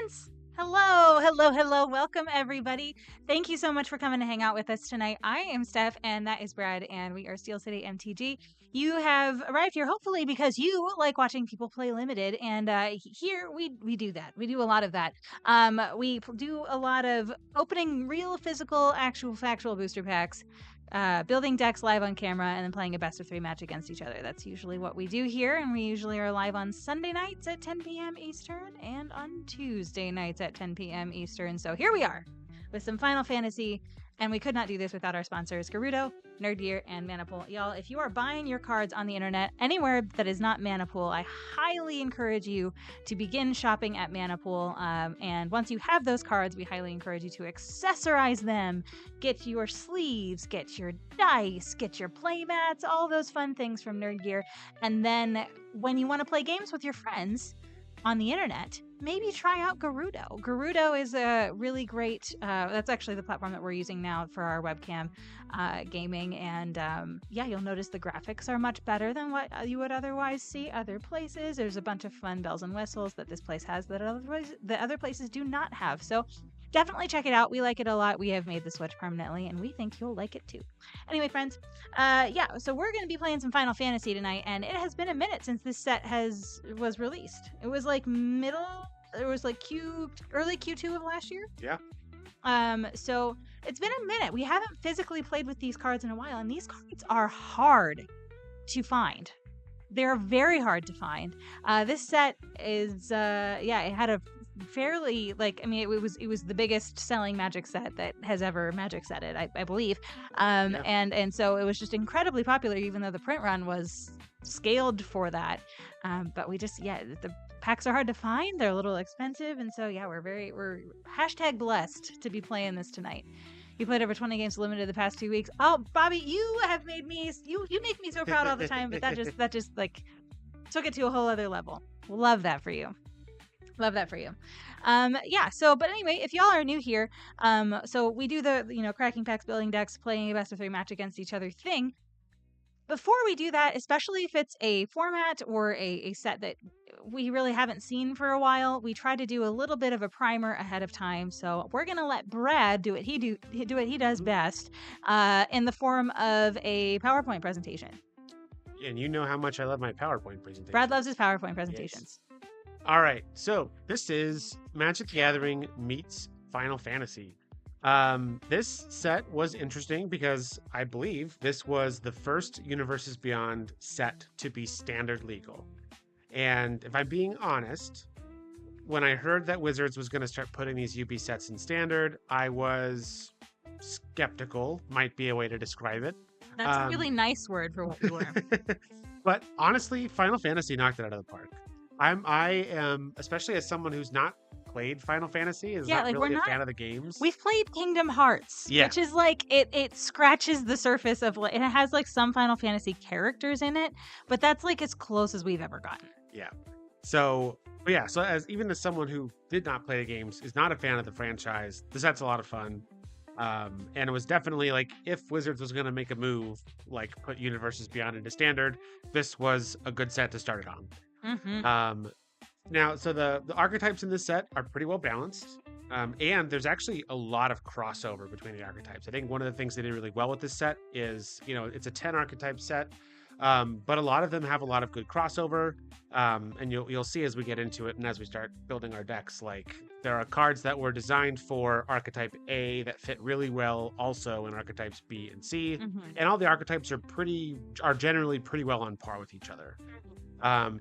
friends. Hello, hello, hello. Welcome, everybody. Thank you so much for coming to hang out with us tonight. I am Steph, and that is Brad, and we are SteelCityMTG. You have arrived here, hopefully, because you like watching people play Limited, and here we do that. We do a lot of that. We do a lot of opening real, physical, actual, factual booster packs, building decks live on camera, and then playing a best of 3 match against each other. That's usually what we do here, and we usually are live on Sunday nights at 10 p.m. Eastern and on Tuesday nights at 10 p.m. Eastern. So here we are with some Final Fantasy, and we could not do this without our sponsors, Gerudo, Nerd Gear, and Manapool. Y'all, if you are buying your cards on the internet anywhere that is not Manapool, I highly encourage you to begin shopping at Manapool. And once you have those cards, we highly encourage you to accessorize them. Get your sleeves, get your dice, get your playmats, all those fun things from Nerd Gear. And then when you want to play games with your friends on the internet, maybe try out Gerudo. Gerudo is a really great, that's actually the platform that we're using now for our webcam gaming. And yeah, you'll notice the graphics are much better than what you would otherwise see other places. There's a bunch of fun bells and whistles that this place has that other places do not have. So definitely check it out. We like it a lot. We have made the switch permanently, and we think you'll like it too. Anyway, friends, yeah, so we're going to be playing some Final Fantasy tonight, and it has been a minute since this set was released. It was like early Q2 of last year. Yeah. So it's been a minute. We haven't physically played with these cards in a while, and these cards are hard to find. They're very hard to find. This set is, yeah, it had a fairly, like, I mean, it was the biggest selling Magic set that has ever Magic setted, I believe. Yeah. And so it was just incredibly popular, even though the print run was scaled for that. But we just, yeah, the packs are hard to find. They're a little expensive, and so yeah, we're hashtag blessed to be playing this tonight. You played over 20 games Limited the past 2 weeks. Oh, Bobby, you have made me, you make me so proud all the time, but that just like took it to a whole other level. Love that for you. Love that for you. Yeah, so, but anyway, if y'all are new here, so we do the, cracking packs, building decks, playing a best of 3 match against each other thing. Before we do that, especially if it's a format or a set that we really haven't seen for a while, we try to do a little bit of a primer ahead of time. So we're gonna let Brad do what he does best, in the form of a PowerPoint presentation. And you know how much I love my PowerPoint presentation. Brad loves his PowerPoint presentations. Yes. All right, so this is Magic the Gathering meets Final Fantasy. This set was interesting because I believe this was the first Universes Beyond set to be standard legal. And if I'm being honest, when I heard that Wizards was going to start putting these UB sets in standard, I was skeptical, might be a way to describe it. That's a really nice word for what we were. But honestly, Final Fantasy knocked it out of the park. I am, especially as someone who's not played Final Fantasy, is not really a fan of the games. We've played Kingdom Hearts, which is like, it scratches the surface of, like, it has like some Final Fantasy characters in it, but that's like as close as we've ever gotten. Yeah. So as someone who did not play the games, is not a fan of the franchise, the set's a lot of fun. And it was definitely like, if Wizards was going to make a move, like put Universes Beyond into standard, this was a good set to start it on. Mm-hmm. Now, so the archetypes in this set are pretty well balanced, and there's actually a lot of crossover between the archetypes. I think one of the things they did really well with this set is, it's a 10 archetype set, but a lot of them have a lot of good crossover, and you'll see as we get into it and as we start building our decks, like there are cards that were designed for archetype A that fit really well also in archetypes B and C, and all the archetypes are generally pretty well on par with each other.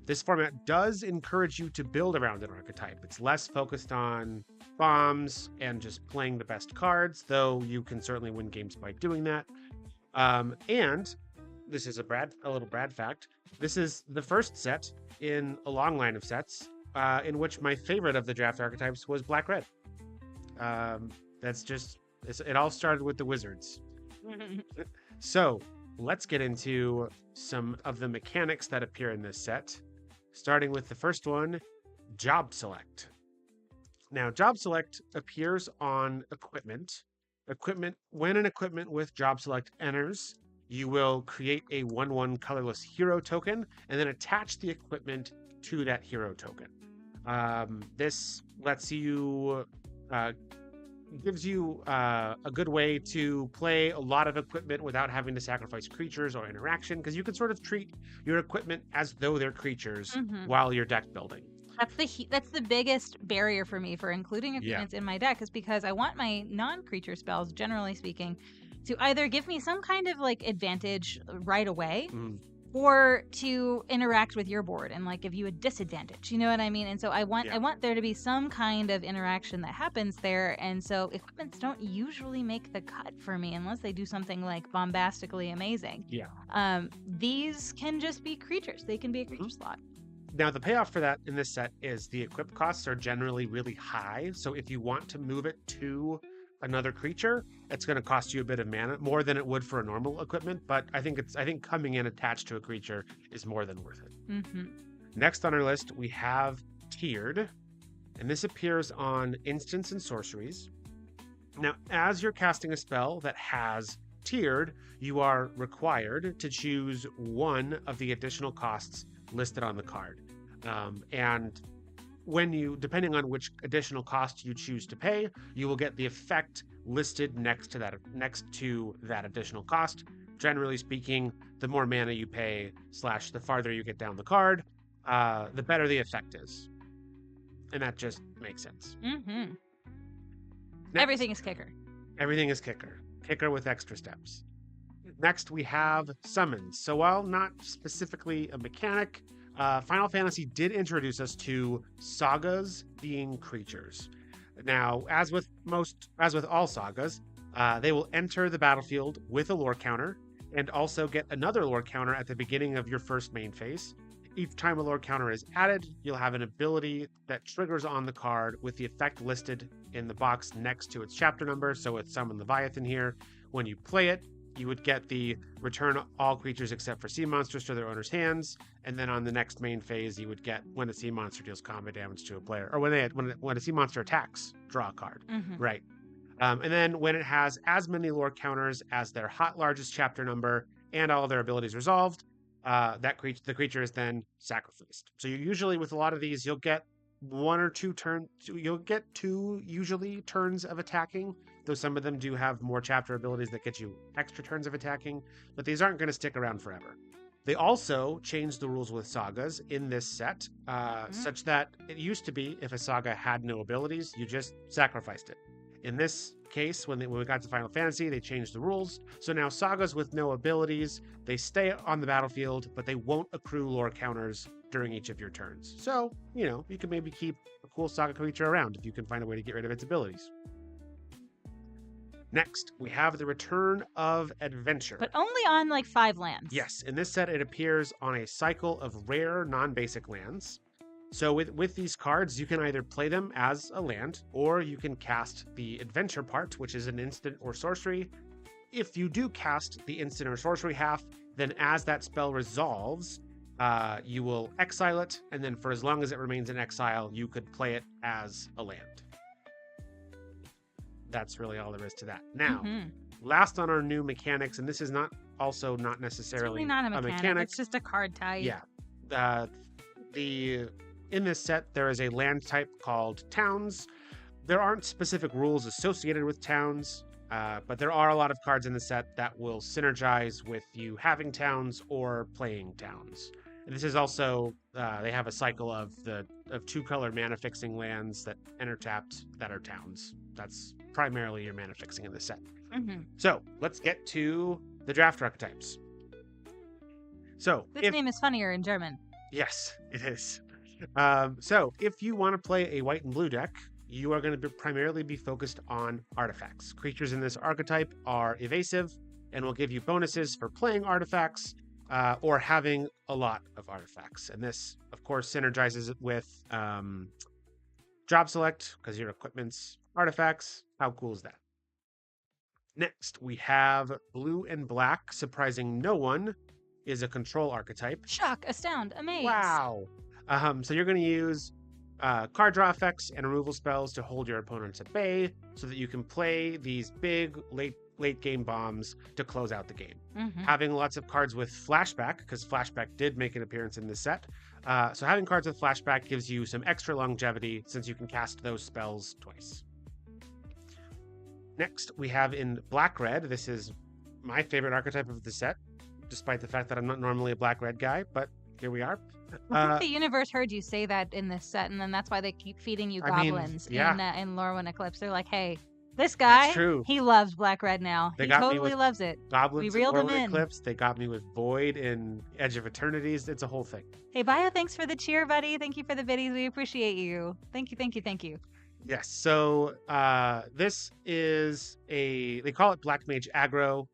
This format does encourage you to build around an archetype. It's less focused on bombs and just playing the best cards, though you can certainly win games by doing that. And this is a little Brad fact. This is the first set in a long line of sets in which my favorite of the draft archetypes was Black-Red. It all started with the Wizards. So let's get into some of the mechanics that appear in this set, starting with the first one, Job Select. Now, Job Select appears on equipment. When an equipment with Job Select enters, you will create a 1/1 colorless hero token and then attach the equipment to that hero token. This lets you gives you a good way to play a lot of equipment without having to sacrifice creatures or interaction, because you can sort of treat your equipment as though they're creatures while you're deck building. That's the biggest barrier for me for including equipments in my deck, is because I want my non-creature spells, generally speaking, to either give me some kind of like advantage right away, or to interact with your board and like give you a disadvantage. You know what I mean? And so I want there to be some kind of interaction that happens there. And so equipments don't usually make the cut for me unless they do something like bombastically amazing. These can just be creatures. They can be a creature slot. Now, the payoff for that in this set is the equip costs are generally really high. So if you want to move it to another creature, it's going to cost you a bit of mana, more than it would for a normal equipment. But I think coming in attached to a creature is more than worth it. Next on our list, we have Tiered, and this appears on instants and sorceries. Now, as you're casting a spell that has Tiered, you are required to choose one of the additional costs listed on the card. And when you, depending on which additional cost you choose to pay, you will get the effect listed next to that additional cost. Generally speaking, the more mana you pay / the farther you get down the card, the better the effect is. And that just makes sense. Next, everything is kicker. Everything is kicker. Kicker with extra steps. Next, we have summons. So while not specifically a mechanic, Final Fantasy did introduce us to sagas being creatures. Now, as with all sagas, they will enter the battlefield with a lore counter and also get another lore counter at the beginning of your first main phase. Each time a lore counter is added, you'll have an ability that triggers on the card with the effect listed in the box next to its chapter number. So it's Summon Leviathan here. When you play it, you would get the return all creatures except for sea monsters to their owner's hands. And then on the next main phase, you would get when a sea monster deals combat damage to a player, or when a sea monster attacks, draw a card. Right. And then when it has as many lore counters as their largest chapter number and all their abilities resolved, the creature is then sacrificed. So you usually, with a lot of these, you'll get one or two turns. You'll get two usually turns of attacking, though some of them do have more chapter abilities that get you extra turns of attacking, but these aren't going to stick around forever. They also changed the rules with sagas in this set, such that it used to be if a saga had no abilities, you just sacrificed it. In this case, when we got to Final Fantasy, they changed the rules. So now sagas with no abilities, they stay on the battlefield, but they won't accrue lore counters during each of your turns. So, you can maybe keep a cool saga creature around if you can find a way to get rid of its abilities. Next, we have the Return of Adventure. But only on like 5 lands. Yes, in this set, it appears on a cycle of rare non-basic lands. So with these cards, you can either play them as a land, or you can cast the adventure part, which is an instant or sorcery. If you do cast the instant or sorcery half, then as that spell resolves, you will exile it, and then for as long as it remains in exile, you could play it as a land. That's really all there is to that. Now, last on our new mechanics, and this is not necessarily it's really not a mechanic. It's just a card type. Yeah. In this set, there is a land type called Towns. There aren't specific rules associated with Towns, but there are a lot of cards in the set that will synergize with you having Towns or playing Towns. And this is also, they have a cycle of 2-color mana fixing lands that enter tapped that are Towns. That's primarily your mana fixing in this set. So let's get to the draft archetypes. So this name is funnier in German. Yes, it is. So if you want to play a white and blue deck, you are going to primarily be focused on artifacts. Creatures in this archetype are evasive and will give you bonuses for playing artifacts or having a lot of artifacts. And this, of course, synergizes it with job select because your equipment's artifacts. How cool is that? Next, we have blue and black. Surprising no one is a control archetype. Shock, astound, amaze. Wow. So you're going to use card draw effects and removal spells to hold your opponents at bay so that you can play these big late game bombs to close out the game. Having lots of cards with flashback, because flashback did make an appearance in this set, So having cards with flashback gives you some extra longevity since you can cast those spells twice. Next, we have in black-red. This is my favorite archetype of the set, despite the fact that I'm not normally a black-red guy, but here we are. I think the universe heard you say that in this set, and then that's why they keep feeding you goblins in Lorwyn Eclipse. They're like, hey, this guy, he loves black-red now. He totally loves it. Goblins we reeled him in. Eclipse. They got me with Void and Edge of Eternities. It's a whole thing. Hey, Bio, thanks for the cheer, buddy. Thank you for the biddies. We appreciate you. Thank you, thank you, thank you. Yes. So this is they call it Black Mage Aggro.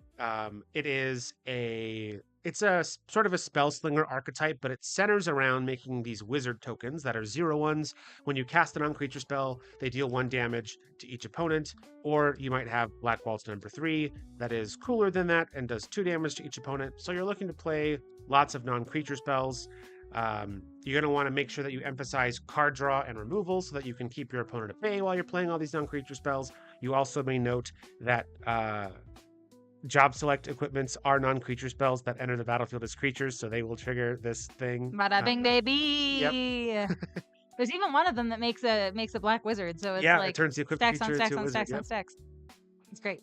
It's a sort of a spell slinger archetype, but it centers around making these wizard tokens that are 0/1s. When you cast a non-creature spell, they deal 1 damage to each opponent, or you might have Black Waltz number 3 that is cooler than that and does 2 damage to each opponent. So you're looking to play lots of non-creature spells. You're going to want to make sure that you emphasize card draw and removal so that you can keep your opponent at bay while you're playing all these non-creature spells. You also may note that job select equipments are non-creature spells that enter the battlefield as creatures, so they will trigger this thing. Bada bing, baby! Yep. There's even one of them that makes a black wizard, so it's like it turns the equipped stacks on creature stacks into a on wizard. stacks on stacks. It's great.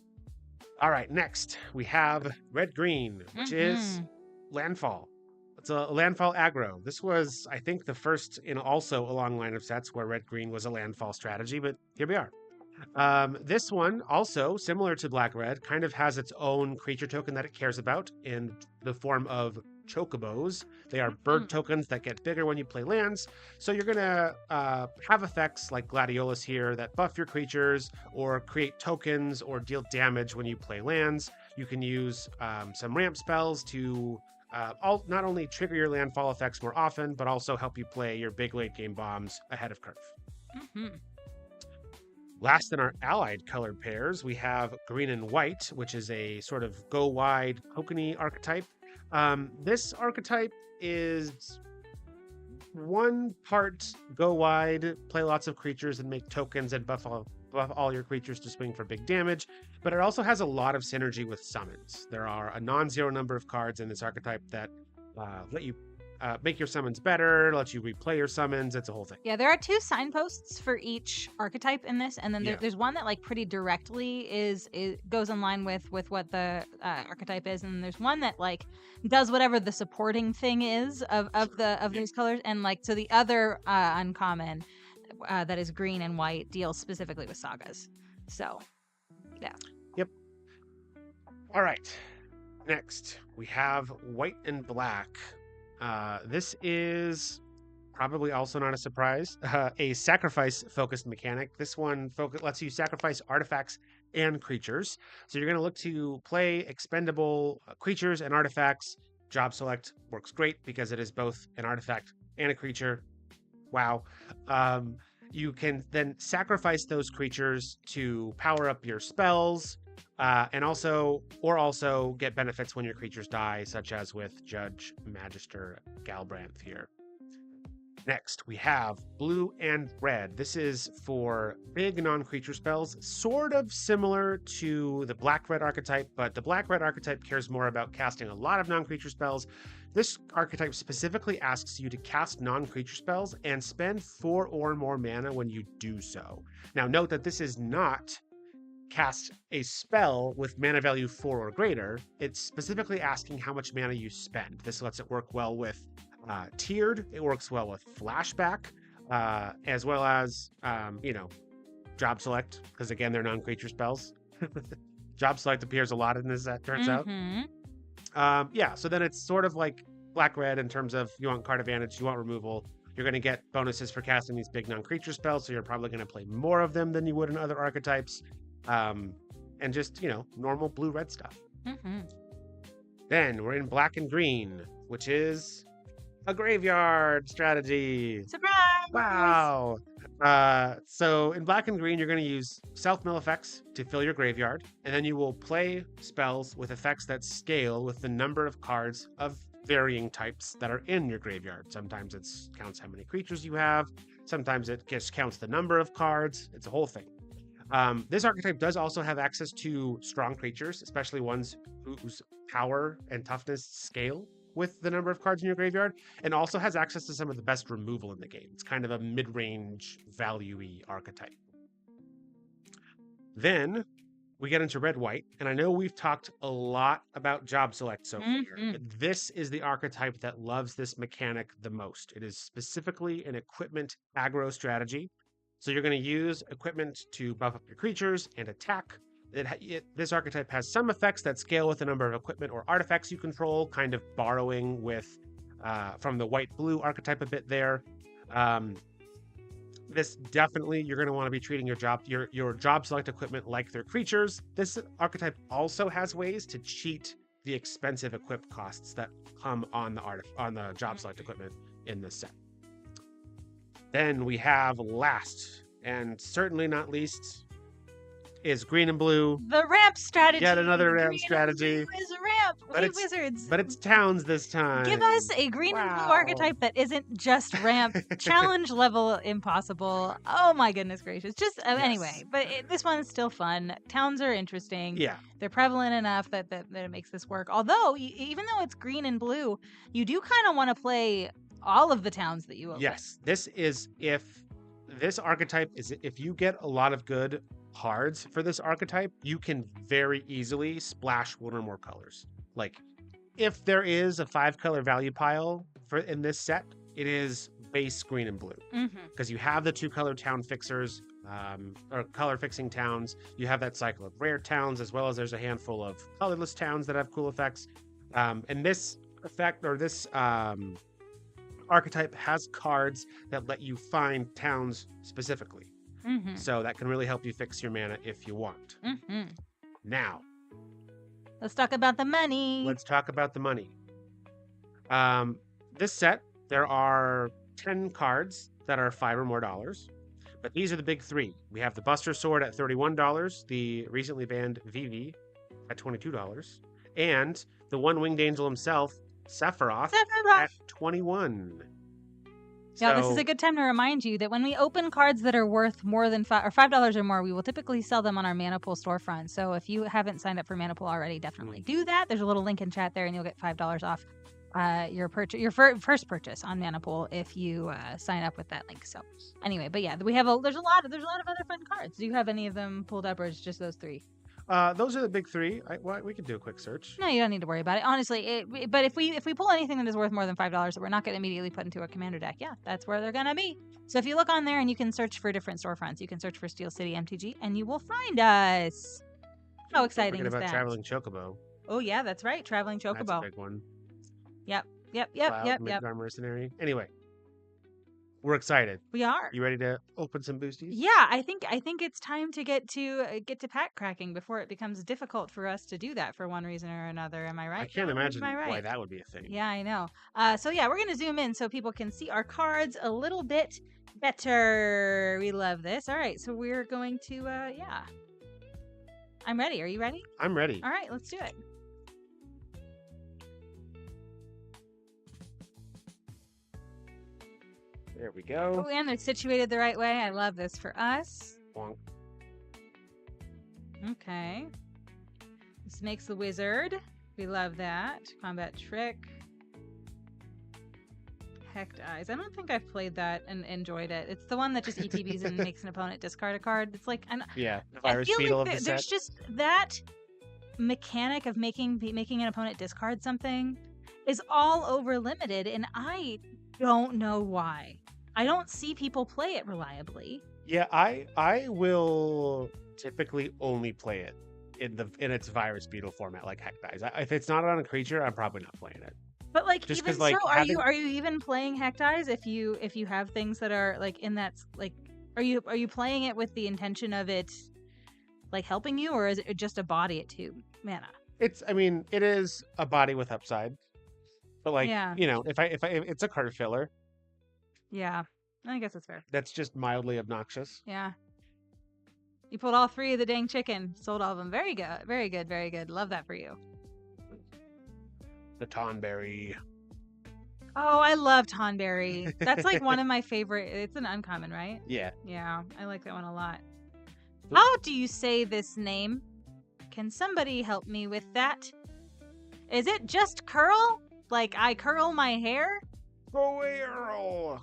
All right, next we have red-green, which is landfall. It's a landfall aggro. This was, I think, the first in also a long line of sets where red-green was a landfall strategy, but here we are. This one, also similar to black-red, kind of has its own creature token that it cares about in the form of chocobos. They are bird tokens that get bigger when you play lands. So you're going to have effects like Gladiolus here that buff your creatures or create tokens or deal damage when you play lands. You can use some ramp spells to not only trigger your landfall effects more often, but also help you play your big late game bombs ahead of curve. Last in our allied colored pairs, we have green and white, which is a sort of go wide Kokani archetype. This archetype is 1 part go wide, play lots of creatures and make tokens and buff all your creatures to swing for big damage, but it also has a lot of synergy with summons. There are a non-zero number of cards in this archetype that let you make your summons better, let you replay your summons. It's a whole thing. Yeah, there are 2 signposts for each archetype in this, and then there's one that like pretty directly goes in line with what the archetype is, and there's one that like does whatever the supporting thing is of these colors, and like so the other uncommon that is green and white deals specifically with sagas. So, yeah. Yep. All right. Next, we have white and black. This is probably also not a surprise. A sacrifice-focused mechanic. This one lets you sacrifice artifacts and creatures. So you're going to look to play expendable creatures and artifacts. Job select works great because it is both an artifact and a creature. Wow. You can then sacrifice those creatures to power up your spells, and also get benefits when your creatures die, such as with Judge Magister Galbranth here. Next, we have blue and red. This is for big non-creature spells, sort of similar to the black-red archetype, but the black-red archetype cares more about casting a lot of non-creature spells. This archetype specifically asks you to cast non-creature spells and spend 4 or more mana when you do so. Now, note that this is not cast a spell with mana value 4 or greater. It's specifically asking how much mana you spend. This lets it work well with tiered. It works well with flashback, as well as job select, because again they're non-creature spells. Job select appears a lot in this set, turns out. So then it's sort of like black-red in terms of you want card advantage, you want removal. You're going to get bonuses for casting these big non-creature spells, so you're probably going to play more of them than you would in other archetypes. And just normal blue-red stuff. Then we're in black and green, which is a graveyard strategy. Surprise! Wow. So in black and green, you're going to use self-mill effects to fill your graveyard, and then you will play spells with effects that scale with the number of cards of varying types that are in your graveyard. Sometimes it counts how many creatures you have. Sometimes it just counts the number of cards. It's a whole thing. This archetype does also have access to strong creatures, especially ones whose power and toughness scale. with the number of cards in your graveyard, and also has access to some of the best removal in the game. It's kind of a mid-range, value-y archetype. Then we get into red-white, and I know we've talked a lot about job select so far. This is the archetype that loves this mechanic the most. It is specifically an equipment aggro strategy. So you're going to use equipment to buff up your creatures and attack. This archetype has some effects that scale with the number of equipment or artifacts you control, kind of borrowing with from the white-blue archetype a bit there. This definitely, you're going to want to be treating your job select equipment like their creatures. This archetype also has ways to cheat the expensive equip costs that come on the job select equipment in this set. Then we have last, and certainly not least, is green and blue. The ramp strategy. Yet another ramp strategy. Is a ramp. Wizards. But it's towns this time. Give us a green and blue archetype that isn't just ramp. Challenge level impossible. Oh my goodness gracious. Just anyway, but this one's still fun. Towns are interesting. Yeah. They're prevalent enough that it makes this work. Although, even though it's green and blue, you do kind of want to play all of the towns that you open. Yes. This archetype is if you get a lot of good cards for this archetype, you can very easily splash one or more colors. Like, if there is a 5-color value pile in this set, it is base green and blue. Because you have the 2-color town fixers, or color fixing towns. You have that cycle of rare towns, as well as there's a handful of colorless towns that have cool effects. And this effect, or this archetype, has cards that let you find towns specifically. So that can really help you fix your mana if you want. Now, let's talk about the money. Let's talk about the money. This set, there are 10 cards that are $5 or more. But these are the big three. We have the Buster Sword at $31, the recently banned Vivi at $22, and the one winged angel himself, Sephiroth, at $21. Yeah, this is a good time to remind you that when we open cards that are worth more than $5 or more, we will typically sell them on our Mana Pool storefront. So if you haven't signed up for Mana Pool already, definitely do that. There's a little link in chat there, and you'll get $5 off your first purchase on Mana Pool if you sign up with that link. So anyway, but yeah, there's a lot of other fun cards. Do you have any of them pulled up, or is it just those three? Those are the big three. We could do a quick search. No, you don't need to worry about it. Honestly, but if we pull anything that is worth more than $5 that we're not going to immediately put into a commander deck, yeah, that's where they're going to be. So if you look on there and you can search for different storefronts, you can search for SteelCityMTG and you will find us. How exciting is that? Traveling Chocobo. Oh yeah, that's right. Traveling Chocobo. That's a big one. Yep. Midgar Mercenary. Anyway. We're excited. We are. You ready to open some boosties? Yeah, I think it's time to get to pack cracking before it becomes difficult for us to do that for one reason or another. Am I right? I can't imagine why that would be a thing. Yeah, I know. So yeah, we're gonna zoom in so people can see our cards a little bit better. We love this. All right, so we're going to yeah. I'm ready. Are you ready? I'm ready. All right, let's do it. There we go. Oh, and they're situated the right way. I love this for us. Bonk. Okay. This makes the wizard. We love that. Combat trick. Hecked Eyes. I don't think I've played that and enjoyed it. It's the one that just ETBs and makes an opponent discard a card. It's like, yeah, the virus beetle of the set. There's just that mechanic of making an opponent discard something is all over limited, and I don't know why. I don't see people play it reliably. Yeah, I will typically only play it in its virus beetle format, like Hecked Eyes. If it's not on a creature, I'm probably not playing it. But like, just even so, are you even playing Hecked Eyes if you have things that are like in that, like, are you playing it with the intention of it like helping you, or is it just a body at 2 mana? It is a body with upside. But like, yeah. You know, if it's a card filler. Yeah, I guess that's fair. That's just mildly obnoxious. Yeah. You pulled all 3 of the dang chicken. Sold all of them. Very good. Very good. Very good. Love that for you. The Tonberry. Oh, I love Tonberry. That's like one of my favorite. It's an uncommon, right? Yeah. Yeah, I like that one a lot. How do you say this name? Can somebody help me with that? Is it just Curl? like I curl my hair. Coil.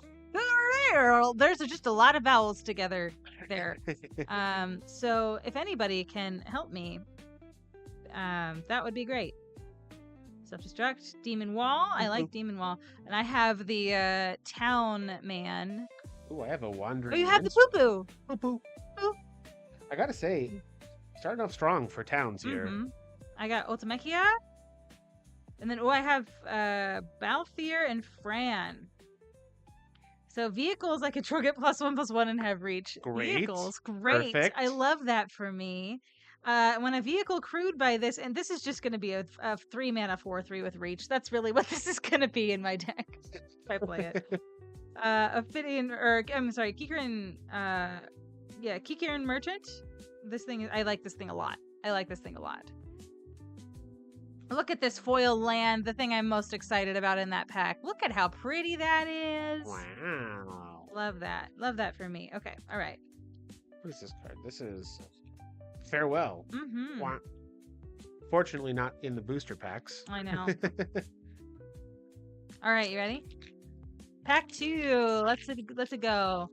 There's just a lot of vowels together there. So if anybody can help me, that would be great. Self-destruct, Demon Wall. I like Demon Wall. And I have the Town Man. Oh, I have a Wandering. Oh, you have the Poo-Poo. Poo-Poo. I gotta say, starting off strong for towns here. I got Ultimechia. And then, I have Balthier and Fran. So vehicles, I control get +1/+1 and have reach. Great. Vehicles, great. Perfect. I love that for me. When a vehicle crewed by this, and this is just going to be a 3-mana 4/3 with reach. That's really what this is going to be in my deck if I play it. Kikirin, Kikirin Merchant. This thing, I like this thing a lot. Look at this foil land, the thing I'm most excited about in that pack. Look at how pretty that is. Wow. Love that. Love that for me. Okay, all right. What is this card? This is Farewell. Mm-hmm. Fortunately, not in the booster packs. I know. All right, you ready? Pack 2. Let's go.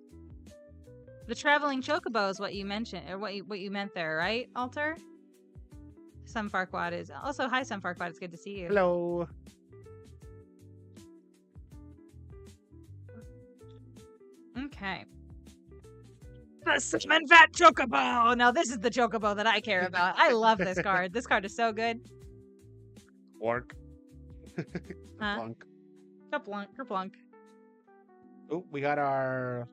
The traveling chocobo is what you mentioned, or what you meant there, right, Alter? Some Farquaad is also hi. Some Farquaad, it's good to see you. Hello. Okay. The Cinnamon Fat Chocobo. Now this is the chocobo that I care about. I love this card. This card is so good. Orc. Huh? Kerplunk. Oh, we got our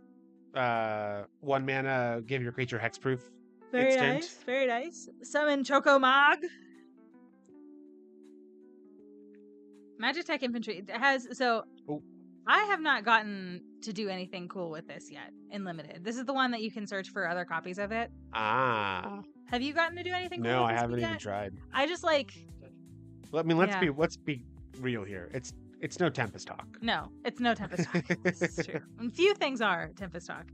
1-mana give your creature hexproof. Very instant. nice. Very nice. Summon Chocomog. Magitech Infantry has I have not gotten to do anything cool with this yet in limited. This is the one that you can search for other copies of it. Ah. Have you gotten to do anything cool No, with I this haven't yet? even tried. I just like Well, I mean, let's be real here. It's no Tempest Talk. No, it's no Tempest Talk. This is true. And few things are Tempest Talk.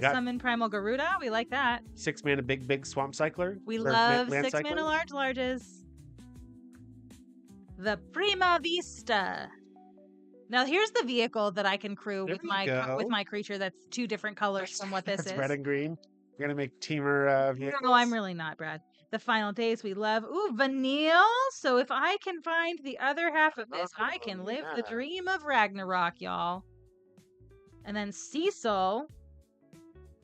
Summon Primal Garuda. We like that. 6-mana big swamp cycler. We love 6-mana larges. The Prima Vista. Now here's the vehicle that I can crew with my creature that's 2 different colors from what this is. Red and green. We're gonna make teamer vehicles. No, I'm really not, Brad. The Final Days we love. Ooh, Vanille. So if I can find the other half of this, I can live the dream of Ragnarok, y'all. And then Cecil.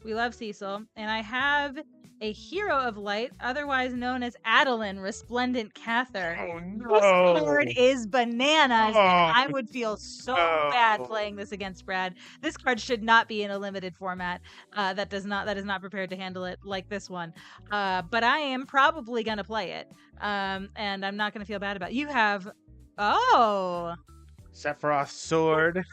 We love Cecil. And I have a Hero of Light, otherwise known as Adeline, Resplendent Cather. Oh, no. This card is bananas, and I would feel so bad playing this against Brad. This card should not be in a limited format that is not prepared to handle it like this one. But I am probably going to play it, and I'm not going to feel bad about it. You have... Sephiroth Sword.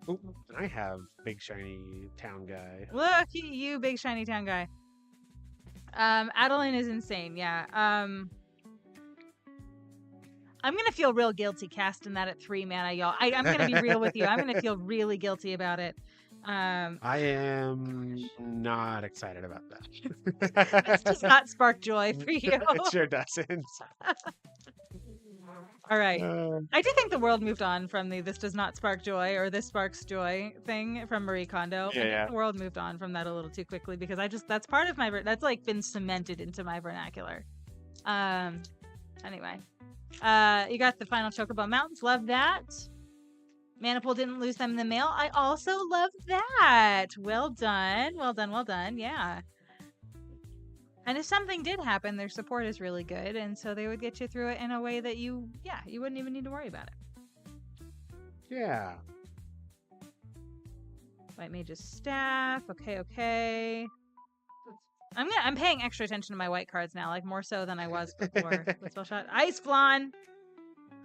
Ooh, I have Big Shiny Town Guy. Look at you, Big Shiny Town Guy. Adeline is insane, yeah. I'm gonna feel real guilty casting that at 3 mana, y'all. I'm gonna be real with you. I'm gonna feel really guilty about it. I am not excited about that. This does not spark joy for you. It sure doesn't. All right. I do think the world moved on from the "this does not spark joy" or "this sparks joy" thing from Marie Kondo. Yeah, I think the world moved on from that a little too quickly because that's part of my that's like been cemented into my vernacular. Anyway, you got the Final Chocobo Mountains. Love that. Maniple didn't lose them in the mail. I also love that. Well done. Well done. Well done. Yeah. And if something did happen, their support is really good, and so they would get you through it in a way that you wouldn't even need to worry about it. Yeah. White Mage's Staff. Okay. I'm paying extra attention to my white cards now, like more so than I was before. Spell Shot. Ice Flan.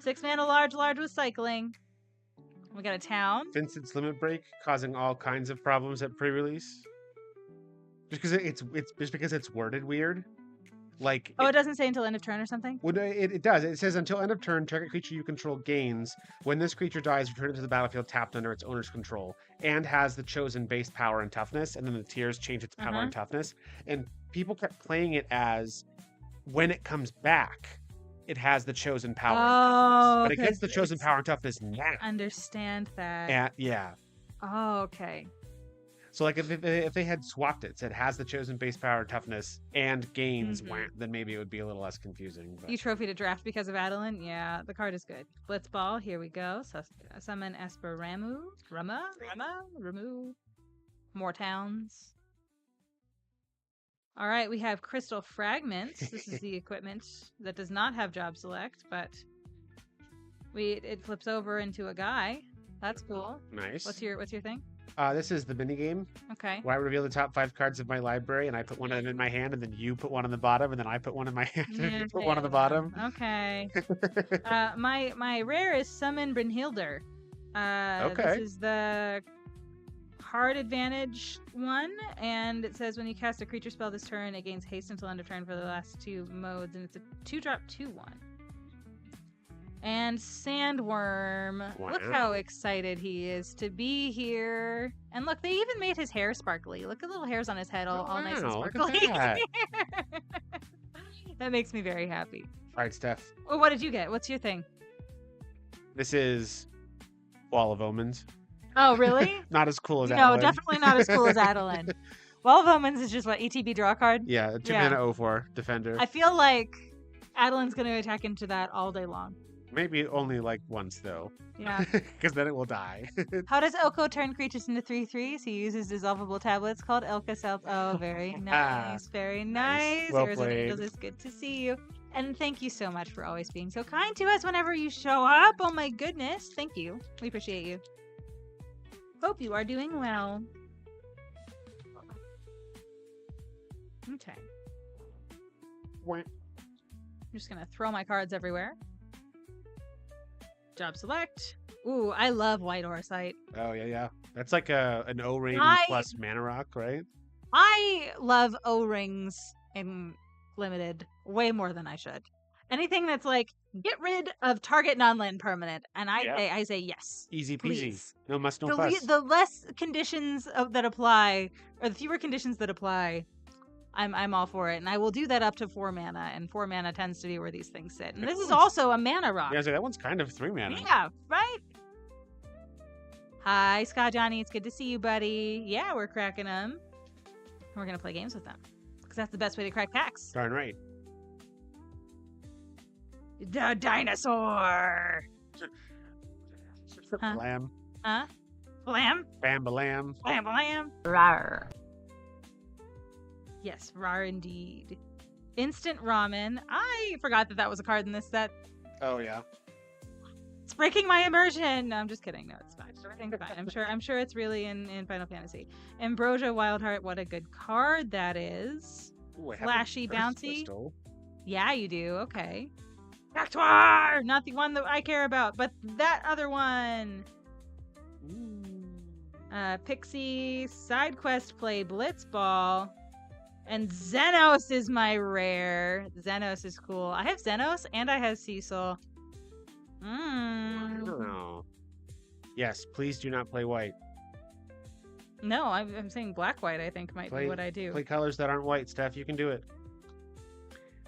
6 mana large with cycling. We got a town. Vincent's Limit Break causing all kinds of problems at pre-release. Just because it's worded weird. Like it doesn't say until end of turn or something? Well, it does. It says until end of turn, target creature you control gains. When this creature dies, return it to the battlefield tapped under its owner's control, and has the chosen base power and toughness, and then the tiers change its power and toughness. And people kept playing it as when it comes back, it has the chosen power and toughness. Oh, But it gets because the chosen it's power and toughness now. understand that. And yeah. Oh, okay. So like if they had swapped it, said has the chosen base power and toughness and gains, then maybe it would be a little less confusing. But... You trophy to draft because of Adeline? Yeah, the card is good. Blitzball, here we go. So, summon Esper Ramu. Ramu. More towns. All right, we have Crystal Fragments. This is the equipment that does not have job select, but it flips over into a guy. That's cool. Nice. What's your thing? This is the mini game. Okay. Where I reveal the top 5 cards of my library, and I put one of them in my hand, and then you put one on the bottom, and then I put one in my hand, and you put one on the bottom. Okay. My rare is Summon Brynhildr. Okay. This is the card advantage one, and it says when you cast a creature spell this turn, it gains haste until end of turn for the last 2 modes, and it's a 2-drop 2/1. And Sandworm. Wow. Look how excited he is to be here. And look, they even made his hair sparkly. Look at little hairs on his head, all nice and sparkly. Look at that. That makes me very happy. All right, Steph. Well, what did you get? What's your thing? This is Wall of Omens. Oh, really? Not as cool as Adeline. No, definitely not as cool as Adeline. Wall of Omens is just what, ETB draw card? Yeah, 2 mana 0/4 defender. I feel like Adeline's going to attack into that all day long. Maybe only like once though. Yeah. Because then it will die. How does Oko turn creatures into 3/3s? He uses dissolvable tablets called Elka Self. Oh, very nice. Very nice. Well Arizona played. Angels, it's good to see you. And thank you so much for always being so kind to us whenever you show up. Oh my goodness. Thank you. We appreciate you. Hope you are doing well. Okay. I'm just going to throw my cards everywhere. Job select. Ooh, I love White Orsight. Oh, yeah. That's like an O-ring plus mana rock, right? I love O-rings in Limited way more than I should. Anything that's like, get rid of target non-land permanent. And I say yes. Easy peasy. Please. No muss, no fuss. The less conditions that apply, or the fewer conditions that apply, I'm all for it. And I will do that up to 4 mana. And 4 mana tends to be where these things sit. And this is also a mana rock. Yeah, so that one's kind of 3 mana. Yeah, right? Hi, Scott Johnny. It's good to see you, buddy. Yeah, we're cracking them. We're going to play games with them. Because that's the best way to crack packs. Darn right. The dinosaur! Huh? Blam. Huh? Blam? Bam balam. Blam blam. Rawr. Yes, rawr indeed. Instant ramen. I forgot that was a card in this set. Oh, yeah. It's breaking my immersion. No, I'm just kidding. No, it's fine. Everything's fine. I'm sure it's really in Final Fantasy. Ambrosia Wildheart, what a good card that is. Ooh, Flashy, bouncy. Crystal. Yeah, you do. Okay. Cactuar! Not the one that I care about, but that other one. Pixie, side quest play, Blitzball, and Xenos is my rare. Xenos is cool. I have Xenos and I have Cecil. Oh. Yes, please do not play white. No, I'm saying black-white, I think, might be what I do. Play colors that aren't white, Steph. You can do it.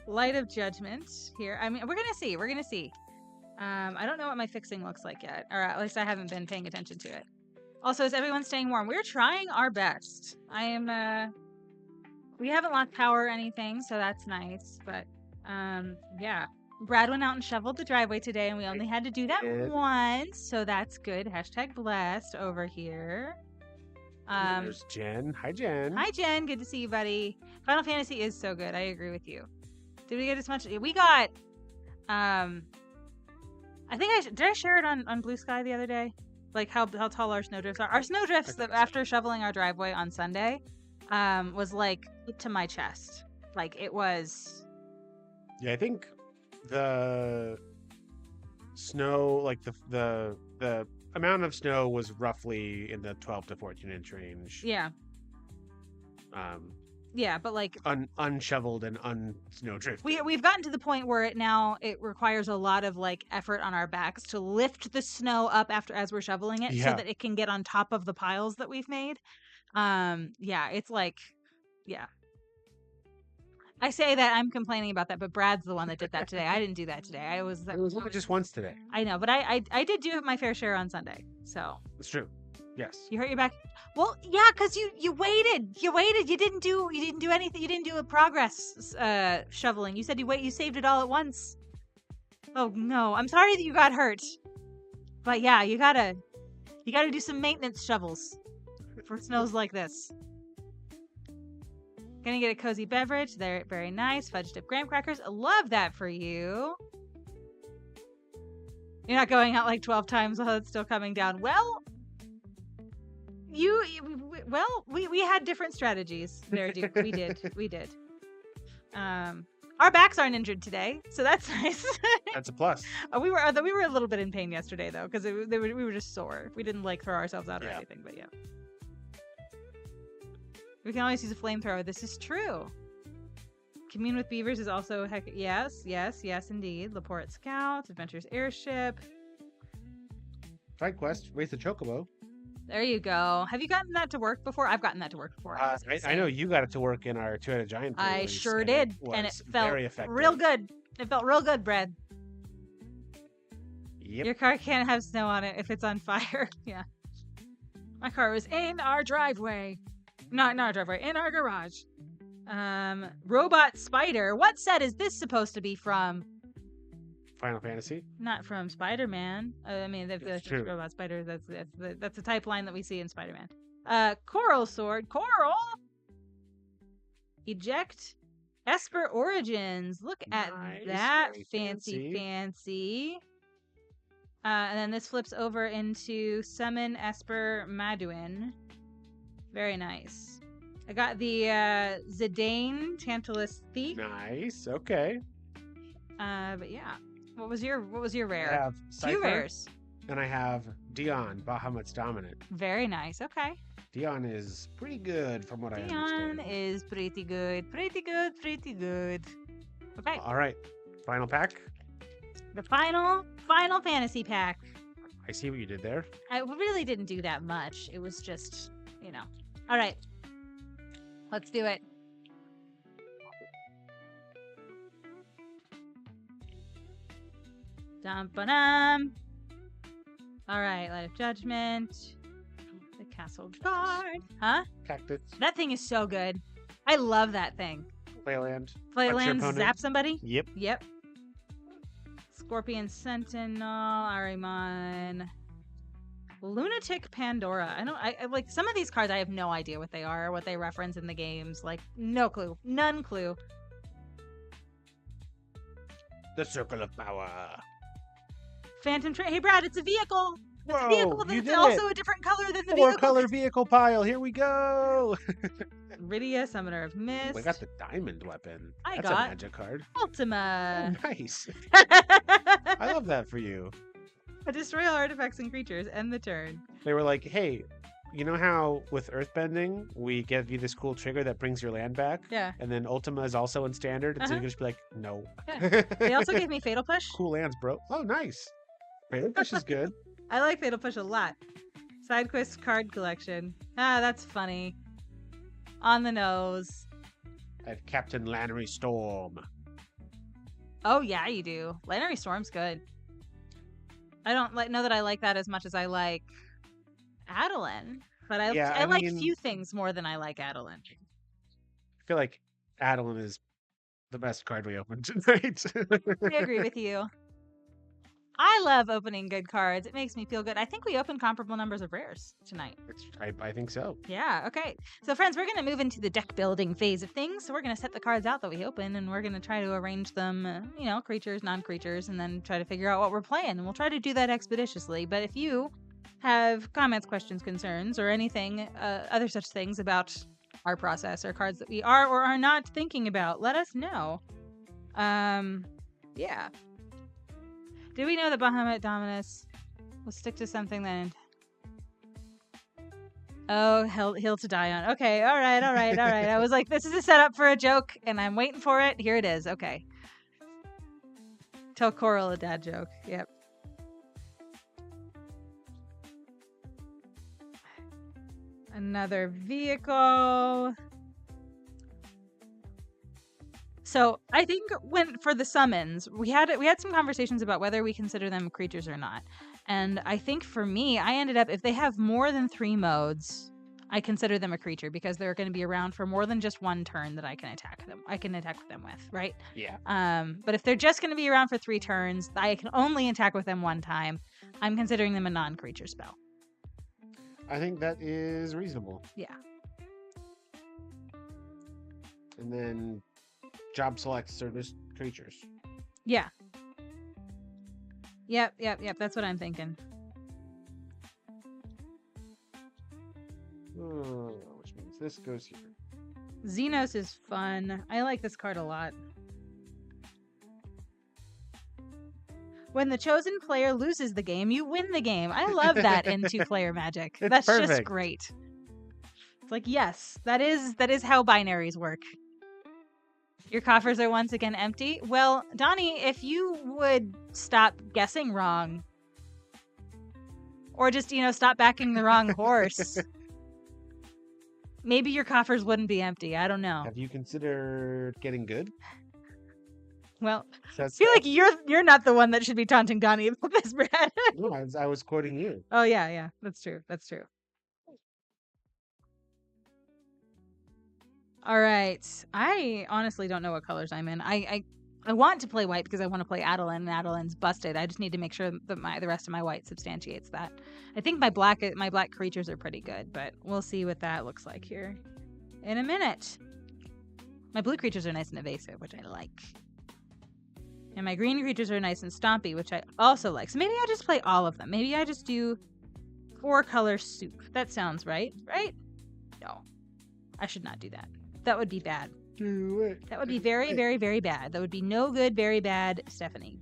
Light of Judgment here. I mean, we're going to see. We're going to see. I don't know what my fixing looks like yet. Or at least I haven't been paying attention to it. Also, is everyone staying warm? We're trying our best. We haven't lost power or anything, so that's nice. But, yeah. Brad went out and shoveled the driveway today, and we only had to do that once. So that's good. Hashtag blessed over here. There's Jen. Hi, Jen. Hi, Jen. Good to see you, buddy. Final Fantasy is so good. I agree with you. Did we get as much? We got, I think did I share it on Blue Sky the other day? Like how tall our snowdrifts are. Our snowdrifts, after shoveling our driveway on Sunday, was like to my chest. Like it was. Yeah, I think the snow, like the amount of snow was roughly in the 12 to 14 inch range. Yeah. Yeah, but like unshoveled and unsnowdrifted. We've gotten to the point where it requires a lot of like effort on our backs to lift the snow up as we're shoveling it, so that it can get on top of the piles that we've made. Yeah, it's like, yeah. I say that I'm complaining about that, but Brad's the one that did that today. I didn't do that today. It was only just once today. I know, but I did do my fair share on Sunday. So It's true. Yes. you hurt your back. Well, yeah, because you waited. You waited. You didn't do anything. You didn't do a progress shoveling. You said you saved it all at once. Oh no, I'm sorry that you got hurt. But yeah, you gotta do some maintenance shovels for snows like this. Gonna get a cozy beverage. They're very nice. Fudge dip graham crackers. I love that for you. You're not going out like 12 times while it's still coming down. Well, we had different strategies there, dude. We did. Our backs aren't injured today, so that's nice. That's a plus. We were a little bit in pain yesterday though, because we were just sore. We didn't like throw ourselves out or anything, but yeah. We can always use a flamethrower. This is true. Commune with Beavers is also yes, indeed. Laporte Scout, Adventures Airship. Side quest, race the chocobo. There you go. Have you gotten that to work before? I've gotten that to work before. I know you got it to work in our two-headed giant. I sure did, and it felt very effective. Real good. It felt real good, Brad. Yep. Your car can't have snow on it if it's on fire. Yeah. My car was in our driveway. Not in our driveway, in our garage. Robot Spider. What set is this supposed to be from? Final Fantasy. Not from Spider-Man. I mean, that's true. Robot Spider. That's the type line that we see in Spider-Man. Coral Sword. Coral. Eject. Esper Origins. Look at that. Fancy. And then this flips over into Summon Esper Maduin. Very nice. I got the Zidane Tantalus Thief. Nice. Okay. But yeah. What was your rare? I have Two rares. And I have Dion, Bahamut's Dominant. Very nice. Okay. Dion is pretty good from what I Dion understand. is pretty good. Pretty good. Okay. All right. Final pack. The final fantasy pack. I see what you did there. I really didn't do that much. It was just, All right. Let's do it. Dum-ba-dum. All right, Light of Judgment. The Castle Guard. Huh? Cactus. That thing is so good. I love that thing. Playland. Playland, zap somebody? Yep. Scorpion Sentinel, Arimon. Lunatic Pandora. I like some of these cards. I have no idea what they are, what they reference in the games. Like, no clue. None clue. The Circle of Power. Phantom Train. Hey, Brad, it's a vehicle. It's a vehicle that's also a different color than the vehicle. 4-color vehicle pile. Here we go. Rydia, Summoner of Mist. We got the diamond weapon. That's got a magic card. Ultima. Oh, nice. I love that for you. Destroy all artifacts and creatures. End the turn. They were like, hey, you know how with earthbending, we give you this cool trigger that brings your land back? Yeah. And then Ultima is also in standard. And so you can just be like, no. Yeah. They also gave me Fatal Push. Cool lands, bro. Oh, nice. Fatal Push is good. I like Fatal Push a lot. Side quest card collection. Ah, that's funny. On the nose. I have Captain Lannery Storm. Oh, yeah, you do. Lannery Storm's good. I don't know that I like that as much as I like Adeline. But I like few things more than I like Adeline. I feel like Adeline is the best card we opened tonight. I agree with you. I love opening good cards. It makes me feel good. I think we opened comparable numbers of rares tonight. I think so. Yeah, okay. So, friends, we're going to move into the deck building phase of things. So we're going to set the cards out that we open, and we're going to try to arrange them, creatures, non-creatures, and then try to figure out what we're playing. And we'll try to do that expeditiously. But if you have comments, questions, concerns, or anything, other such things about our process or cards that we are or are not thinking about, let us know. Yeah. Do we know that Bahamut Dominus will stick to something then? Oh, Hill to die on. Okay, all right. I was like, this is a setup for a joke, and I'm waiting for it. Here it is. Okay. Tell Coral a dad joke. Yep. Another vehicle. So I think for the summons, we had some conversations about whether we consider them creatures or not. And I think for me, I ended up, if they have more than 3 modes, I consider them a creature because they're going to be around for more than just one turn that I can attack them. I can attack with them with, right? Yeah. But if they're just going to be around for 3 turns, I can only attack with them one time. I'm considering them a non-creature spell. I think that is reasonable. Yeah. And then job select service creatures. Yeah. Yep. That's what I'm thinking. Which means this goes here. Xenos is fun. I like this card a lot. When the chosen player loses the game, you win the game. I love that in 2-player Magic. It's That's perfect. just great. It's like, yes, that is how binaries work. Your coffers are once again empty. Well, Donnie, if you would stop guessing wrong, or just, stop backing the wrong horse, maybe your coffers wouldn't be empty. I don't know. Have you considered getting good? Well, I feel like you're not the one that should be taunting Donnie about this, Brad. No, I was quoting you. Oh, yeah. That's true. All right. I honestly don't know what colors I'm in. I want to play white because I want to play Adeline, and Adeline's busted. I just need to make sure that the rest of my white substantiates that. I think my black creatures are pretty good, but we'll see what that looks like here in a minute. My blue creatures are nice and evasive, which I like. And my green creatures are nice and stompy, which I also like. So maybe I just play all of them. Maybe I just do 4-color soup. That sounds right, right? No. I should not do that. That would be bad. Do it. That would be very, very, very bad. That would be no good, very bad, Stephanie.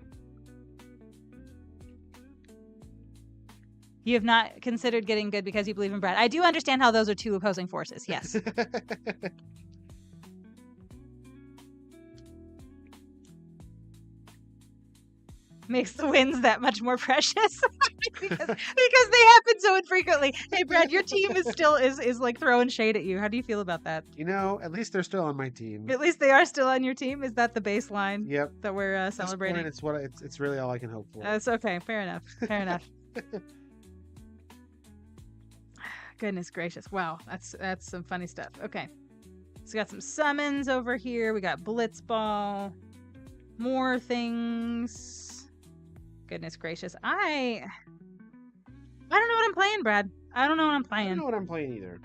You have not considered getting good because you believe in Brad. I do understand how those are 2 opposing forces. Yes. Makes the wins that much more precious because they happen so infrequently. Hey, Brad, your team is still is like throwing shade at you. How do you feel about that? At least they're still on my team. At least they are still on your team. Is that the baseline? Yep. That we're celebrating. It's it's really all I can hope for. That's okay. Fair enough. Goodness gracious! Wow, that's some funny stuff. Okay, so we got some summons over here. We got Blitzball, more things. Goodness gracious. I don't know what I'm playing, Brad. I don't know what I'm playing. I don't know what I'm playing either.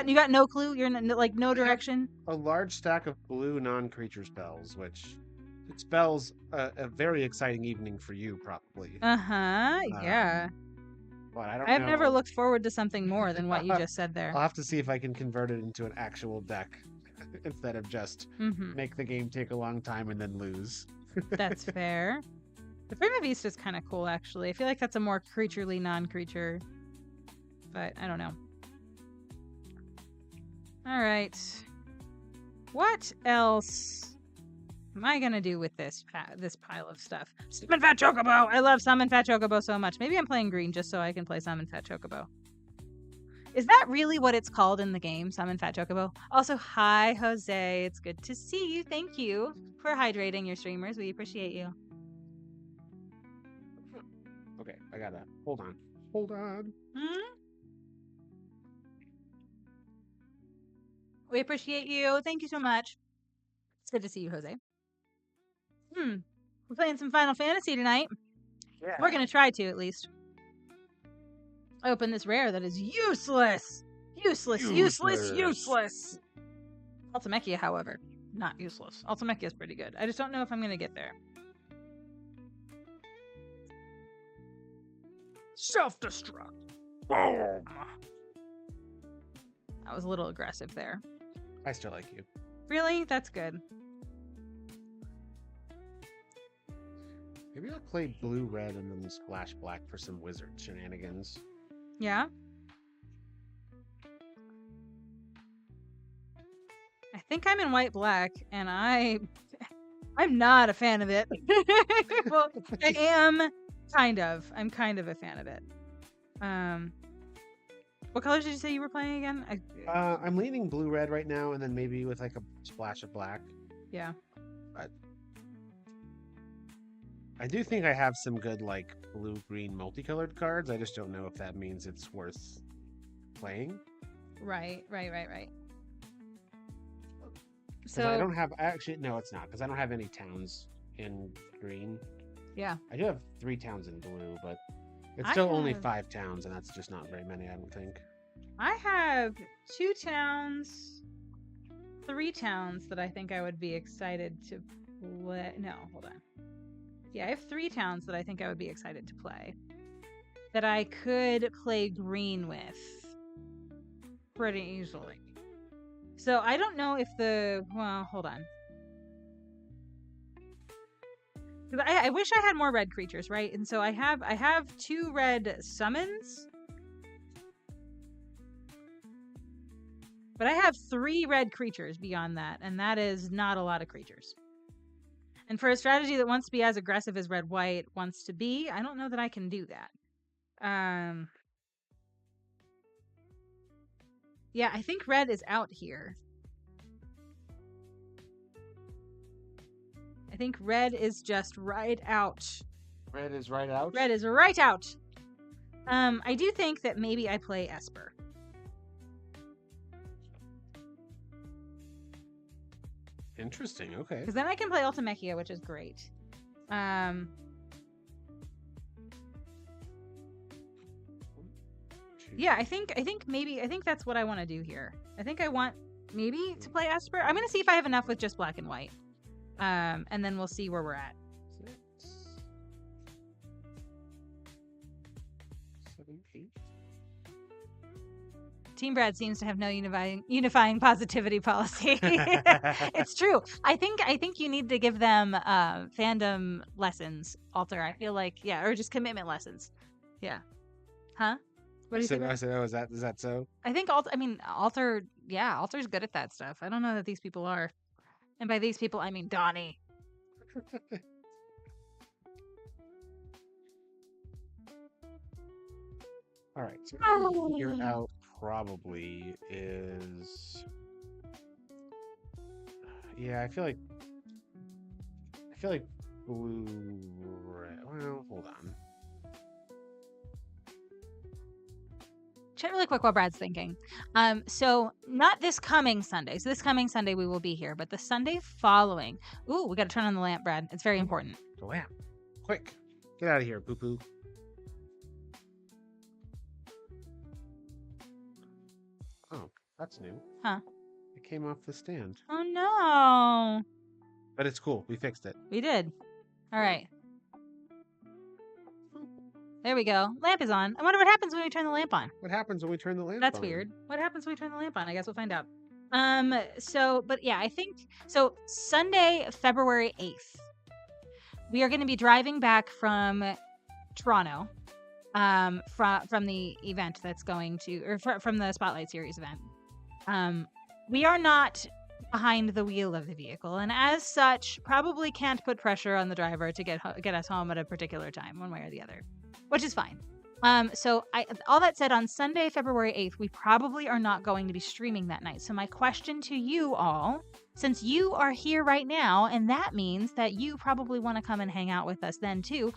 You got no clue? You're like no direction? A large stack of blue non-creature spells, which it spells a very exciting evening for you, probably. Yeah. But I don't I've know. never looked forward to something more than what you just said there. I'll have to see if I can convert it into an actual deck instead of just make the game take a long time and then lose. That's fair. The Prima Vista is kind of cool, actually. I feel like that's a more creaturely non-creature. But I don't know. All right. What else am I going to do with this pile of stuff? Summon Fat Chocobo! I love Summon Fat Chocobo so much. Maybe I'm playing green just so I can play Summon Fat Chocobo. Is that really what it's called in the game, Summon Fat Chocobo? Also, hi, Jose. It's good to see you. Thank you for hydrating your streamers. We appreciate you. Okay, I got that. Hold on. We appreciate you. Thank you so much. It's good to see you, Jose. We're playing some Final Fantasy tonight. Yeah. We're going to try to, at least. I opened this rare that is useless. Useless. Ultimechia, however, not useless. Ultimechia is pretty good. I just don't know if I'm going to get there. Self-destruct. Boom. That was a little aggressive there. I still like you. Really? That's good. Maybe I'll play blue-red and then splash black for some wizard shenanigans. Yeah? I think I'm in white-black, and I'm not a fan of it. Well, I am kind of. I'm kind of a fan of it. What colors did you say you were playing again? I'm leaning blue-red right now, and then maybe with like a splash of black. Yeah. But I do think I have some good like blue-green multicolored cards. I just don't know if that means it's worth playing. Right. So I don't have actually no, it's not because I don't have any towns in green. Yeah. I do have 3 towns in blue, but it's still only 5 towns, and that's just not very many, I don't think. I have 2 towns, 3 towns that I think I would be excited to play. No, hold on. Yeah, I have 3 towns that I think I would be excited to play that I could play green with pretty easily. So I don't know if well, hold on. I wish I had more red creatures, right? And so I have 2 red summons. But I have 3 red creatures beyond that, and that is not a lot of creatures. And for a strategy that wants to be as aggressive as red-white wants to be, I don't know that I can do that. Yeah, I think red is out here. I think red is just right out. Red is right out? Red is right out. I do think that maybe I play Esper. Interesting, okay. Because then I can play Ultimechia, which is great. Yeah, I think that's what I want to do here. I think I want maybe to play Esper. I'm gonna see if I have enough with just black and white. And then we'll see where we're at. 6, 7, 8. Team Brad seems to have no unifying positivity policy. It's true. I think you need to give them fandom lessons, Alter. I feel like, yeah, or just commitment lessons. Yeah. Huh? What do you think? I said, oh, is that so? I think Alter, yeah, Alter's good at that stuff. I don't know that these people are. And by these people, I mean Donnie. All right, so you're out probably is. Yeah, I feel like blue red. Well, hold on. Chat really quick while Brad's thinking. So not this coming Sunday. So this coming Sunday we will be here, but the Sunday following. Ooh, we got to turn on the lamp, Brad. It's very important. The lamp. Quick. Get out of here, poo-poo. Oh, that's new. Huh. It came off the stand. Oh no. But it's cool. We fixed it. We did. All right. There we go. Lamp is on. I wonder what happens when we turn the lamp on. What happens when we turn the lamp on? That's weird. What happens when we turn the lamp on? I guess we'll find out. But yeah, I think so. Sunday, February 8th, we are going to be driving back from Toronto, from the event that's going to, or from the Spotlight Series event. We are not behind the wheel of the vehicle, and as such, probably can't put pressure on the driver to get us home at a particular time, one way or the other. Which is fine. All that said, on Sunday, February 8th, we probably are not going to be streaming that night. So my question to you all, since you are here right now, and that means that you probably want to come and hang out with us then too,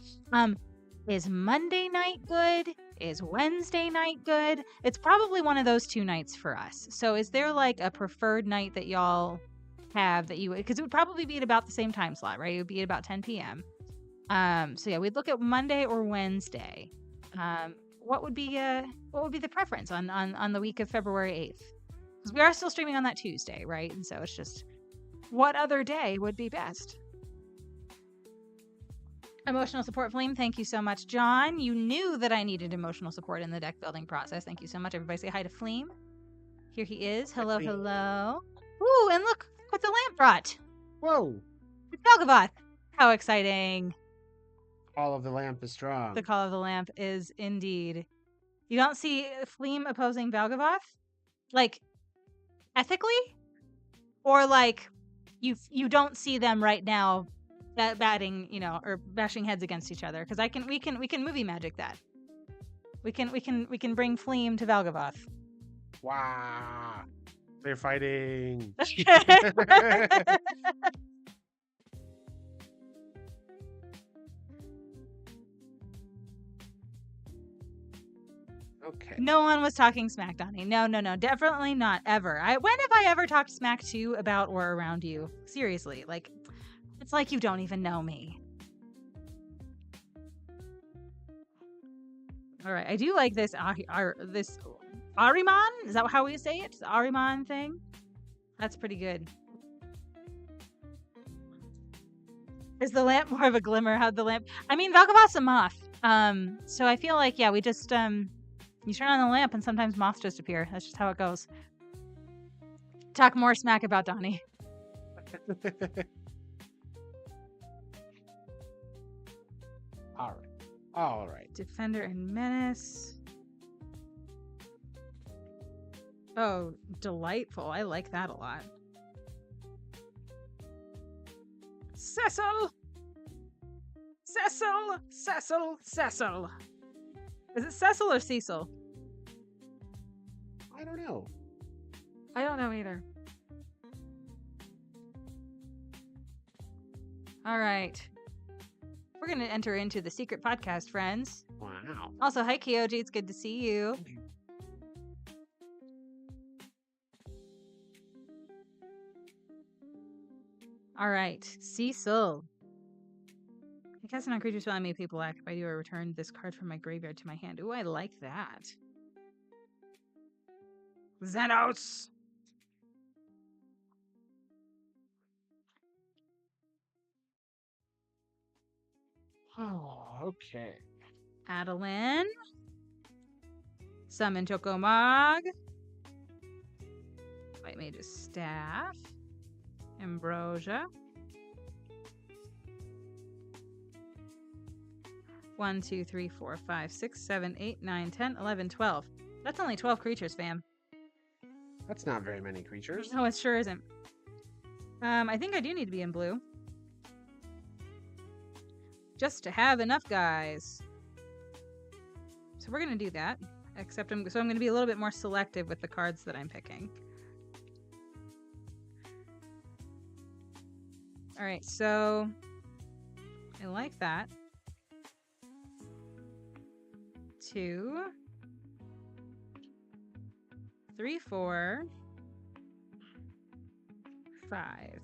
is Monday night good? Is Wednesday night good? It's probably one of those 2 nights for us. So is there like a preferred night that y'all have that because it would probably be at about the same time slot, right? It would be at about 10 p.m. So yeah, we'd look at Monday or Wednesday. What would be the preference on the week of February 8th? Because we are still streaming on that Tuesday, right? And so it's just what other day would be best? Emotional support, Flame. Thank you so much, John. You knew that I needed emotional support in the deck building process. Thank you so much. Everybody say hi to Flame. Here he is. Hello, hello. Ooh, and look what the lamp brought. Whoa! It's Belgavoth. How exciting! Call of the lamp is strong. The call of the lamp is indeed. You don't see Fleam opposing Belgavoth? Like, ethically? Or like, you don't see them right now batting, or bashing heads against each other? Because we can movie magic that. We can bring Fleam to Valgavoth. Wow. They're fighting. Okay. No one was talking smack, Donnie. No, definitely not ever. When have I ever talked smack to you about or around you? Seriously, like, it's like you don't even know me. All right, I do like this this Ahriman. Is that how we say it? The Ahriman thing. That's pretty good. Is the lamp more of a glimmer? How'd the lamp? I mean, Valgavoth's a moth. So I feel like, yeah, we just you turn on the lamp and sometimes moths just appear. That's just how it goes. Talk more smack about Donnie. All right. Defender and Menace. Oh, delightful. I like that a lot. Cecil! Cecil! Cecil! Cecil! Is it Cecil or Cecil? I don't know. I don't know either. All right. We're going to enter into the secret podcast, friends. Wow. Also, hi, Kyoji. It's good to see you. All right. Cecil. I cast on creatures while I make people act. If I do, I return this card from my graveyard to my hand. Ooh, I like that. Xenos! Oh, okay. Adeline. Summon Chocomog. White Mage's Staff. Ambrosia. 1, 2, 3, 4, 5, 6, 7, 8, 9, 10, 11, 12. That's only 12 creatures, fam. That's not very many creatures. No, it sure isn't. I think I do need to be in blue. Just to have enough guys. So we're going to do that. Except I'm going to be a little bit more selective with the cards that I'm picking. Alright, so I like that. 2, 3, 4, 5.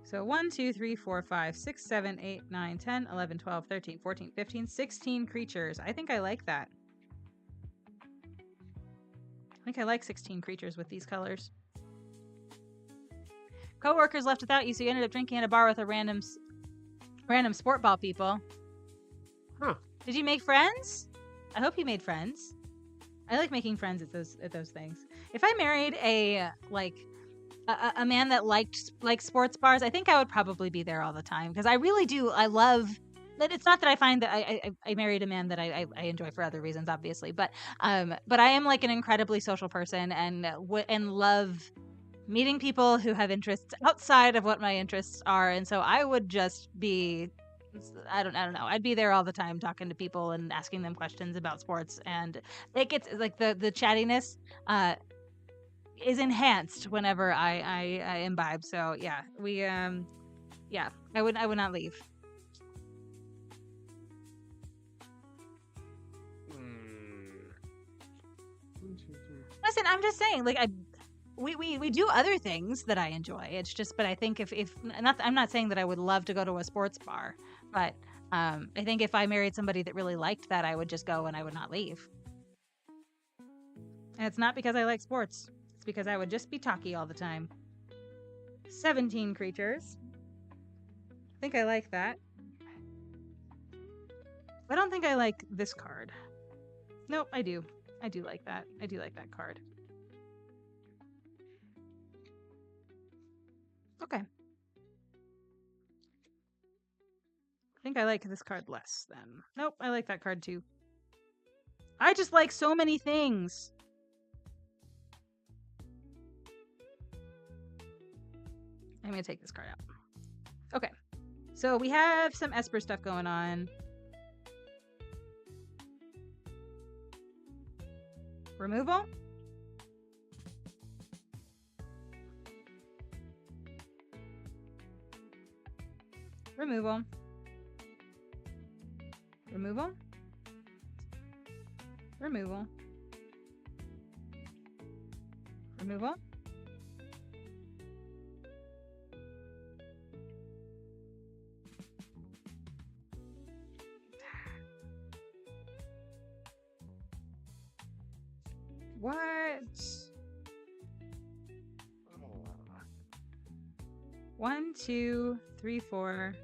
So 1, 2, 3, 4, 5, 6, 7, 8, 9, 10, 11, 12, 13, 14, 15, 16 creatures. I think I like that. I think I like 16 creatures with these colors. Coworkers left without you, so you ended up drinking at a bar with a random sport ball people. Huh. Did you make friends? I hope you made friends. I like making friends at those things. If I married a man that liked sports bars, I think I would probably be there all the time because I really do. I love that. It's not that I find that I married a man that I enjoy for other reasons, obviously, but I am like an incredibly social person and love meeting people who have interests outside of what my interests are, and so I would just be. I don't know. I'd be there all the time talking to people and asking them questions about sports, and it gets like the chattiness is enhanced whenever I imbibe. So yeah, I would not leave. Listen, I'm just saying, like we do other things that I enjoy. It's just, but I think if I'm not saying that I would love to go to a sports bar, but I think if I married somebody that really liked that, I would just go and I would not leave. And it's not because I like sports. It's because I would just be talky all the time. 17 creatures. I think I like that. I don't think I like this card. Nope, I do. I do like that. I do like that card. Okay. I think I like this card less then. Nope, I like that card too. I just like so many things. I'm going to take this card out. Okay. So we have some Esper stuff going on. Removal. Removal. Removal. Removal. Removal. What? 1, 2, 3, 4.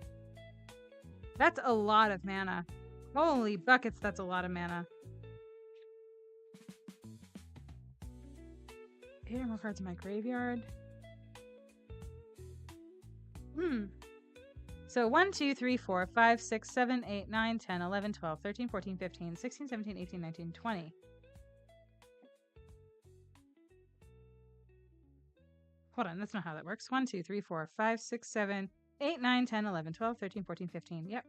That's a lot of mana. Holy buckets, that's a lot of mana. 8 or more cards in my graveyard. So 1, 2, 3, 4, 5, 6, 7, 8, 9, 10, 11, 12, 13, 14, 15, 16, 17, 18, 19, 20. Hold on, that's not how that works. 1, 2, 3, 4, 5, 6, 7, 8, 9, 10, 11, 12, 13, 14, 15. Yep.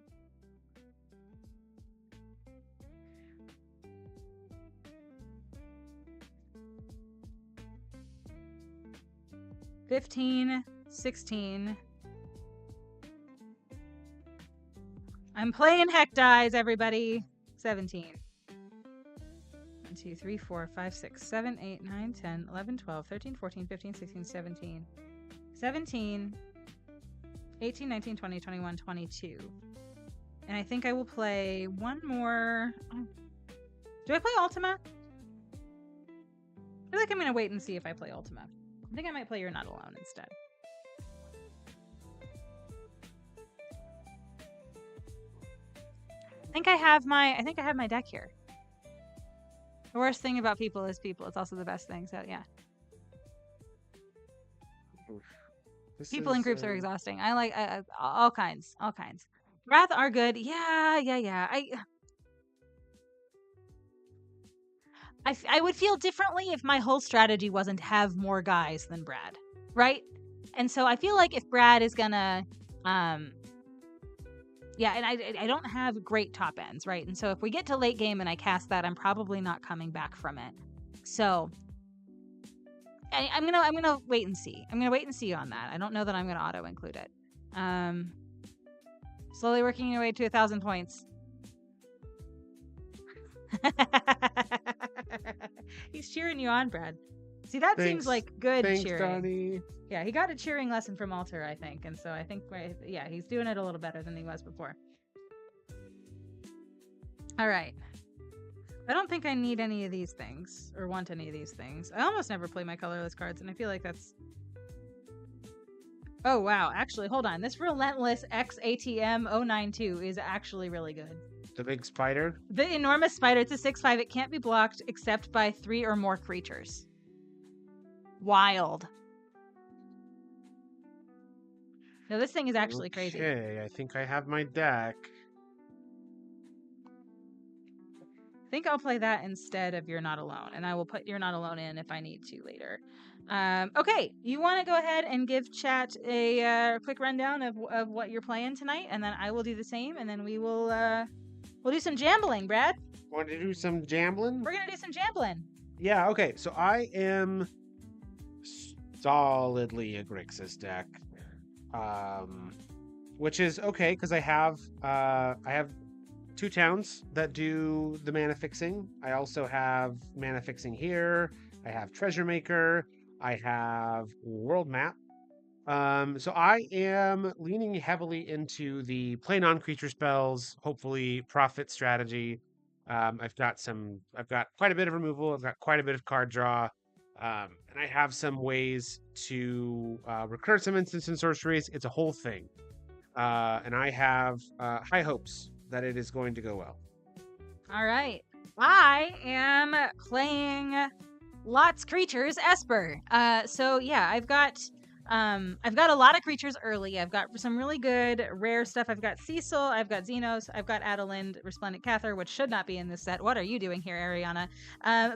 $15, 16. I'm playing heck dies, everybody. 17. 1, 2, 3, 4, 5, 6, 7, 8, 9, 10, 11, 12, 13, 14, 15, 16, 17. 17, 18, 19, 20, 21, 22. And I think I will play one more. Do I play Ultima? I feel like I'm going to wait and see if I play Ultima. I think I might play You're Not Alone instead. I think I have my deck here. The worst thing about people is people. It's also the best thing. So yeah. People in groups are exhausting. I like all kinds. Wrath are good. Yeah. I would feel differently if my whole strategy wasn't have more guys than Brad, right? And so I feel like if Brad is gonna, yeah, and I don't have great top ends, right? And so if we get to late game and I cast that, I'm probably not coming back from it. So I'm gonna wait and see. I'm gonna wait and see on that. I don't know that I'm gonna auto include it. Slowly working your way to 1,000 points. He's cheering you on, Brad. See, that seems like good cheering. Donnie. Yeah, he got a cheering lesson from Alter, I think. And so I think, yeah, he's doing it a little better than he was before. All right. I don't think I need any of these things or want any of these things. I almost never play my colorless cards, and I feel like that's... Oh, wow. Actually, hold on. This Relentless XATM 092 is actually really good. The big spider? The enormous spider. It's a 6/5. It can't be blocked except by 3 or more creatures. Wild. No, this thing is actually crazy. Okay, I think I have my deck. I think I'll play that instead of You're Not Alone, and I will put You're Not Alone in if I need to later. Okay, you want to go ahead and give chat a quick rundown of what you're playing tonight, and then I will do the same, and then we will we'll do some jambling, Brad. Want to do some jambling? We're gonna do some jambling. Yeah. Okay. So I am solidly a Grixis deck, which is okay because I have 2 towns that do the mana fixing. I also have mana fixing here. I have Treasure Maker. I have World Map. So I am leaning heavily into the play non-creature spells, hopefully profit strategy. I've got quite a bit of removal. I've got quite a bit of card draw. And I have some ways to recur some instants and sorceries. It's a whole thing. And I have high hopes that it is going to go well. All right. I am playing Lots Creatures Esper. So yeah, I've got I've got a lot of creatures early. I've got some really good rare stuff. I've got Cecil, I've got Xenos, I've got Adelind, Resplendent Cather, which should not be in this set. What are you doing here, Ariana?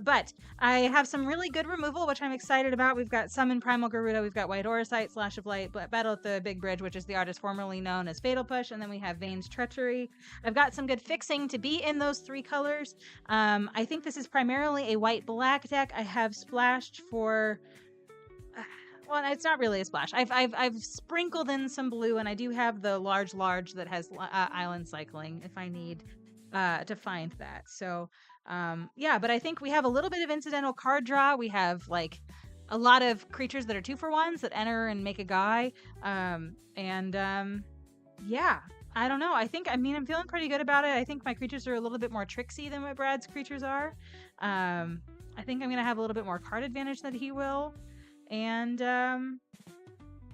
But I have some really good removal, which I'm excited about. We've got Summon Primal Garuda, we've got White Orosite, Slash of Light, Battle at the Big Bridge, which is the artist formerly known as Fatal Push, and then we have Vane's Treachery. I've got some good fixing to be in those 3 colors. I think this is primarily a white-black deck. I have splashed for... Well, it's not really a splash. I've sprinkled in some blue, and I do have the large that has island cycling if I need to find that. So, yeah, but I think we have a little bit of incidental card draw. We have like a lot of creatures that are 2-for-1s that enter and make a guy. Yeah, I don't know. I'm feeling pretty good about it. I think my creatures are a little bit more tricksy than what Brad's creatures are. I think I'm gonna have a little bit more card advantage than he will. And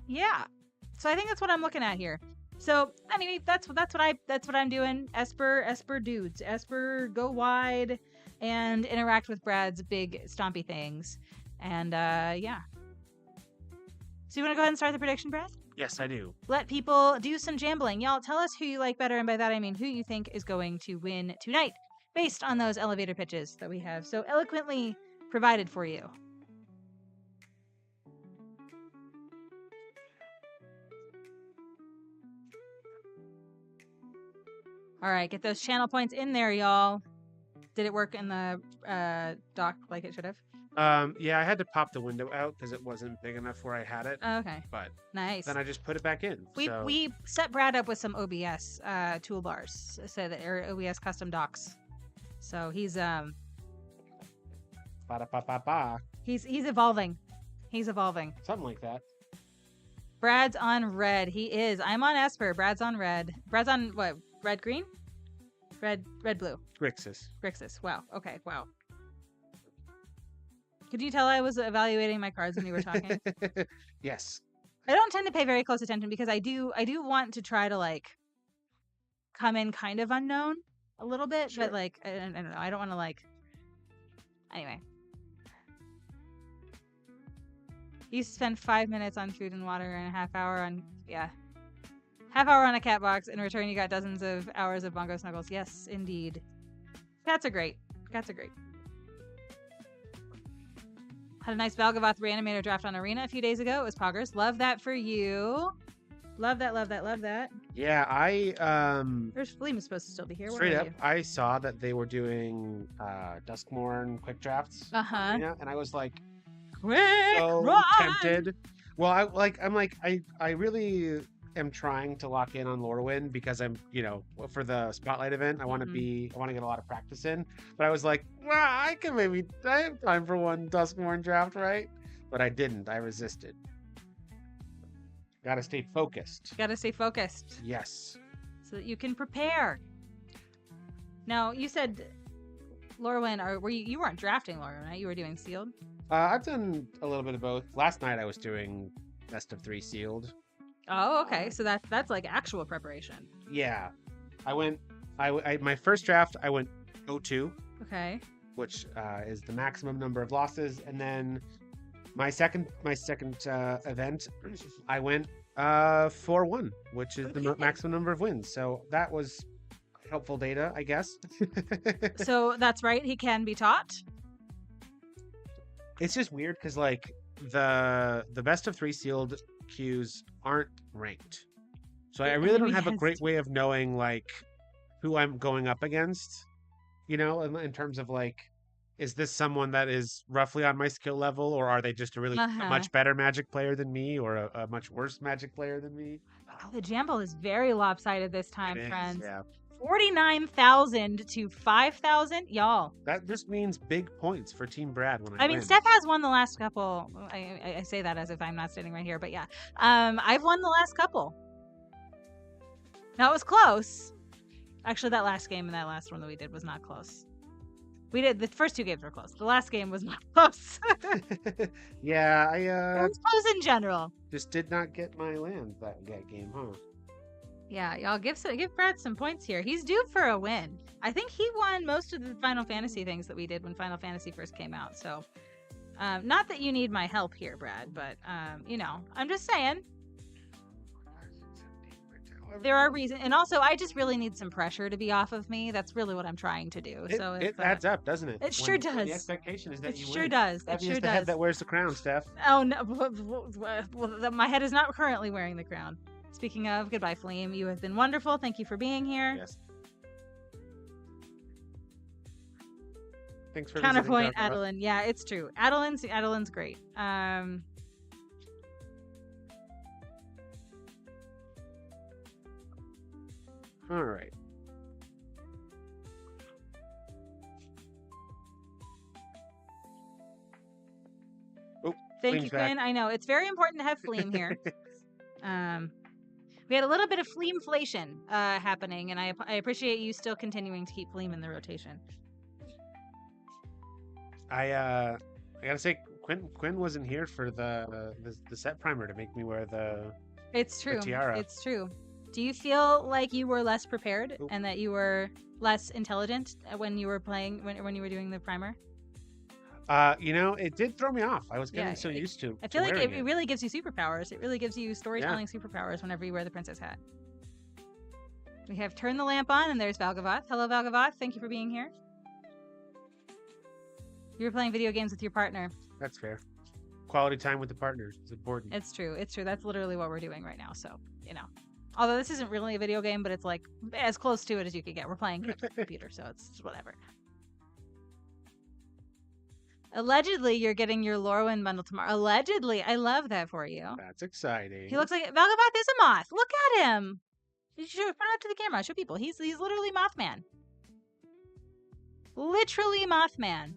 yeah, so I think that's what I'm looking at here. So anyway, that's what I'm doing. Esper dudes, Esper go wide and interact with Brad's big stompy things. And yeah. So you want to go ahead and start the prediction, Brad? Yes, I do. Let people do some jambling. Y'all tell us who you like better, and by that I mean who you think is going to win tonight based on those elevator pitches that we have so eloquently provided for you. All right, get those channel points in there, y'all. Did it work in the dock like it should have? Yeah, I had to pop the window out because it wasn't big enough where I had it. Okay. But nice. Then I just put it back in. We set Brad up with some OBS toolbars, so that are OBS custom docks. So he's He's evolving. He's evolving. Something like that. Brad's on red. He is. I'm on Esper. Brad's on red. Brad's on what? Red green? Red blue. Grixis. Wow. Okay. Wow. Could you tell I was evaluating my cards when you were talking? Yes. I don't tend to pay very close attention because I do want to try to like come in kind of unknown a little bit, sure. But like I don't know. I don't want to like. Anyway. You spend 5 minutes on food and water and a half hour on half hour on a cat box. In return, you got dozens of hours of bongo snuggles. Yes, indeed. Cats are great. Cats are great. Had a nice Valgavoth Reanimator draft on Arena a few days ago. It was poggers. Love that for you. Love that, love that, love that. Yeah, There's Fleem is supposed to still be here. Straight up, I saw that they were doing Duskmorn quick drafts. Uh-huh. And I was like, so tempted. Well, I really am trying to lock in on Lorwyn because I'm, for the spotlight event, I want to get a lot of practice in. But I was like, well, I have time for one Duskmorn draft, right? But I didn't. I resisted. Gotta stay focused. Yes. So that you can prepare. Now, you said Lorwyn, or you weren't drafting Lorwyn, right? You were doing sealed? I've done a little bit of both. Last night I was doing best of 3 sealed. Oh, okay. So that's like actual preparation. Yeah. My first draft, I went 0-2. Okay. Which is the maximum number of losses. And then my second event, I went 4-1, which is the maximum number of wins. So that was helpful data, I guess. So that's right. He can be taught. It's just weird because like the best of 3 sealed queues aren't ranked, so I really don't have a great way of knowing like who I'm going up against. In terms of like, is this someone that is roughly on my skill level, or are they just a much better Magic player than me, or a much worse Magic player than me? Oh, the Jamble is very lopsided this time, friends. Yeah. 49,000 to 5,000, y'all. That just means big points for Team Brad when I mean, win. Steph has won the last couple. I say that as if I'm not standing right here, but yeah. I've won the last couple. Now, it was close. Actually, that last game and that last one that we did was not close. The first 2 games were close. The last game was not close. Yeah, it was close in general. Just did not get my land that game, huh? Yeah, y'all give Brad some points here. He's due for a win. I think he won most of the Final Fantasy things that we did when Final Fantasy first came out. So, Not that you need my help here, Brad, but you know, I'm just saying there are reasons, and also I just really need some pressure to be off of me. That's really what I'm trying to do. So It adds up, doesn't it? it sure When the does. expectation is that It you sure win. does. That It means sure the head does. that wears the crown, Steph. Oh no! Well, my head is not currently wearing the crown. Speaking of, goodbye, Flame. You have been wonderful. Thank you for being here. Yes. Thanks for Counterpoint, visiting, Adeline. Yeah, it's true. Adeline's great. All right. Oh, Thank you, Quinn. I know it's very important to have Flame here. We had a little bit of Fleamflation happening, and I appreciate you still continuing to keep Flame in the rotation. I gotta say, Quinn wasn't here for the set primer to make me wear the. It's true. Tiara. It's true. Do you feel like you were less prepared and that you were less intelligent when you were playing when you were doing the primer? You know, it did throw me off. I was getting so used to. I feel like it really gives you superpowers. It really gives you storytelling superpowers whenever you wear the princess hat. We have Turn the Lamp On, and there's Valgavoth. Hello, Valgavoth. Thank you for being here. You were playing video games with your partner. That's fair. Quality time with the partners is important. It's true. It's true. That's literally what we're doing right now. So, you know. Although this isn't really a video game, but it's like as close to it as you could get. We're playing games on the computer, so it's whatever. Allegedly, you're getting your Lorwyn bundle tomorrow. Allegedly. I love that for you. That's exciting. He looks like Valgavoth is a moth. Look at him. You should put it up to the camera. Show people. He's literally Mothman. Literally Mothman.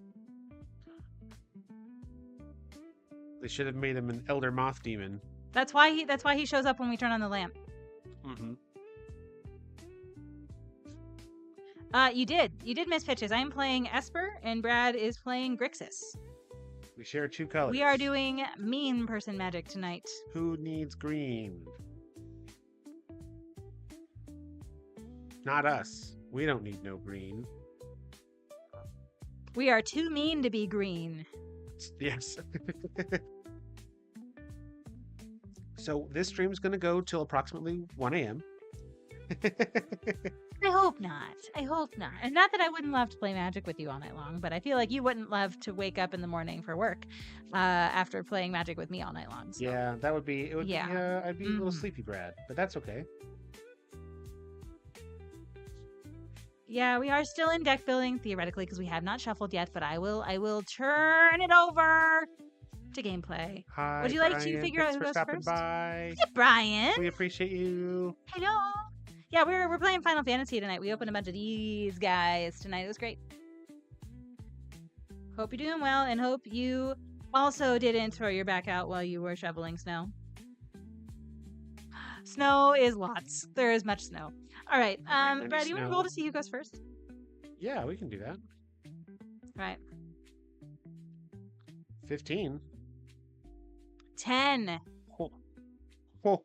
They should have made him an elder moth demon. That's why he shows up when we turn on the lamp. Mm-hmm. You did miss pitches. I'm playing Esper, and Brad is playing Grixis. We share 2 colors. We are doing mean person magic tonight. Who needs green? Not us. We don't need no green. We are too mean to be green. Yes. So this stream's going to go till approximately 1 a.m. I hope not. I hope not. And not that I wouldn't love to play Magic with you all night long, but I feel like you wouldn't love to wake up in the morning for work after playing Magic with me all night long. So. Yeah, that would be. It would be. I'd be a little sleepy, Brad, but that's okay. Yeah, we are still in deck building theoretically because we have not shuffled yet, but I will turn it over to gameplay. Hi, would you Brian. like to figure out who goes first? By. Hey, Brian. We appreciate you. Hello. Yeah, we're playing Final Fantasy tonight. We opened a bunch of these guys tonight. It was great. Hope you're doing well, and hope you also didn't throw your back out while you were shoveling snow. Snow is lots. There is much snow. All right, Brad, you want to roll to see who goes first? Yeah, we can do that. All right. 15. 10. Oh.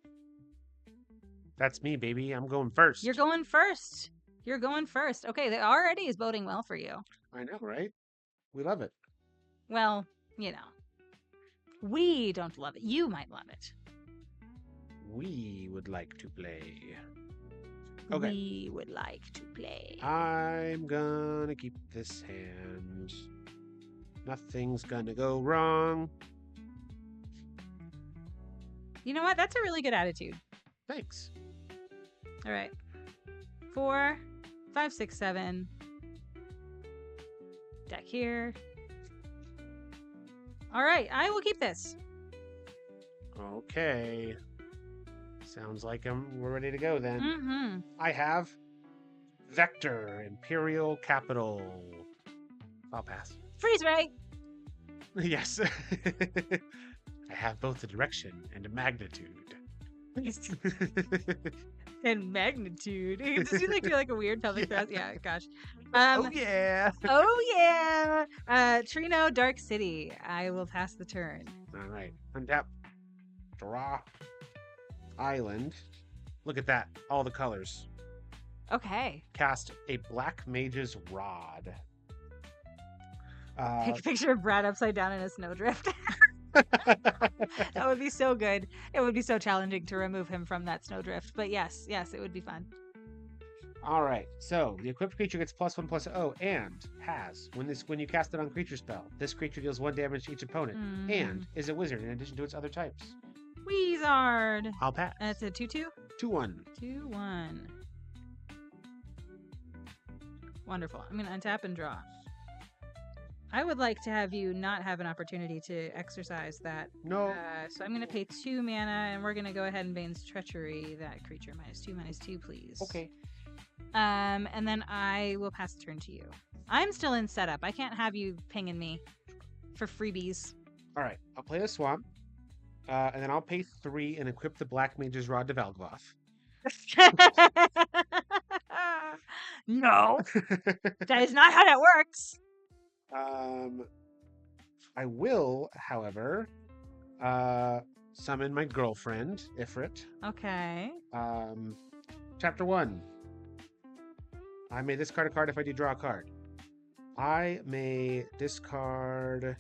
That's me, baby. I'm going first. You're going first. You're going first. Okay, that already is boding well for you. I know, right? We love it. Well, you know. We don't love it. You might love it. We would like to play. Okay. We would like to play. I'm gonna keep this hand. Nothing's gonna go wrong. You know what? That's a really good attitude. Thanks. All right. 4, 5, 6, 7. Deck here. All right. I will keep this. Okay. Sounds like we're ready to go then. Mm-hmm. I have Vector, Imperial Capital. I'll pass. Freeze ray. Yes. I have both a direction and a magnitude. And magnitude. Does you like feel like a weird pelvic thrust? Yeah, gosh. Oh yeah. Oh yeah. Trino Dark City. I will pass the turn. All right. Untap. Draw. Island. Look at that. All the colors. Okay. Cast a Black Mage's Rod. Uh, Take a picture of Brad upside down in a snowdrift. That would be so good. It would be so challenging to remove him from that snowdrift. But yes, it would be fun. all right. So the equipped creature gets +1/+0 and has when you cast it on creature spell, this creature deals 1 damage to each opponent and is a wizard in addition to its other types. Wizard. I'll pass. That's a 2/2. 2/1. 2/1. Wonderful. I'm gonna untap and draw. I would like to have you not have an opportunity to exercise that. No. So I'm going to pay 2 mana, and we're going to go ahead and Bane's Treachery that creature. -2/-2, please. Okay. And then I will pass the turn to you. I'm still in setup. I can't have you pinging me for freebies. All right. I'll play a swamp, and then I'll pay 3 and equip the Black Mage's Rod to Valgvoth. No, that is not how that works. I will, however, summon my girlfriend, Ifrit. Okay. Chapter 1. I may discard a card if I do draw a card. I may discard...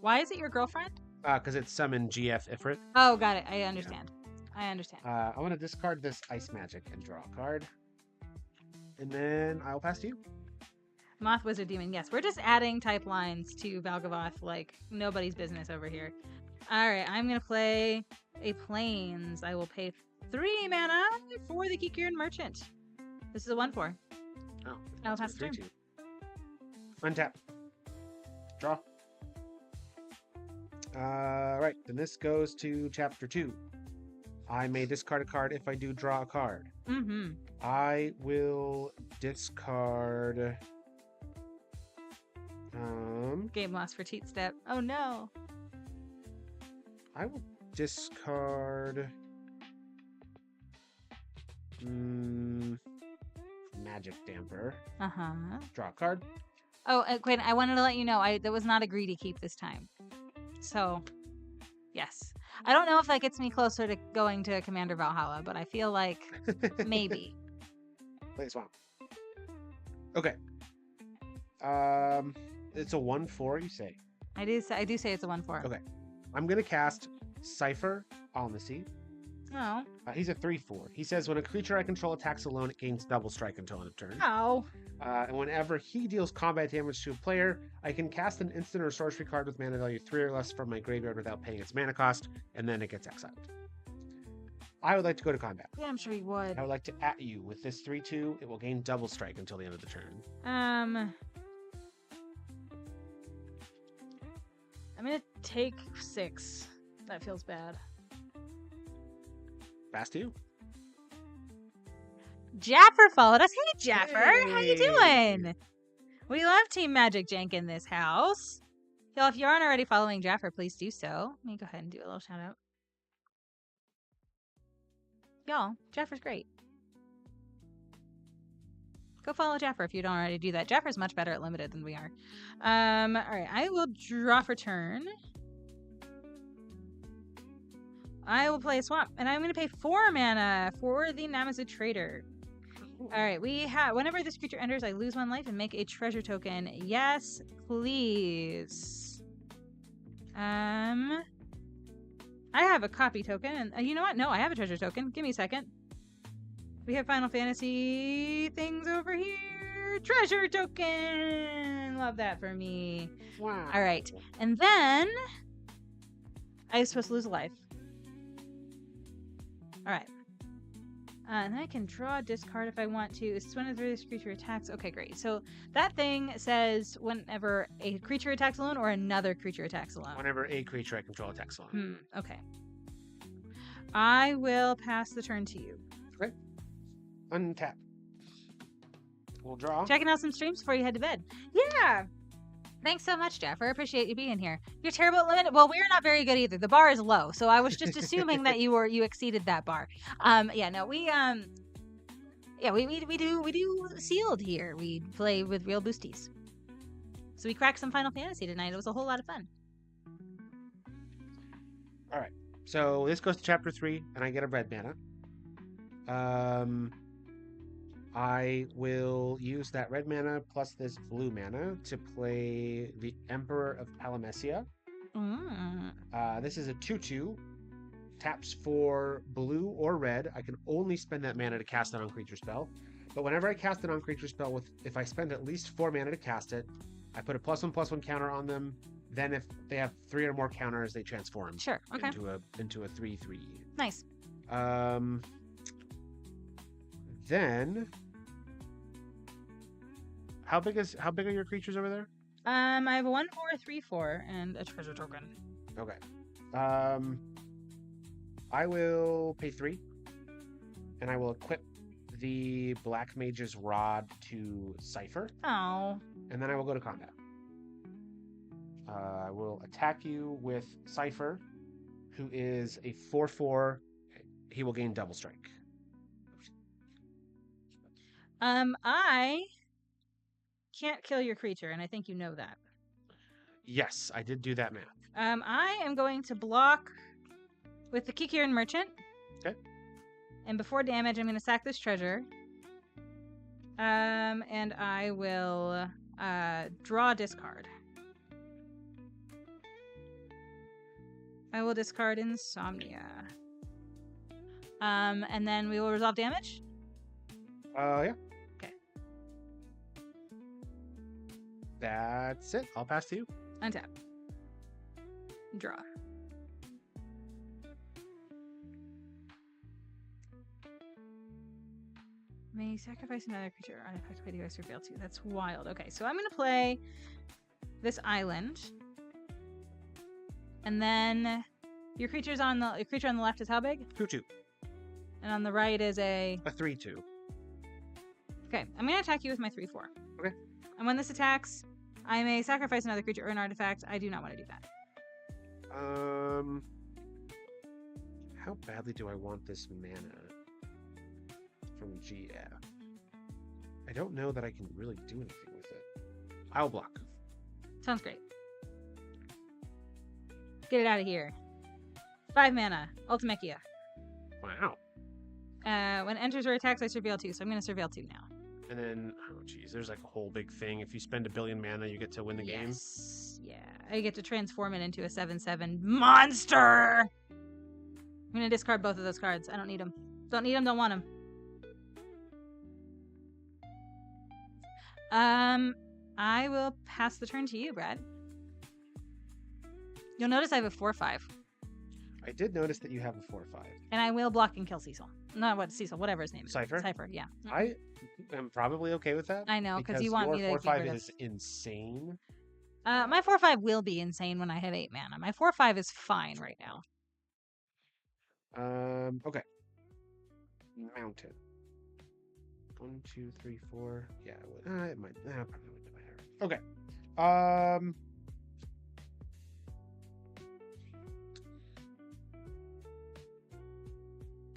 Why is it your girlfriend? Because it's summon GF Ifrit. Oh, got it. I understand. Yeah. I understand. I want to discard this Ice Magic and draw a card. And then I'll pass to you. Moth Wizard Demon. Yes, we're just adding type lines to Valgavoth like nobody's business over here. All right, I'm going to play a Plains. I will pay 3 mana for the Kikirin Merchant. This is a 1/4. Oh, I'll pass the turn. Untap. Draw. Right, then this goes to Chapter 2. I may discard a card if I do draw a card. Mm-hmm. I will discard... Game loss for Teat Step. Oh no. I will discard... Magic Damper. Uh-huh. Draw a card. Oh, Quinn, I wanted to let you know, that was not a greedy keep this time. So, yes. I don't know if that gets me closer to going to Commander Valhalla, but I feel like maybe. Play Swamp. Okay. It's a 1/4, you say? I do say it's a 1/4. Okay. I'm going to cast Cypher Almacy. Oh. He's a 3/4. He says, when a creature I control attacks alone, it gains double strike until end of turn. Oh. And whenever he deals combat damage to a player, I can cast an instant or sorcery card with mana value 3 or less from my graveyard without paying its mana cost, and then it gets exiled. I would like to go to combat. Yeah, I'm sure he would. I would like to at you with this 3/2. It will gain double strike until the end of the turn. I'm gonna take 6. That feels bad. Fast to you. Jaffer followed us. Hey, Jaffer. Hey. How you doing? We love Team Magic Jank in this house. Y'all, if you aren't already following Jaffer, please do so. Let me go ahead and do a little shout out. Y'all, Jaffer's great. Go follow Jaffer if you don't already do that. Jaffer's much better at limited than we are. All right, I will draw for turn. I will play a swamp, and I'm going to pay 4 mana for the Namazu Trader. All right, we have whenever this creature enters, I lose 1 life and make a treasure token. Yes, please. I have a copy token, and you know what? No, I have a treasure token. Give me a second. We have Final Fantasy things over here. Treasure token. Love that for me. Wow. All right, and then I was supposed to lose a life. All right. And I can draw a discard if I want to. It's whenever this creature attacks. Okay, great. So that thing says whenever a creature attacks alone or another creature attacks alone. Whenever a creature I control attacks alone. Okay. I will pass the turn to you. Okay. Untap. We'll draw. Checking out some streams before you head to bed. Yeah. Thanks so much, Jeff. I appreciate you being here. You're terrible at limited. Well, we're not very good either. The bar is low, so I was just assuming that you exceeded that bar. Yeah, no, we do sealed here. We play with real boosties. So we cracked some Final Fantasy tonight. It was a whole lot of fun. All right. So this goes to chapter 3, and I get a red mana. I will use that red mana plus this blue mana to play the Emperor of Palamecia. This is a 2/2. Taps for blue or red. I can only spend that mana to cast an on-creature spell. But whenever I cast an on-creature spell, if I spend at least 4 mana to cast it, I put a +1/+1 counter on them. Then if they have 3 or more counters, they transform Sure. Okay. into a 3/3. Nice. Then how big are your creatures over there? I have a 1/4, 3/4, and a treasure token. Okay. I will pay 3, and I will equip the Black Mage's Rod to Cipher. Oh. And then I will go to combat. I will attack you with Cipher, who is a 4/4. He will gain double strike. I can't kill your creature, and I think you know that. Yes, I did do that math. I am going to block with the Kikiran Merchant. Okay. And before damage, I'm going to sack this treasure. And I will draw discard. I will discard Insomnia. And then we will resolve damage. Yeah. Okay. That's it. I'll pass to you. Untap. Draw. May sacrifice another creature or artifact by device or fail to. That's wild. Okay, so I'm gonna play this island. And then your creature on the left is how big? 2/2. And on the right is a 3/2. Okay, I'm gonna attack you with my 3/4. Okay. And when this attacks, I may sacrifice another creature or an artifact. I do not want to do that. How badly do I want this mana from GF? I don't know that I can really do anything with it. I'll block. Sounds great. Get it out of here. 5 mana, Ultimechia. Wow. When enters or attacks, I surveil 2, so I'm going to surveil 2 now. And then, oh geez, there's like a whole big thing. If you spend 1 billion mana, you get to win the game. Yes. Yeah. I get to transform it into a 7/7 monster! I'm going to discard both of those cards. I don't need them. Don't need them, don't want them. I will pass the turn to you, Brad. You'll notice I have a 4/5. I did notice that you have a 4/5. And I will block and kill Cecil. Not what Cecil, whatever his name is. Cipher? Cipher, yeah. I am probably okay with that. I know, because you want me to your get 4/5 rid of... is insane. My 4/5 will be insane when I have 8 mana. My 4/5 is fine right now. Okay. Mountain. 1, 2, 3, 4. Yeah, it might. Probably wouldn't matter. Okay.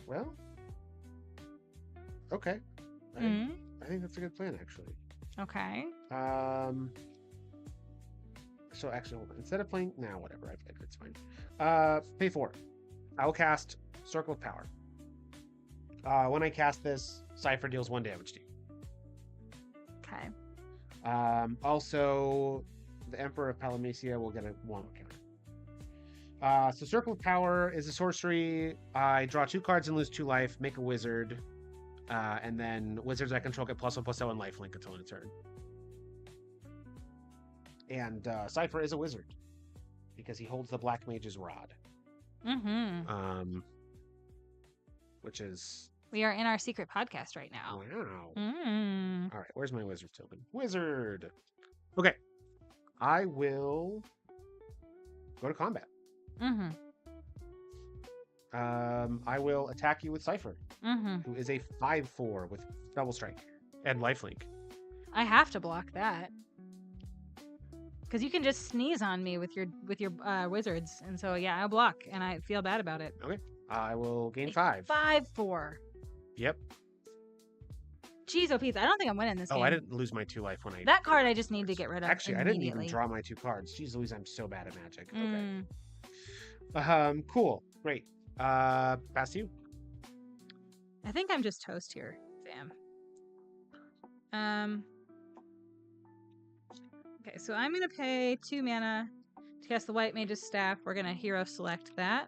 Well. Okay. I think that's a good plan, actually. Okay. So actually, hold on. Instead of playing, whatever. It's fine. Pay 4. I will cast Circle of Power. When I cast this, Cipher deals 1 damage to you. Okay. Also, the Emperor of Palamecia will get a 1 counter. So Circle of Power is a sorcery. I draw 2 cards and lose 2 life, make a wizard, and then wizards I control get +1/+1 lifelink until end of turn. And Cipher is a wizard because he holds the Black Mage's Rod. Which is... We are in our secret podcast right now. Wow. All right, where's my wizard token? Wizard! Okay. I will go to combat. I will attack you with Cipher, who is a 5/4 with double strike and lifelink. I have to block that. Because you can just sneeze on me with your wizards. And so, yeah, I'll block, and I feel bad about it. Okay. I will gain 5. 5/4. Yep. Jeez, oh, Pete, I don't think I'm winning this game. I didn't lose my 2 life when I... That card I just need to get rid of. Actually, I didn't even draw my 2 cards. Jeez Louise, I'm so bad at Magic. Okay. Cool. Great. Pass to you. I think I'm just toast here, Sam. Okay, so I'm gonna pay 2 mana to cast the White Mage's Staff. We're gonna hero select that.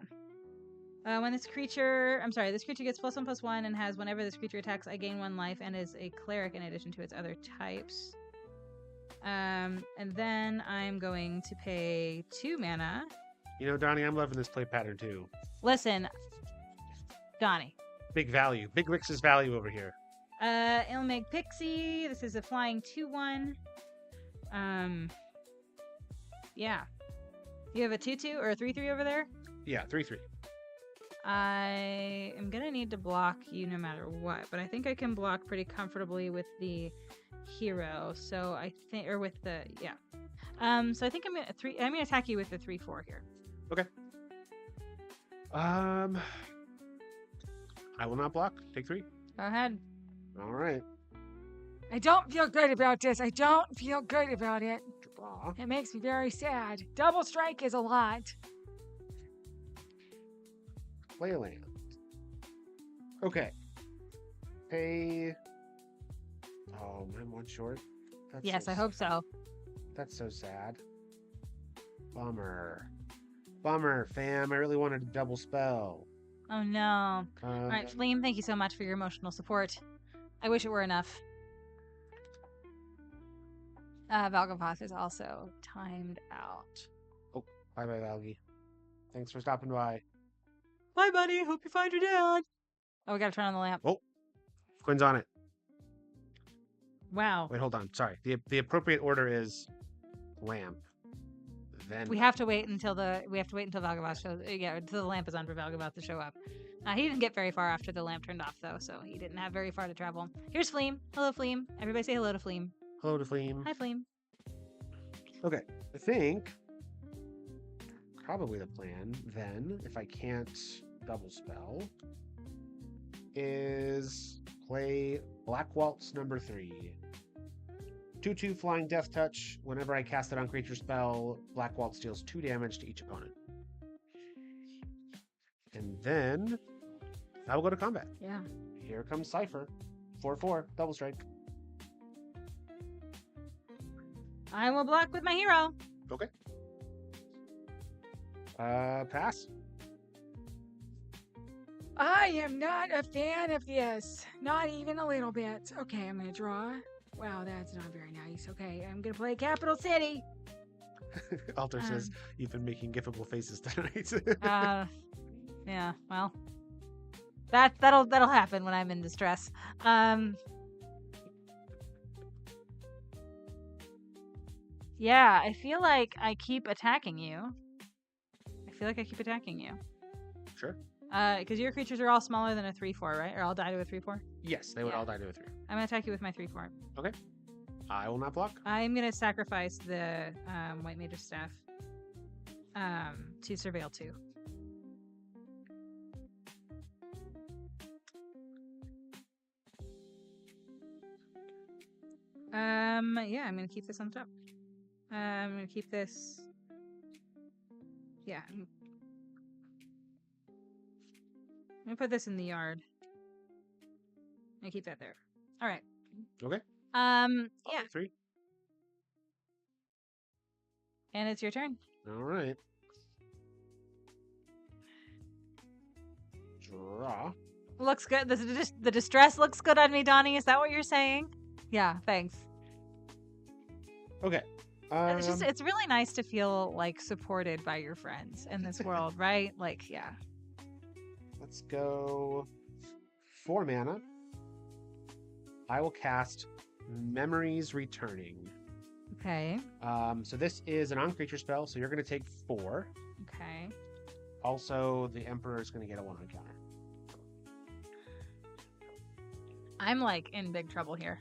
When this creature gets +1/+1 and has whenever this creature attacks, I gain 1 life and is a cleric in addition to its other types. And then I'm going to pay 2 mana. You know, Donnie, I'm loving this play pattern too. Listen, Donnie. Big value. Big Rix's value over here. Ilmig Pixie. This is a flying 2/1. Yeah. You have a 2/2 or a 3/3 over there? Yeah, 3/3. I am gonna need to block you no matter what, but I think I can block pretty comfortably with the hero. So I think, or with the So I think I'm gonna attack you with the 3/4 here. Okay. I will not block. Take 3. Go ahead. All right. I don't feel good about this. I don't feel good about it. Draw. It makes me very sad. Double strike is a lot. Play a land. Okay. Pay. Oh, I'm 1 short. That's Yes, so I hope so. That's so sad. Bummer. Bummer, fam. I really wanted a double spell. Oh no. All right, Fleam, thank you so much for your emotional support. I wish it were enough. Valgavoth is also timed out. Oh, bye-bye, Valgy. Thanks for stopping by. Bye, buddy. Hope you find your dad. Oh, we gotta turn on the lamp. Oh, Quinn's on it. Wow. Wait, hold on. Sorry. The appropriate order is lamp. Then We have to wait until Valgavoth shows. Yeah, until the lamp is on for Valgavoth to show up. He didn't get very far after the lamp turned off, though, so he didn't have very far to travel. Here's Fleam. Hello, Fleam. Everybody say hello to Fleam. Hello to Fleam. Hi, Fleam. Okay, I think probably the plan then, if I can't double spell, is play Black Waltz number 3. 2/2 flying death touch. Whenever I cast it on creature spell, Black Waltz deals 2 damage to each opponent. And then I will go to combat. Yeah. Here comes Cypher. 4/4, double strike. I will block with my hero. Okay. Pass. I am not a fan of this. Not even a little bit. Okay, I'm gonna draw. Wow, that's not very nice. Okay, I'm gonna play Capital City. Alter says, you've been making gifable faces tonight. Yeah, well. That'll happen when I'm in distress. Yeah, I feel like I keep attacking you. Sure. Because your creatures are all smaller than a 3/4, right? Or all die to a 3/4? Yes, they would Yeah. all die to a 3. I'm gonna attack you with my 3/4. Okay. I will not block. I'm gonna sacrifice the White Mage's Staff to Surveil 2. Yeah, I'm gonna keep this on top. I'm gonna keep this. Yeah. I'm gonna put this in the yard. And keep that there. All right. Okay. Yeah. 3. And it's your turn. All right. Draw. Looks good. The distress looks good on me, Donnie. Is that what you're saying? Yeah, thanks. Okay. It's really nice to feel like supported by your friends in this world, right? Like, yeah. Let's go 4 mana. I will cast Memories Returning. Okay. So this is an on-creature spell, so you're going to take 4. Okay. Also, the Emperor is going to get a 1 on counter. I'm like in big trouble here.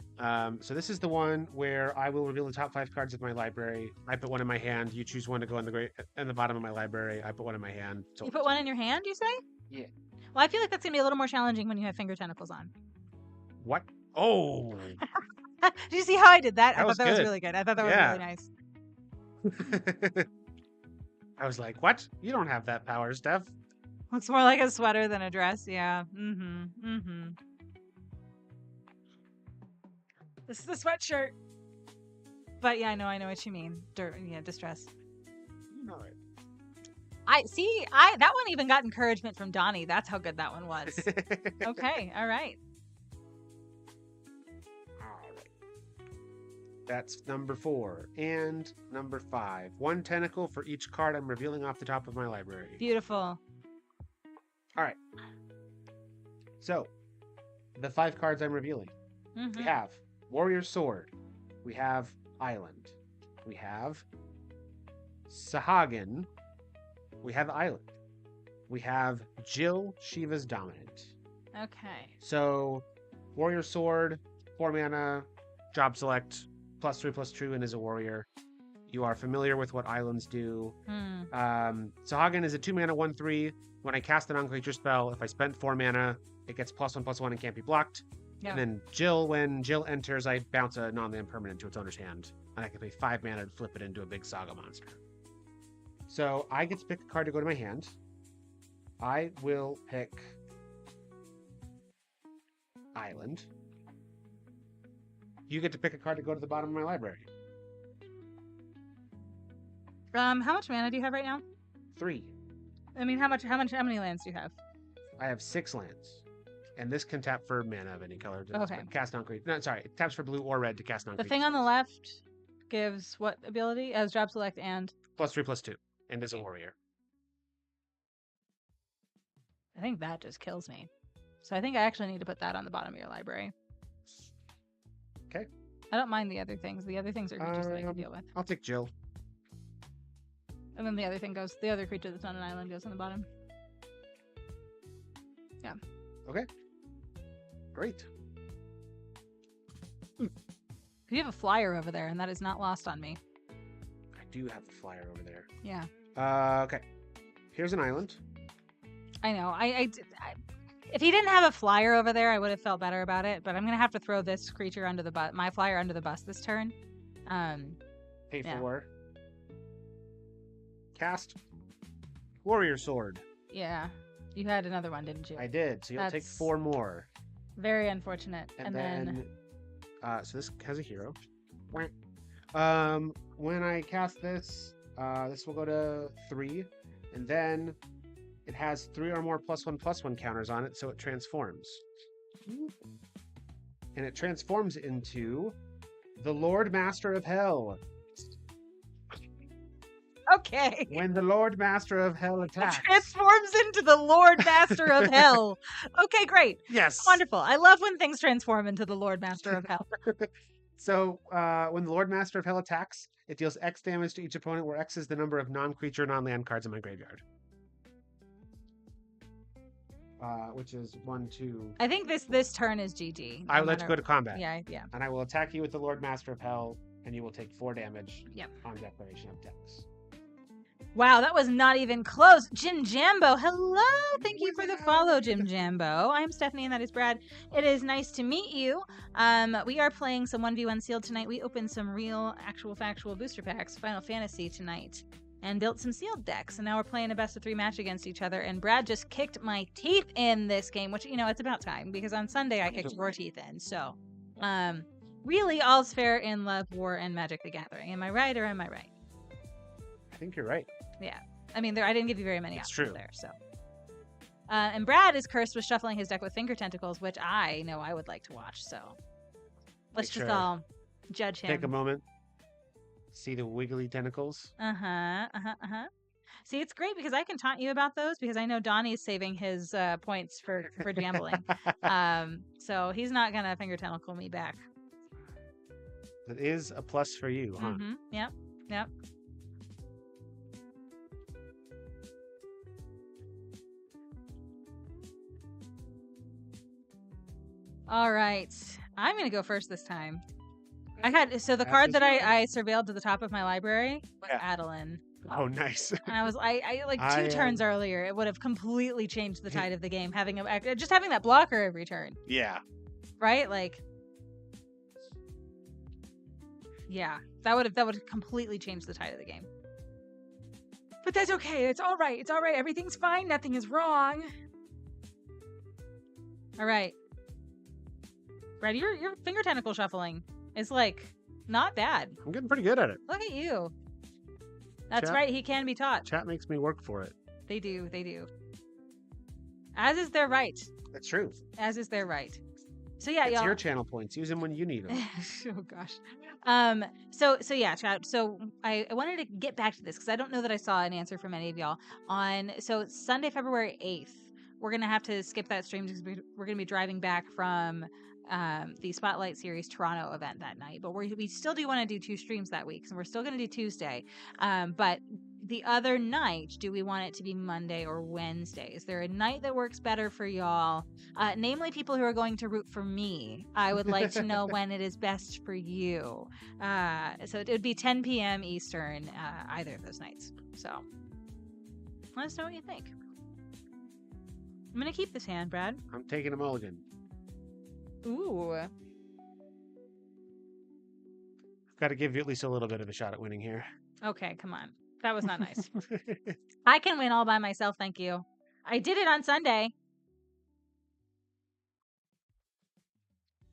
So this is the one where I will reveal the top 5 cards of my library. I put 1 in my hand. You choose 1 to go in the bottom of my library. I put 1 in my hand. So You put 1 in your hand, you say? Yeah. Well, I feel like that's gonna be a little more challenging when you have finger tentacles on. What? Oh. Did you see how I did that? I was thought that was good. really good. I thought that was Yeah. really nice. I was like, what? You don't have that power, Steph. Looks more like a sweater than a dress. Yeah. This is the sweatshirt. But yeah, I know what you mean. Distress. All right. That one even got encouragement from Donnie. That's how good that one was. Okay, all right. That's number 4 and number 5. 1 tentacle for each card I'm revealing off the top of my library. Beautiful. All right. So, the 5 cards I'm revealing. Mm-hmm. We have Warrior Sword. We have Island. We have Sahagin. We have Island. We have Jill, Shiva's Dominant. Okay. So, Warrior Sword, 4 mana, job select, +3/+2, and is a warrior. You are familiar with what islands do. Sahagin is a 2 mana 1/3. When I cast a non-creature spell, if I spent 4 mana, it gets +1/+1 and can't be blocked. Yep. And then Jill, when Jill enters, I bounce a non-land permanent to its owner's hand. And I can pay 5 mana and flip it into a big saga monster. So I get to pick a card to go to my hand. I will pick Island. You get to pick a card to go to the bottom of my library. How much mana do you have right now? 3. I mean, how many lands do you have? I have 6 lands. And this can tap for mana of any color. To Okay. Cast non-creature. No, sorry. It taps for blue or red to cast non-creature. The thing on the left gives what ability? As job select and +3/+2. And is a warrior. I think that just kills me. So I think I actually need to put that on the bottom of your library. Okay. I don't mind the other things. The other things are creatures that I can deal with. I'll take Jill. And then the other creature that's on an island goes on the bottom. Yeah. Okay. Great. You have a flyer over there, and that is not lost on me. I do have the flyer over there. Yeah. Okay. Here's an island. I know. If he didn't have a flyer over there, I would have felt better about it. But I'm gonna have to throw this creature under the bus, my flyer under the bus this turn. Pay Yeah. 4. Cast Warrior Sword. Yeah. You had another one, didn't you? I did. So you'll take That's 4 more. Very unfortunate. And then so this has a hero. When I cast this, this will go to 3, and then it has 3 or more +1/+1 counters on it, so it transforms. And it transforms into the Lord Master of Hell. Okay. When the Lord Master of Hell attacks. Transforms into the Lord Master of Hell. Okay, great. Yes. Wonderful. I love when things transform into the Lord Master of Hell. So when the Lord Master of Hell attacks, it deals X damage to each opponent, where X is the number of non-creature, non-land cards in my graveyard. Which is 1, 2. I think this turn is GG. I will let you go to combat. Yeah. And I will attack you with the Lord Master of Hell, and you will take 4 damage Yep. on declaration of Dex. Wow, that was not even close. Jim Jambo, hello. Thank you for the follow, Jim Jambo. I'm Stephanie, and that is Brad. It is nice to meet you. We are playing some 1v1 Sealed tonight. We opened some real, actual, factual booster packs, Final Fantasy tonight, and built some Sealed decks. And now we're playing a best of 3 match against each other. And Brad just kicked my teeth in this game, which, it's about time, because on Sunday I kicked your teeth in. So, really, all's fair in love, war, and Magic the Gathering. Am I right, or am I right? I think you're right. Yeah. I mean, I didn't give you very many It's options true. there, so. And Brad is cursed with shuffling his deck with finger tentacles, which I know I would like to watch, so. Let's just sure. all judge him. Take a moment. See the wiggly tentacles. See, it's great because I can taunt you about those because I know Donnie's saving his points for gambling. So he's not going to finger tentacle me back. That is a plus for you, huh? Yep. All right. I'm going to go first this time. The card that I surveilled to the top of my library was Adeline. Oh, nice. And I was two turns earlier, it would have completely changed the tide of the game having that blocker every turn. Yeah. Right? Yeah. That would have completely changed the tide of the game. But that's okay. It's all right. It's all right. Everything's fine. Nothing is wrong. All right. Brad, you're finger tentacle shuffling. is like not bad. I'm getting pretty good at it. Look at you. That's Chat- right. He can be taught. Chat makes me work for it. They do. They do. As is their right. That's true. As is their right. So yeah, It's y'all. your channel points. Use them when you need them. Oh gosh. So yeah, chat. So I wanted to get back to this because I don't know that I saw an answer from any of y'all on. So Sunday, February 8th, we're gonna have to skip that stream because we're gonna be driving back from the Spotlight Series Toronto event that night. But we still do want to do 2 streams that week, so we're still gonna do Tuesday. But the other night, do we want it to be Monday or Wednesday? Is there a night that works better for y'all? Namely, people who are going to root for me. I would like to know when it is best for you. So it would be 10 p.m. Eastern, either of those nights. So let us know what you think. I'm going to keep this hand, Brad. I'm taking a mulligan. Ooh. Got to give you at least a little bit of a shot at winning here. Okay, come on. That was not nice. I can win all by myself, thank you. I did it on Sunday.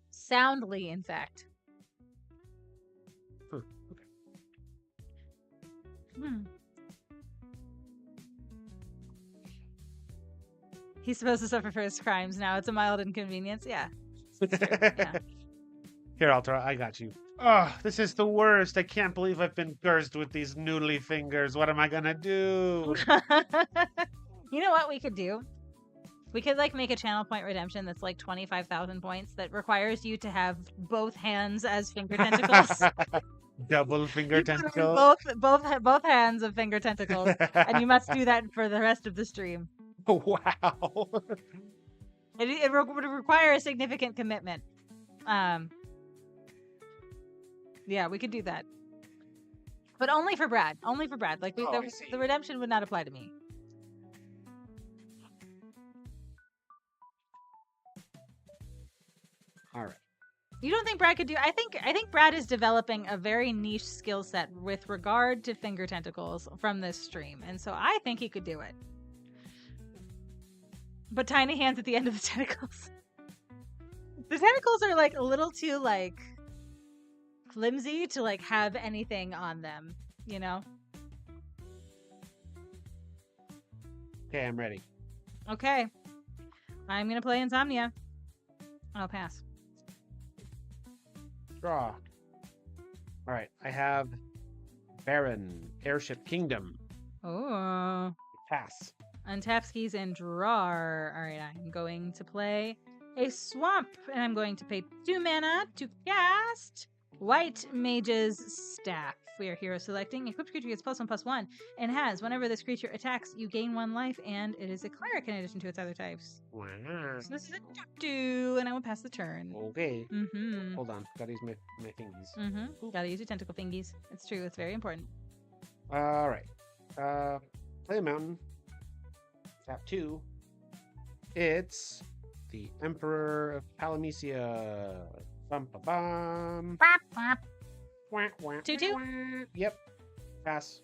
Soundly, in fact. Okay. He's supposed to suffer for his crimes. Now it's a mild inconvenience. Yeah. Yeah. Here, Altra, I got you. Oh, this is the worst. I can't believe I've been cursed with these noodly fingers. What am I gonna do? You know what we could do? We could like make a channel point redemption that's like 25,000 points that requires you to have both hands as finger tentacles. Double finger You put in tentacle. both hands of finger tentacles, and you must do that for the rest of the stream. Wow. It would require a significant commitment. Yeah, we could do that, but only for Brad. Only for Brad. Like I see. the redemption would not apply to me. All right. You don't think Brad could do? I think Brad is developing a very niche skill set with regard to finger tentacles from this stream, and so I think he could do it. But tiny hands at the end of the tentacles. The tentacles are like a little too like flimsy to like have anything on them, you know? Okay, I'm ready. Okay. I'm gonna play Insomnia. I'll pass. Draw. All right, I have Baron, Airship Kingdom. Oh. Pass. Untap skis and draw. Alright, I'm going to play a swamp, and I'm going to pay 2 mana to cast White Mage's Staff. We are hero selecting. Equipped creature gets +1/+1 and has, whenever this creature attacks, you gain 1 life, and it is a cleric in addition to its other types. Wow. So this is a 2/2, and I will pass the turn. Okay. Mm-hmm. Hold on. Gotta use my thingies. Mm-hmm. Gotta use your tentacle fingies. It's true. It's very important. All right. Play a mountain. Tap 2. It's the Emperor of Palamecia. Bum ba bum. Bop, bop. Wah, wah, 2/2? wah. Yep. Pass.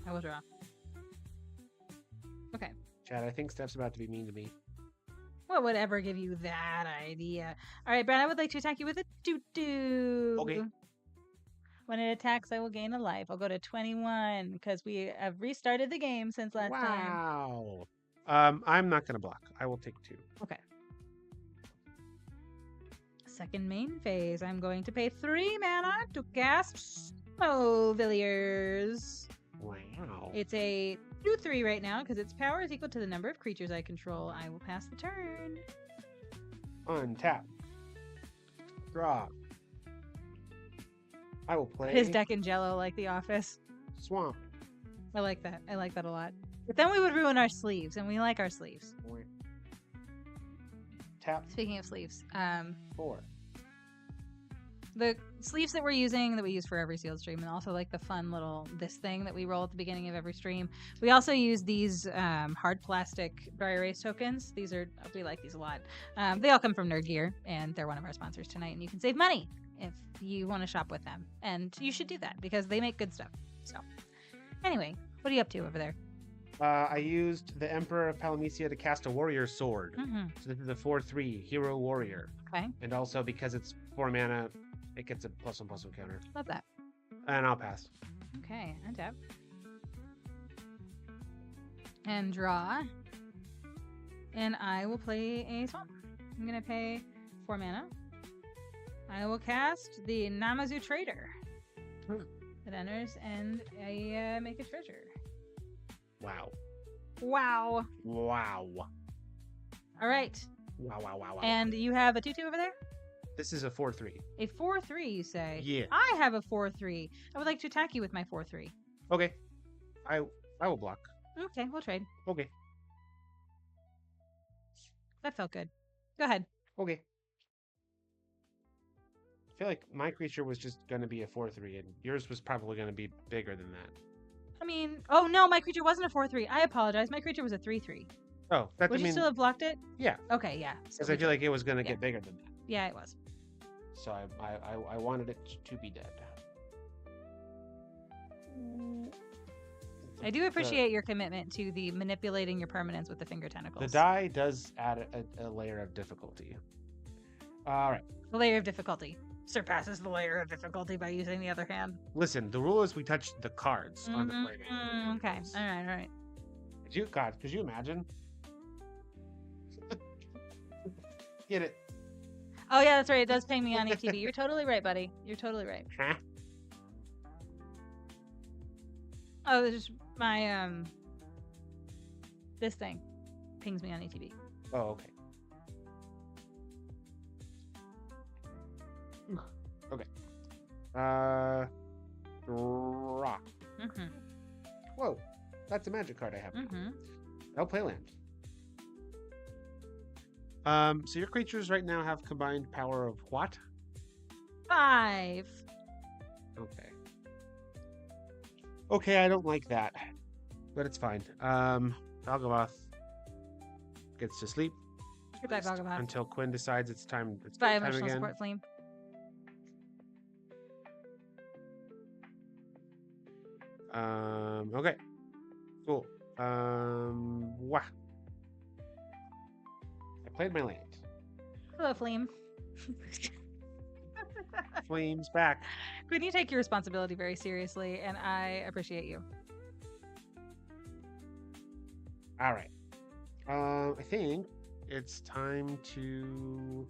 I will draw. Okay. Chad, I think Steph's about to be mean to me. What would ever give you that idea? All right, Brad, I would like to attack you with a 2/2. Okay. When it attacks, I will gain a life. I'll go to 21 because we have restarted the game since last time. Wow. I'm not gonna block. I will take 2. Okay. Second main phase. I'm going to pay 3 mana to cast Villiers. Wow. It's a 2/3 right now because its power is equal to the number of creatures I control. I will pass the turn. Untap. Draw. I will play His deck in Jello like The Office. Swamp. I like that. I like that a lot. But then we would ruin our sleeves, and we like our sleeves. Tap Speaking of sleeves, 4. the sleeves that we're using, that we use for every sealed stream, and also like the fun little this thing that we roll at the beginning of every stream. We also use these hard plastic dry erase tokens. We like these a lot. They all come from Nerd Gear, and they're one of our sponsors tonight. And you can save money if you want to shop with them, and you should do that because they make good stuff. So, anyway, what are you up to over there? I used the Emperor of Palamecia to cast a warrior sword. Mm-hmm. So this is a 4/3 hero warrior. Okay. And also because it's 4 mana, it gets a +1/+1 counter. Love that. And I'll pass. Okay, untap. And draw. And I will play a swamp. I'm going to pay 4 mana. I will cast the Namazu Trader. It enters, and I make a treasure. Wow. Wow. Wow. All right. Wow. And you have a 2/2 over there? This is a 4/3. A 4/3, you say? Yeah. I have a 4/3. I would like to attack you with my 4/3. Okay. I will block. Okay, we'll trade. Okay. That felt good. Go ahead. Okay. I feel like my creature was just going to be a 4/3, and yours was probably going to be bigger than that. I mean, oh no, my creature wasn't a 4/3. I apologize. My creature was a 3/3. Oh, that Would you mean, still have blocked it? yeah. Okay, yeah. Because I feel like it was going to get bigger than that. Yeah, it was. So I wanted it to be dead. I do appreciate your commitment to the manipulating your permanents with the finger tentacles. The die does add a layer of difficulty. All right. The layer of difficulty surpasses the layer of difficulty by using the other hand. Listen, the rule is we touch the cards on the play. Okay. All right. Could you imagine? Get it? Oh yeah, that's right. It does ping me on ETB. You're totally right, buddy. You're totally right. Huh? Oh, this is my this thing pings me on ETB. Oh, okay. Okay. Draw. Whoa, that's a magic card I have. I'll play land. So your creatures right now have combined power of what? 5. Okay. Okay, I don't like that, but it's fine. Valgavoth gets to sleep. Goodbye, Valgavoth. Until Quinn decides it's time. It's Bye, time emotional again. support flame. Okay. Cool. Wah. I played my land. Hello, flame. Flames back. Quinn, you take your responsibility very seriously, and I appreciate you. All right. I think it's time to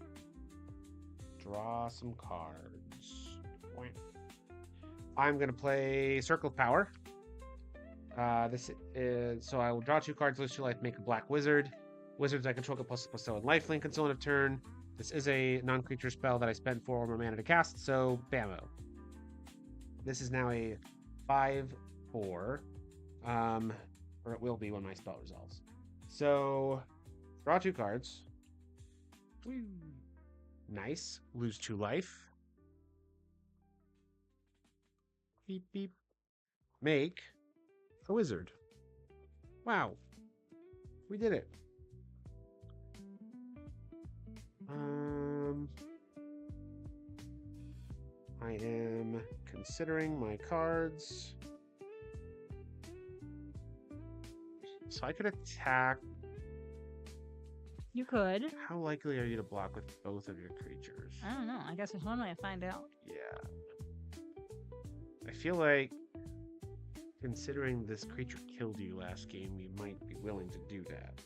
draw some cards. I'm gonna play Circle of Power. This is so I will draw 2 cards, lose 2 life, make a black wizard. Wizards I control get ++7 lifelink until end of turn. This is a non-creature spell that I spent 4 or more mana to cast, so bammo. This is now a 5/4, or it will be when my spell resolves. So, draw 2 cards. Woo. Nice. Lose 2 life. Beep beep. Make a wizard. Wow. We did it. I am considering my cards. So I could attack. You could. How likely are you to block with both of your creatures? I don't know. I guess there's one way to find out. Yeah. I feel like, considering this creature killed you last game, you might be willing to do that.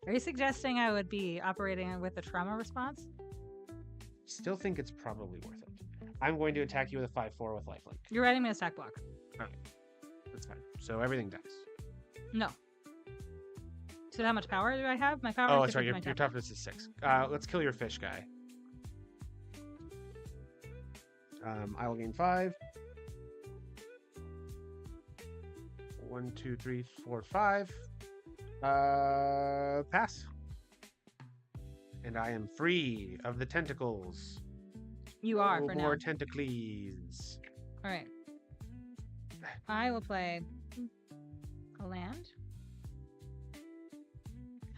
Are you suggesting I would be operating with a trauma response? Still think it's probably worth it. I'm going to attack you with a 5/4 with lifelink. You're writing me a stack block. Okay. That's fine. So everything dies. No. So how much power do I have? My power Oh, is sorry. equal to Your my toughness is 6. Let's kill your fish guy. I will gain 5. 1, 2, 3, 4, 5. Pass. And I am free of the tentacles. You are No for now. more tentacles. All right. I will play a land.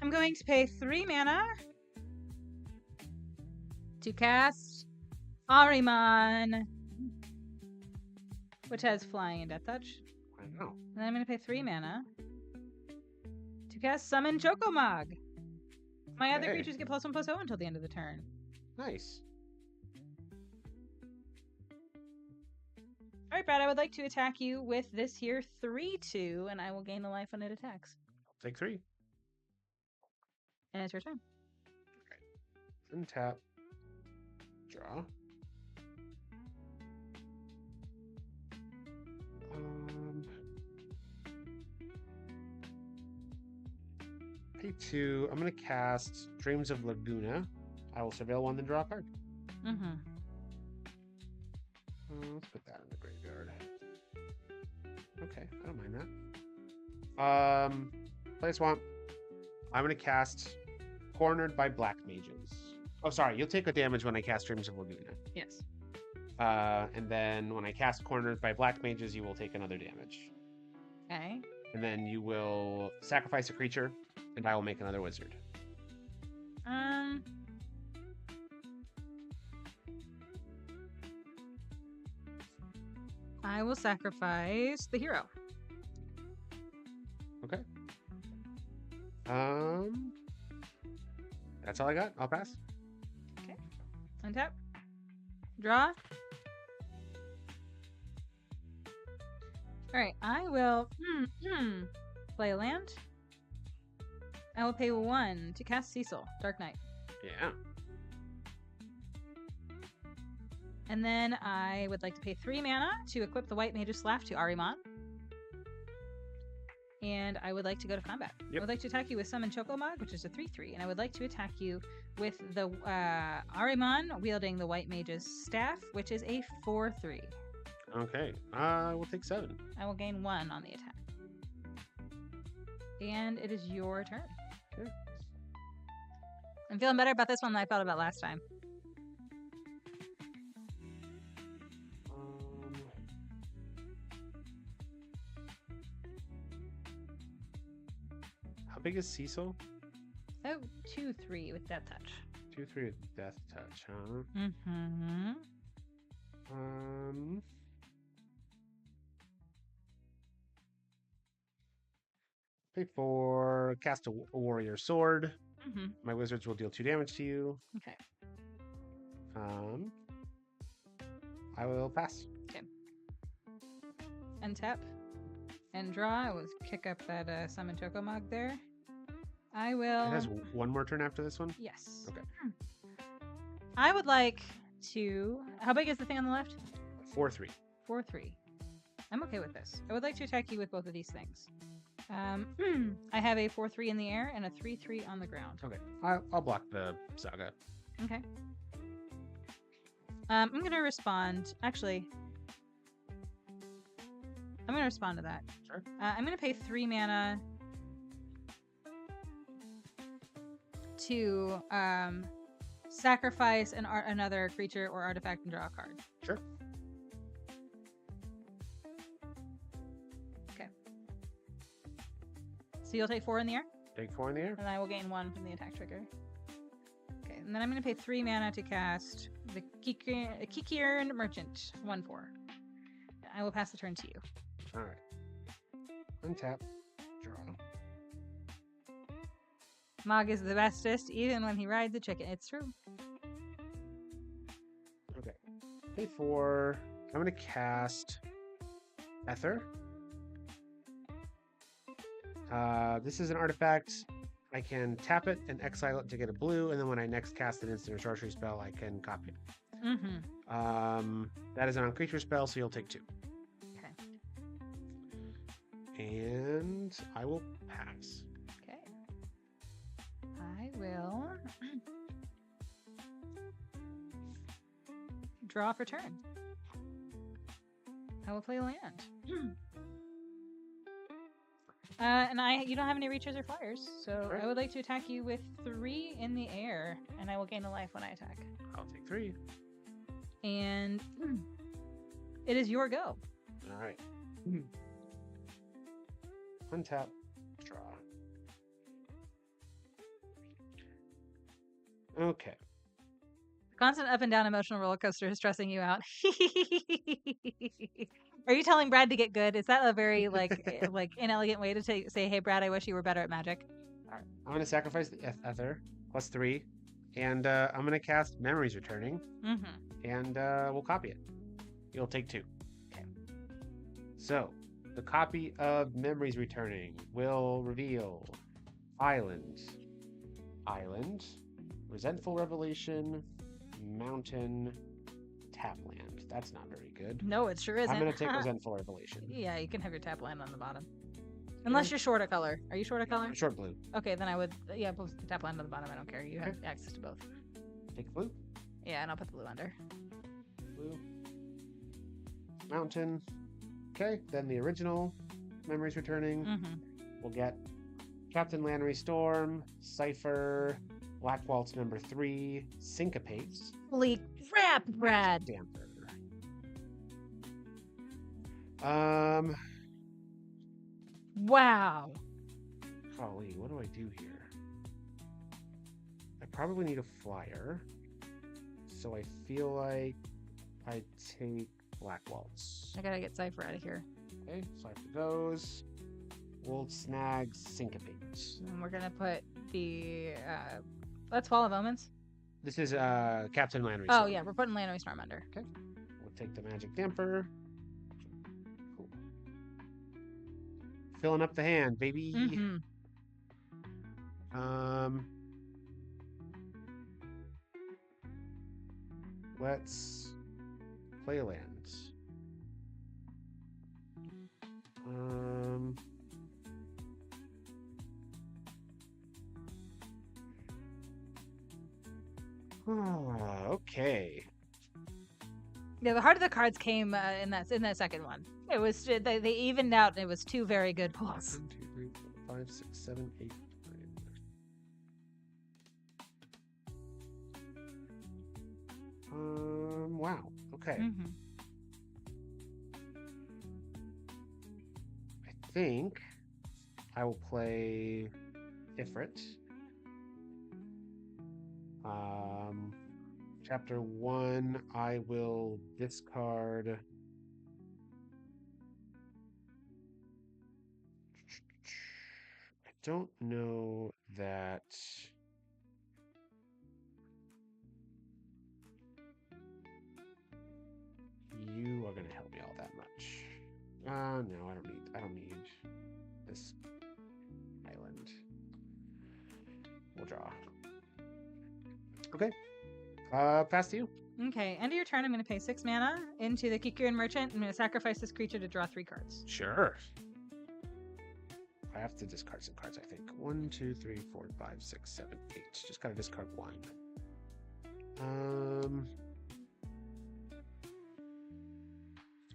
I'm going to pay 3 mana to cast Ahriman, which has flying and death touch. I know. And then I'm going to pay 3 mana to cast Summon Chocomog. My other Okay. creatures get +1/+0 until the end of the turn. Nice. All right, Brad, I would like to attack you with this here 3/2, and I will gain a life when it attacks. Take 3. And it's your turn. Untap. Draw. Pay 2. I'm going to cast Dreams of Laguna. I will surveil 1, then draw a card. Mm-hmm. Let's put that in the graveyard. Okay, I don't mind that. Play a swamp. I'm going to cast Cornered by Black Mages. Oh, sorry. You'll take a damage when I cast Dreams of Laguna. Yes. And then when I cast Cornered by Black Mages, you will take another damage. Okay. And then you will sacrifice a creature, and I will make another wizard. I will sacrifice the hero. Okay. That's all I got. I'll pass. Okay. Untap. Draw. All right. I will play a land. I will pay 1 to cast Cecil, Dark Knight. Yeah. And then I would like to pay 3 mana to equip the White Mage's Slash to Ahriman. And I would like to go to combat. Yep. I would like to attack you with Summon Chocomog, which is a 3/3. And I would like to attack you with the Ahriman wielding the White Mage's Staff, which is a 4/3. Okay. I will take 7. I will gain 1 on the attack. And it is your turn. Okay. I'm feeling better about this one than I felt about last time. How big is Cecil? Oh, 2/3 with Death Touch. 2/3 with Death Touch, huh? Mm-hmm. Pay 4. Cast a Warrior Sword. Mm-hmm. My wizards will deal 2 damage to you. Okay. I will pass. Untap and draw. I will kick up that Summon Chocomog there. I will. It has 1 more turn after this one? Yes. Okay. I would like to. How big is the thing on the left? 4/3. 4/3. I'm okay with this. I would like to attack you with both of these things. I have a 4/3 in the air and a 3/3 on the ground. Okay. I'll block the Saga. Okay. I'm gonna respond. Actually, I'm gonna respond to that. Sure. I'm gonna pay 3 mana to sacrifice another creature or artifact and draw a card. Sure. Okay. So you'll take 4 in the air, Take 4 in the air. and I will gain 1 from the attack trigger. Okay, and then I'm going to pay 3 mana to cast the Kikiern Merchant, 1/4. I will pass the turn to you. All right. Untap. Draw. Mog is the bestest, even when he rides a chicken. It's true. Okay. Pay 4. I'm going to cast Ether. This is an artifact. I can tap it and exile it to get a blue, and then when I next cast an instant or sorcery spell, I can copy it. Mm-hmm. That is a non-creature spell, so you'll take 2. Okay. And I will pass. Okay. I will draw for turn. I will play a land. And you don't have any reaches or flyers, so Right. I would like to attack you with 3 in the air, and I will gain a life when I attack. I'll take 3. And it is your go. All right. Untap. Draw. Okay. Constant up and down emotional roller coaster is stressing you out. Are you telling Brad to get good? Is that a very like inelegant way to say, "Hey, Brad, I wish you were better at magic"? All right. I'm going to sacrifice the Ether plus 3, and I'm going to cast Memories Returning, Mm-hmm. and we'll copy it. You'll take 2. Okay. So, the copy of Memories Returning will reveal Island, Island, Resentful Revelation, Mountain, Tapland. That's not very good. No, it sure isn't. I'm going to take Resentful Revelation. Yeah, you can have your tap land on the bottom. Unless you're short a color. Are you short a color? Short blue. Okay, then I would, yeah, put the tap land on the bottom. I don't care. You have access to both. Take blue. Yeah, and I'll put the blue under. Blue. Mountain. Okay, then the original Memories Returning. We'll get Captain Lannery Storm, Cypher, Black Waltz #3, Syncopates. Holy crap, Brad! Damper. Wow. Golly, what do I do here? I probably need a flyer. So I feel like I take Black Waltz. I gotta get Cypher out of here. Okay, Cypher goes. We'll snag Syncopates. And we're gonna put the, that's Fall of Omens. This is Captain Lannery. Oh, yeah, we're putting Lannery Storm under. Okay. We'll take the Magic Damper. Cool. Filling up the hand, baby. Let's play lands. Okay. Yeah, the heart of the cards came in that second one. It was they evened out. And it was two very good pulls. 1, 2, 3, 4, 5, 6, 7, 8, 9. Wow. Okay. I think I will play Ifrit. Chapter 1, I will discard. I don't know that. You are going to help me all that much. No, I don't need this island. We'll draw. Okay. Pass to you. Okay, end of your turn, I'm going to pay 6 mana into the Kikurin Merchant. I'm going to sacrifice this creature to draw 3 cards. Sure. I have to discard some cards, I think. 1, 2, 3, 4, 5, 6, 7, 8. Just got to discard 1.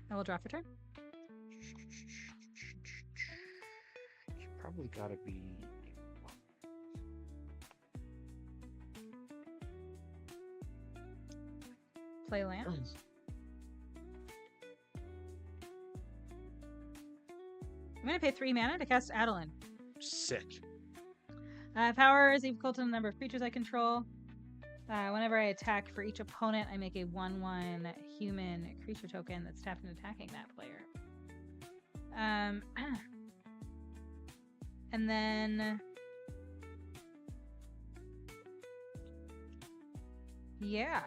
I will draw for turn. You probably got to be... Play lands. I'm going to pay 3 mana to cast Adeline. Sick. Power is equal to the number of creatures I control. Whenever I attack for each opponent, I make a 1/1 human creature token that's tapped and attacking that player. And then... yeah.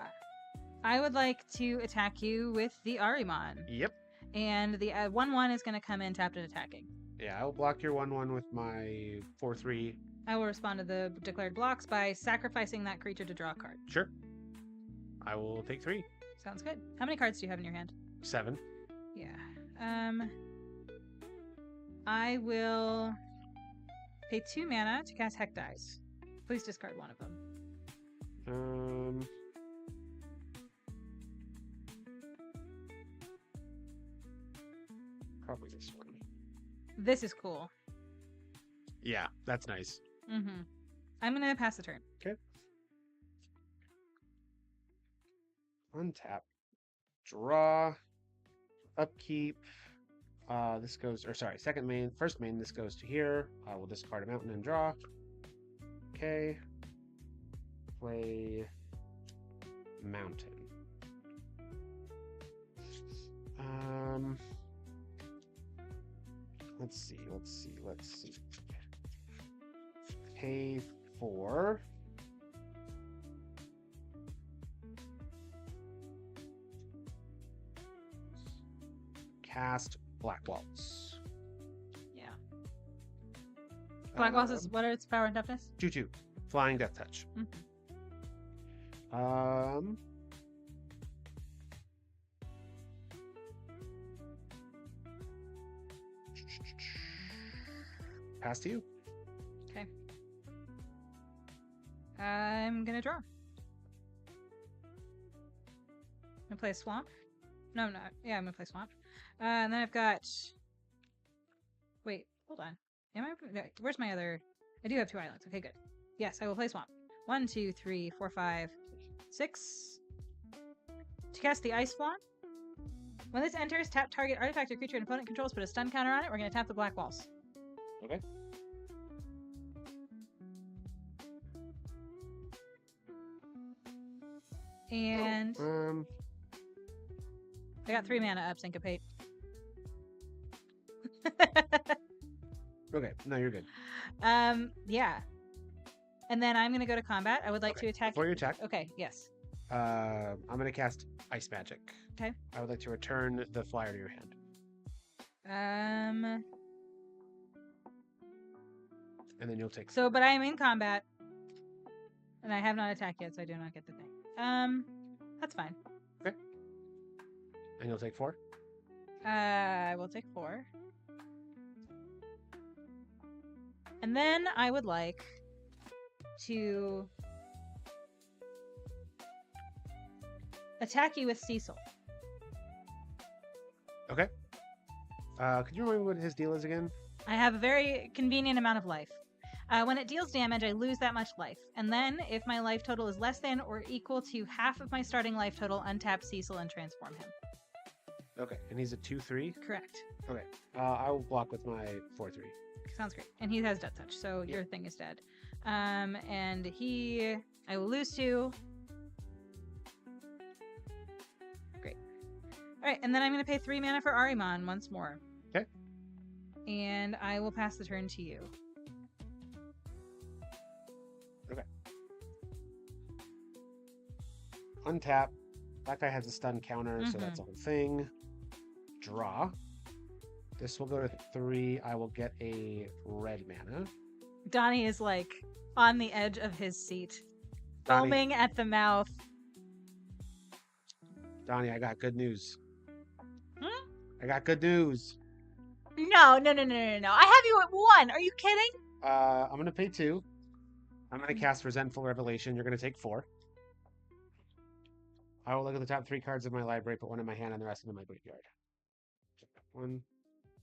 I would like to attack you with the Ahriman. Yep. And the 1/1 is going to come in tapped and attacking. Yeah, I'll block your 1/1 with my 4/3. I will respond to the declared blocks by sacrificing that creature to draw a card. Sure. I will take 3. Sounds good. How many cards do you have in your hand? 7. Yeah. I will pay 2 mana to cast Heck Dice. Please discard one of them. Probably this one. This is cool. Yeah, that's nice. I'm going to pass the turn. Okay. Untap. Draw. Upkeep. This goes, or sorry, first main, this goes to here. I will discard a mountain and draw. Okay. Play mountain. Let's see. Pay 4. Cast Black Waltz. Yeah. Black Waltz is what are its power and toughness? 2/2. Flying Death Touch. Pass to you. Okay. I'm gonna draw. I'm gonna play a swamp. No, I'm not. Yeah, I'm gonna play swamp. And then I've got. Wait, hold on. Am I? Where's my other? I do have 2 islands. Okay, good. Yes, I will play swamp. 1, 2, 3, 4, 5, 6. To cast the Ice Wand. When this enters, tap target artifact or creature an opponent controls, put a stun counter on it. We're gonna tap the Black Waltz. Okay. And I got 3 mana up, Syncopate. Okay, no, you're good. Yeah. And then I'm gonna go to combat. I would like to attack. Before you attack, Okay, yes. I'm gonna cast Ice Magic. Okay. I would like to return the flyer to your hand. And then you'll take. So, but I am in combat, and I have not attacked yet, so I do not get the thing. That's fine. Okay. And you'll take 4. I will take 4. And then I would like to attack you with Cecil. Okay. Could you remember what his deal is again? I have a very convenient amount of life. When it deals damage, I lose that much life. And then, if my life total is less than or equal to half of my starting life total, untap Cecil and transform him. Okay, and he's a 2/3. Correct. Okay, I will block with my 4/3. Sounds great. And he has Death Touch, so your thing is dead. And I will lose 2. Great. All right, and then I'm going to pay 3 mana for Ahriman once more. Okay. And I will pass the turn to you. Okay. Untap. Black guy has a stun counter, so that's a whole thing. Draw. This will go to 3. I will get a red mana. Donnie is like on the edge of his seat, Donnie. foaming at the mouth. Donnie, I got good news. Hmm? I got good news. No. I have you at 1. Are you kidding? I'm going to pay 2. I'm going to cast Resentful Revelation. You're going to take 4. I will look at the top 3 cards of my library, put one in my hand, and the rest in my graveyard. 1,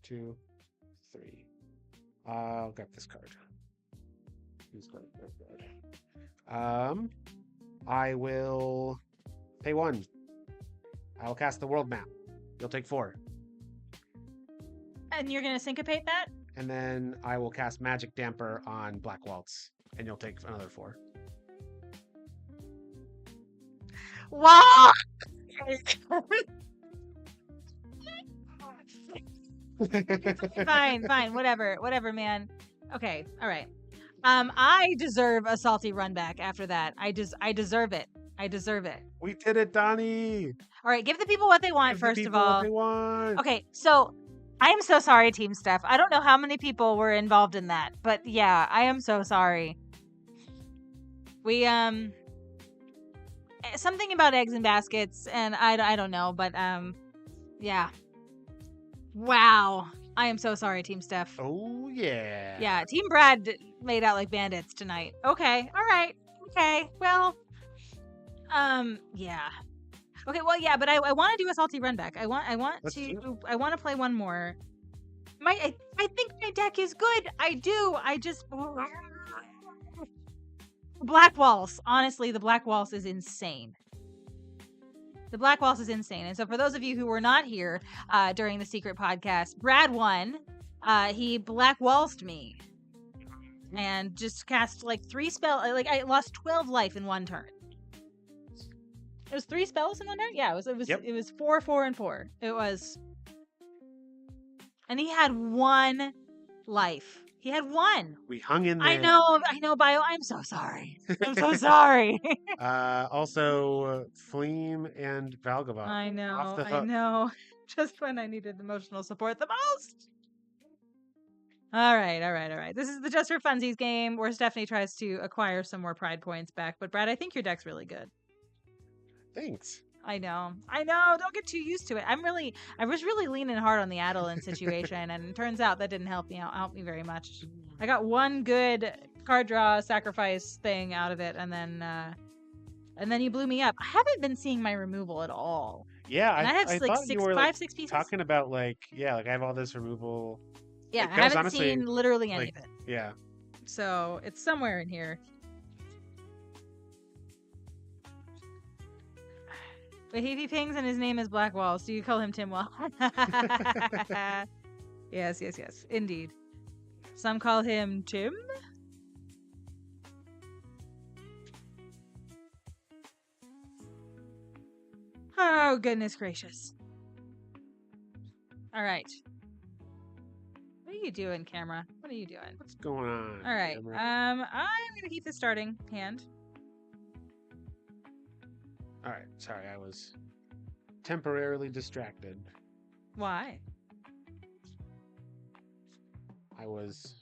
2, 3. I'll grab this card. Use card. I will pay 1. I will cast the world map. You'll take 4. And you're going to syncopate that? And then I will cast Magic Damper on Black Waltz, and you'll take another 4. Wow! Fine, whatever, man. Okay, all right. I deserve a salty run back after that. I deserve it. We did it, Donnie. All right, give the people what they want, Give the first of people what all. they want. Okay, so I am so sorry, Team Steph. I don't know how many people were involved in that, but yeah, I am so sorry. We something about eggs and baskets, and I don't know, but yeah. Wow. I am so sorry, Team Steph. Oh, yeah. Yeah, Team Brad made out like bandits tonight. Okay, all right. Okay, well, yeah. Okay, well, yeah, but I want to do a salty run back. I want to play one more. I think my deck is good. I do. I just Black Waltz. Honestly, the Black Waltz is insane. And so for those of you who were not here during the secret podcast, Brad won. He Black Waltzed me and just cast like 3 spells. Like I lost 12 life in one turn. It was 3 spells in one turn? Yeah, it was 4, 4, and 4. It was. And he had 1 life. He had 1. We hung in there. I know, Bio. I'm so sorry. I'm so sorry. Also, Fleam and Valgavon. I Off the know. hook. Just when I needed emotional support the most. All right. This is the Just for Funsies game where Stephanie tries to acquire some more pride points back. But Brad, I think your deck's really good. Thanks. I know. Don't get too used to it. I was really leaning hard on the Adeline situation, and it turns out that didn't help me very much. I got one good card draw sacrifice thing out of it, and then you blew me up. I haven't been seeing my removal at all. Yeah, And I have like thought you were like, 6 pieces. talking about like I have all this removal. Yeah, Like, I that was haven't honestly, seen literally any like, of it. yeah. So it's somewhere in here. But he pings and his name is Black Walls, so you call him Tim Wall. Yes, indeed. Some call him Tim. Oh, goodness gracious. All right. What are you doing, camera? What are you doing? What's going on? All right. camera? I'm gonna keep the starting hand. All right. Sorry, I was temporarily distracted. Why? I was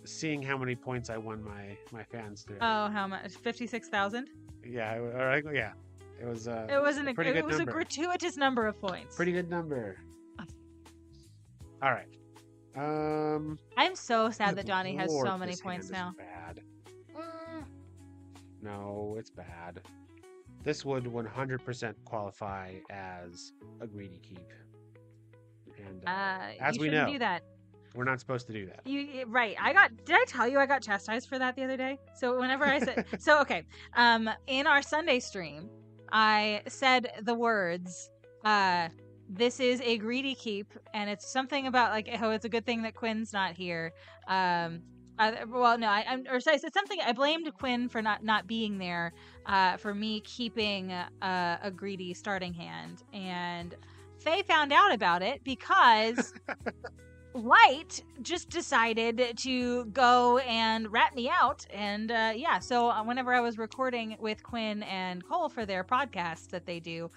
seeing how many points I won my fans through. Oh, how much? 56,000. Yeah, yeah. It was a pretty good It was number. a gratuitous number of points. Pretty good number. All right. I'm so sad that good Donnie has Lord, so many this points hand now. is bad. No, it's bad. This would 100% qualify as a greedy keep. And as you we shouldn't know, do that. we're not supposed to do that. Right. Did I tell you I got chastised for that the other day? So whenever I said, okay, in our Sunday stream, I said the words, this is a greedy keep, and it's something about like, oh, it's a good thing that Quinn's not here. Or so I said something. I blamed Quinn for not being there, for me keeping a greedy starting hand, and Faye found out about it because Light just decided to go and rat me out, and so whenever I was recording with Quinn and Cole for their podcast that they do,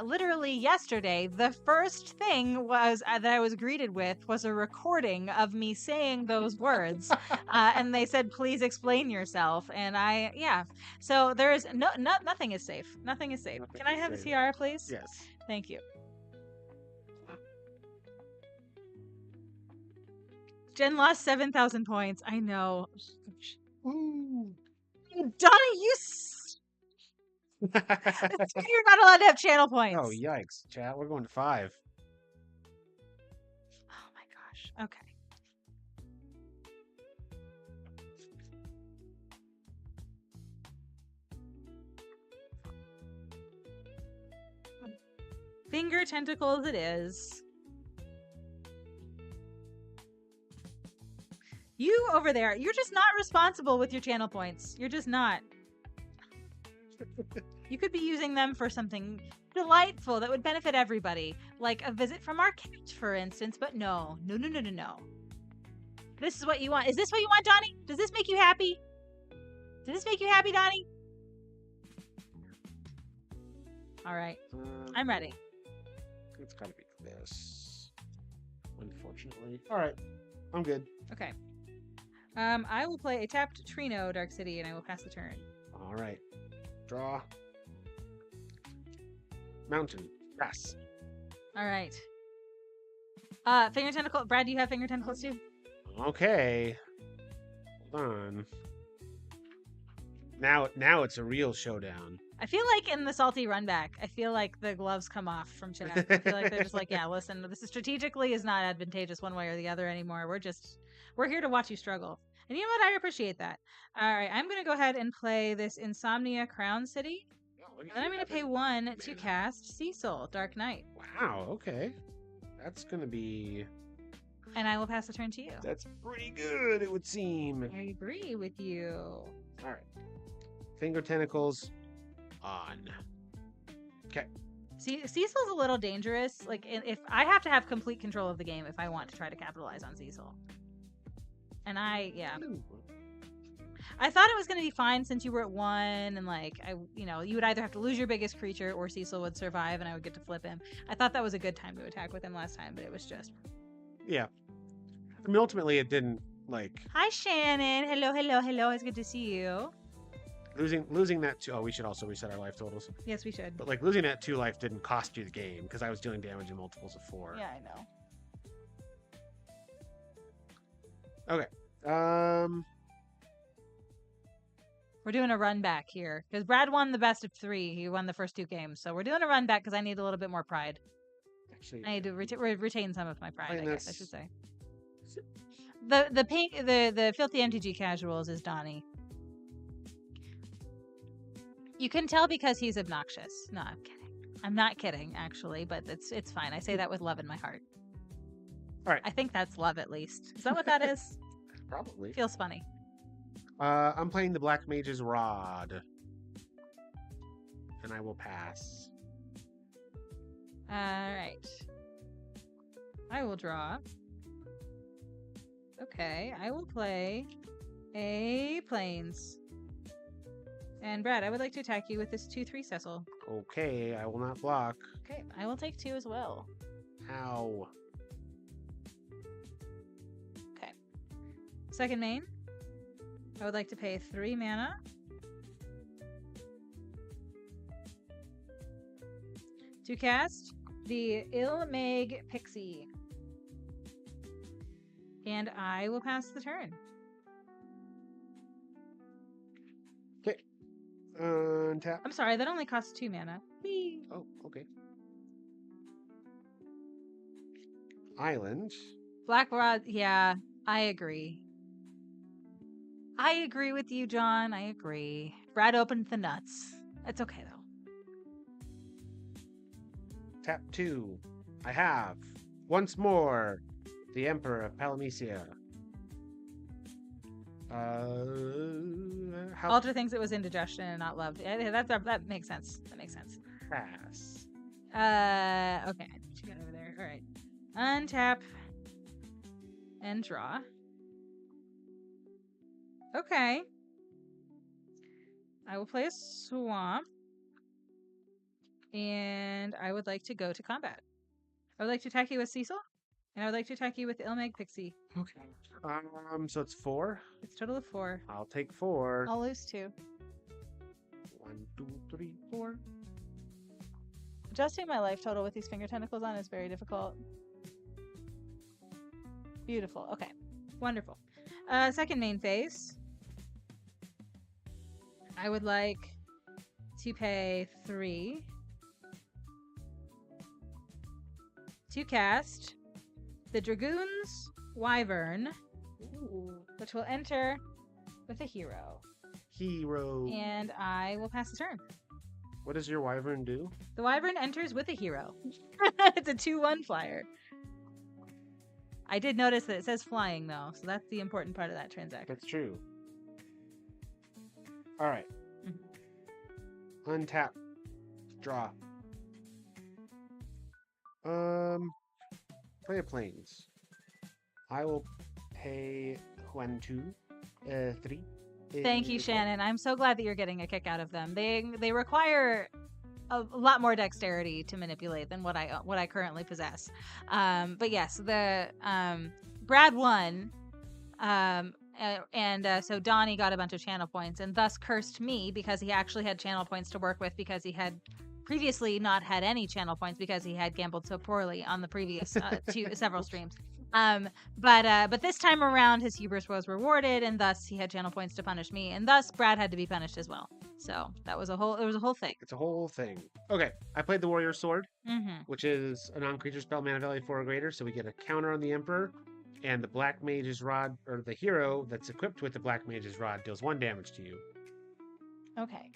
literally yesterday, the first thing was that I was greeted with was a recording of me saying those words, and they said, "Please explain yourself." And so there is nothing is safe. Nothing is safe. Nothing Can I is have the safe. tiara, please? Yes. Thank you. Jen lost 7,000 points. I know. Ooh. Donnie, you're not allowed to have channel points. Oh, yikes. Chat, we're going to 5. Oh my gosh. Okay. Finger tentacles it is. You over there, you're just not responsible with your channel points. You're just not. You could be using them for something delightful that would benefit everybody, like a visit from our cat, for instance. But no. This is what you want. Is this what you want, Donnie? Does this make you happy? Does this make you happy, Donnie? All right. I'm ready. It's got to be this. Unfortunately. All right. I'm good. Okay. I will play a tapped Trino Dark City, and I will pass the turn. All right. Draw. Mountain. Grass. All right. Finger tentacle. Brad, do you have finger tentacles too? Okay. Hold on. Now it's a real showdown. I feel like in the salty runback, I feel like the gloves come off from chat. I feel like they're just like, yeah, listen, this is strategically is not advantageous one way or the other anymore. We're here to watch you struggle. And you know what? I appreciate that. All right, I'm going to go ahead and play this Insomnia Crown City. And then I'm going to pay 1 to cast Cecil, Dark Knight. Wow, okay. That's going to be... And I will pass the turn to you. That's pretty good, it would seem. I agree with you. All right. Finger tentacles on. Okay. Cecil's a little dangerous. Like, if I have to have complete control of the game if I want to try to capitalize on Cecil. And I thought it was going to be fine since you were at 1, and like you would either have to lose your biggest creature or Cecil would survive, and I would get to flip him. I thought that was a good time to attack with him last time, but it was just. Yeah. I mean, ultimately, it didn't like. Hi, Shannon. Hello, hello, hello. It's good to see you. Losing that 2. Oh, we should also reset our life totals. Yes, we should. But like losing that 2 life didn't cost you the game because I was dealing damage in multiples of 4. Yeah, I know. Okay. We're doing a run back here because Brad won the best of 3. He won the first 2 games, so we're doing a run back because I need a little bit more pride. Actually, I need to retain some of my pride. mean, I guess I should say. The filthy MTG casuals is Donnie. You can tell because he's obnoxious. No, I'm kidding. I'm not kidding, actually, but it's fine. I say that with love in my heart. All right. I think that's love, at least. Is that what that is? Probably. Feels funny. I'm playing the Black Mage's Rod. And I will pass. Alright. I will draw. Okay, I will play a Plains. And Brad, I would like to attack you with this 2/3 Cecil. Okay, I will not block. Okay, I will take 2 as well. Ow. Okay. Second main. I would like to pay 3 mana. To cast the Ilmag Pixie. And I will pass the turn. Okay. Untap. I'm sorry, that only costs 2 mana. Whee! Oh, okay. Island. Black Rod, yeah, I agree. I agree with you, John. I agree. Brad opened the nuts. It's okay, though. Tap 2. I have. Once more. The Emperor of Palamecia. Alter thinks it was indigestion and not love. That makes sense. That makes sense. Pass. Okay. What you got over there? All right. Untap. And draw. Okay. I will play a swamp. And I would like to go to combat. I would like to attack you with Cecil. And I would like to attack you with Ilmag Pixie. Okay. So it's 4. It's a total of 4. I'll take 4. I'll lose 2. 1, 2, 3, 4. Adjusting my life total with these finger tentacles on is very difficult. Beautiful. Okay. Wonderful. Second main phase. I would like to pay 3 to cast the Dragoon's Wyvern, which will enter with a hero. Hero. And I will pass the turn. What does your Wyvern do? The Wyvern enters with a hero. It's a 2/1 flyer. I did notice that it says flying, though, so that's the important part of that transaction. That's true. All right. Untap. Draw. Play a Plains. I will pay 1, 2, 3. Thank you, Shannon. I'm so glad that you're getting a kick out of them. They require a lot more dexterity to manipulate than what I currently possess. But yes, the Brad won, and so Donnie got a bunch of channel points, and thus cursed me because he actually had channel points to work with because he had previously not had any channel points because he had gambled so poorly on the previous several streams. But this time around, his hubris was rewarded, and thus he had channel points to punish me, and thus Brad had to be punished as well. So that was a whole thing. It's a whole thing. Okay, I played the Warrior Sword, Mm-hmm. which is a non-creature spell, mana value 4 or greater, so we get a counter on the Emperor, and the Black Mage's Rod, or the hero that's equipped with the Black Mage's Rod, deals 1 damage to you. Okay.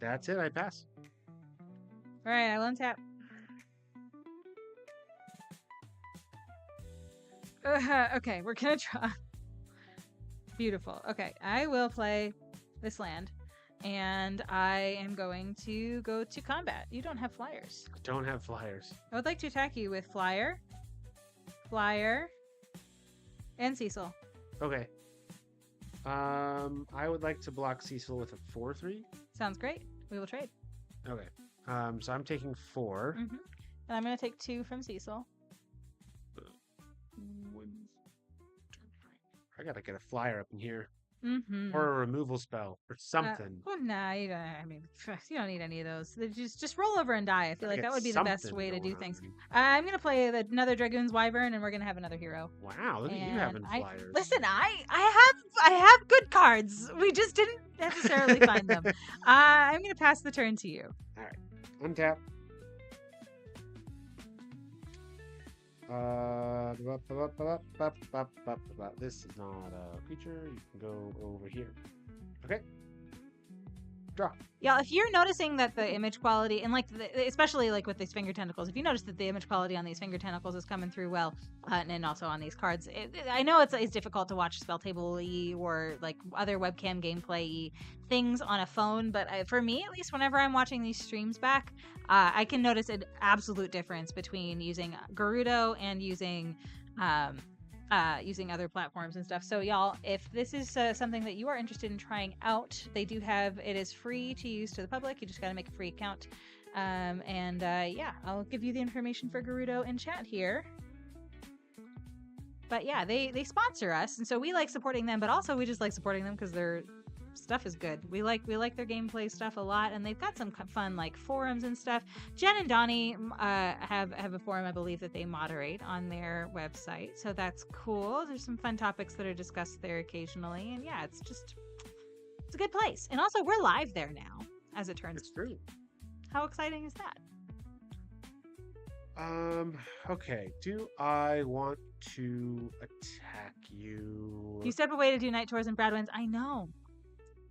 That's it. I pass. All right, I will untap. Okay, we're gonna draw. Beautiful. Okay, I will play this land, and I am going to go to combat. You don't have flyers. Don't have flyers. I would like to attack you with flyer, flyer, And Cecil. Okay. I would like to block Cecil with a 4/3. Sounds great. We will trade. Okay. So I'm taking 4. And I'm going to take 2 from Cecil. I gotta get a flyer up in here. Mm-hmm. Or a removal spell or something. Well, nah, you don't, I mean, you don't need any of those. Just roll over and die. I feel like that would be the best way to do things. I'm gonna play another Dragoon's Wyvern, and we're gonna have another hero. Wow, look at you having flyers. Listen, I have good cards. We just didn't necessarily find them. I'm gonna pass the turn to you. All right, untap. This is not a creature. You can go over here. Okay. Draw. Yeah, if you're noticing that the image quality, and like especially like with these finger tentacles, if you notice that the image quality on these finger tentacles is coming through well, and also on these cards, I know it's difficult to watch spell table-y or like other webcam gameplay things on a phone, but for me at least, whenever I'm watching these streams back, I can notice an absolute difference between using Gerudo and using other platforms and stuff. So y'all, if this is something that you are interested in trying out, they do have, it is free to use to the public. You just got to make a free account. Yeah, I'll give you the information for Gerudo in chat here. But yeah, they sponsor us, and so we like supporting them, but also we just like supporting them because their stuff is good. We like their gameplay stuff a lot, and they've got some fun like forums and stuff. Jen and Donnie have a forum, I believe, that they moderate on their website, so that's cool. There's some fun topics that are discussed there occasionally, and yeah, it's a good place. And also, we're live there now, as it turns out. It's true. How exciting is that? Okay. Do I want to attack you? You step away to do night tours and Brad wins. I know.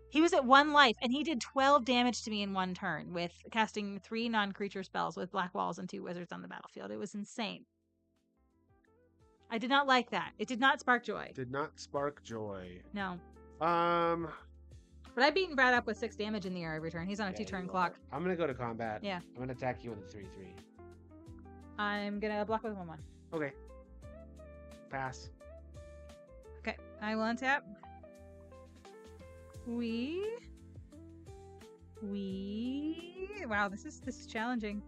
He was at 1 life, and he did 12 damage to me in 1 turn with casting 3 non-creature spells with black walls and 2 wizards on the battlefield. It was insane. I did not like that. It did not spark joy. Did not spark joy. No. But I've beaten Brad up with 6 damage in the air every turn. He's on a 2-turn clock. I'm gonna go to combat. Yeah. I'm gonna attack you with a 3/3. I'm gonna block with 1/1. Okay. Pass. Okay. I will untap. Wow, this is challenging.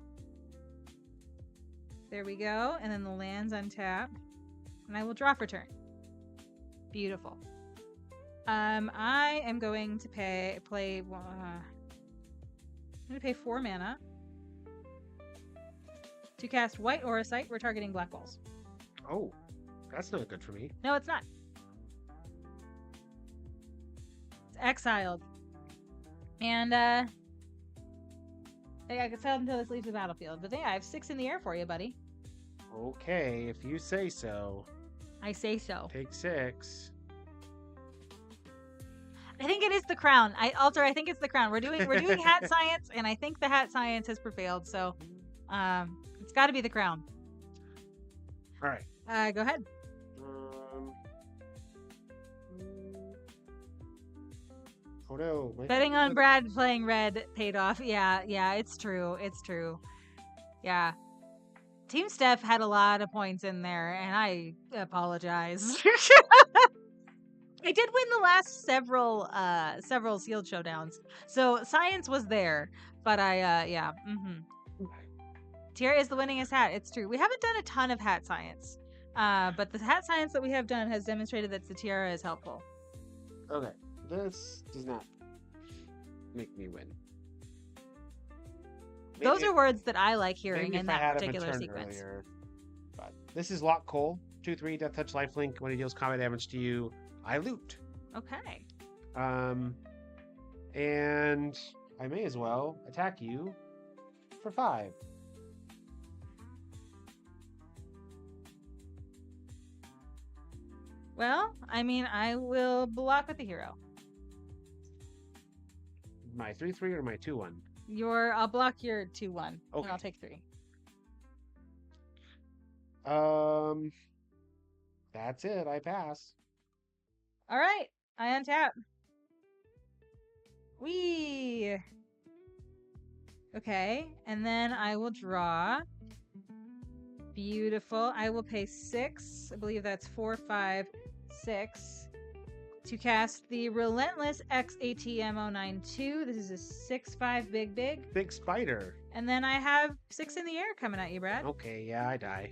There we go, and then the land's untapped, and I will draw for turn. Beautiful. I am going to I'm going to pay 4 mana to cast White Aura Sight. We're targeting black balls. Oh, that's not good for me. No, it's not. It's exiled. And, I can sell until this leaves the battlefield. But yeah, I have 6 in the air for you, buddy. Okay, if you say so. I say so. Take 6. I think it is the crown. I think it's the crown. We're doing hat science, and I think the hat science has prevailed. So, it's got to be the crown. All right. Go ahead. Oh no! Betting on Brad playing red paid off. Yeah, it's true. It's true. Yeah. Team Steph had a lot of points in there, and I apologize. I did win the last several sealed showdowns, so science was there. But yeah. Tiara is the winningest hat. It's true. We haven't done a ton of hat science, but the hat science that we have done has demonstrated that the tiara is helpful. Okay, this does not make me win. Those are words that I like hearing maybe in that particular sequence. Earlier, but this is Lock Cole, 2/3 Death Touch Lifelink. When he deals combat damage to you, I loot. Okay. And I may as well attack you for 5. Well, I mean, I will block with the hero. My 3/3 or my 2/1? I'll block your 2/1. Okay. And I'll take 3. That's it. I pass. All right. I untap. Whee! Okay, and then I will draw. Beautiful. I will pay 6. I believe that's 4, 5, 6 to cast the Relentless XATM092. This is a 6/5 big. Big spider. And then I have 6 in the air coming at you, Brad. Okay, yeah, I die.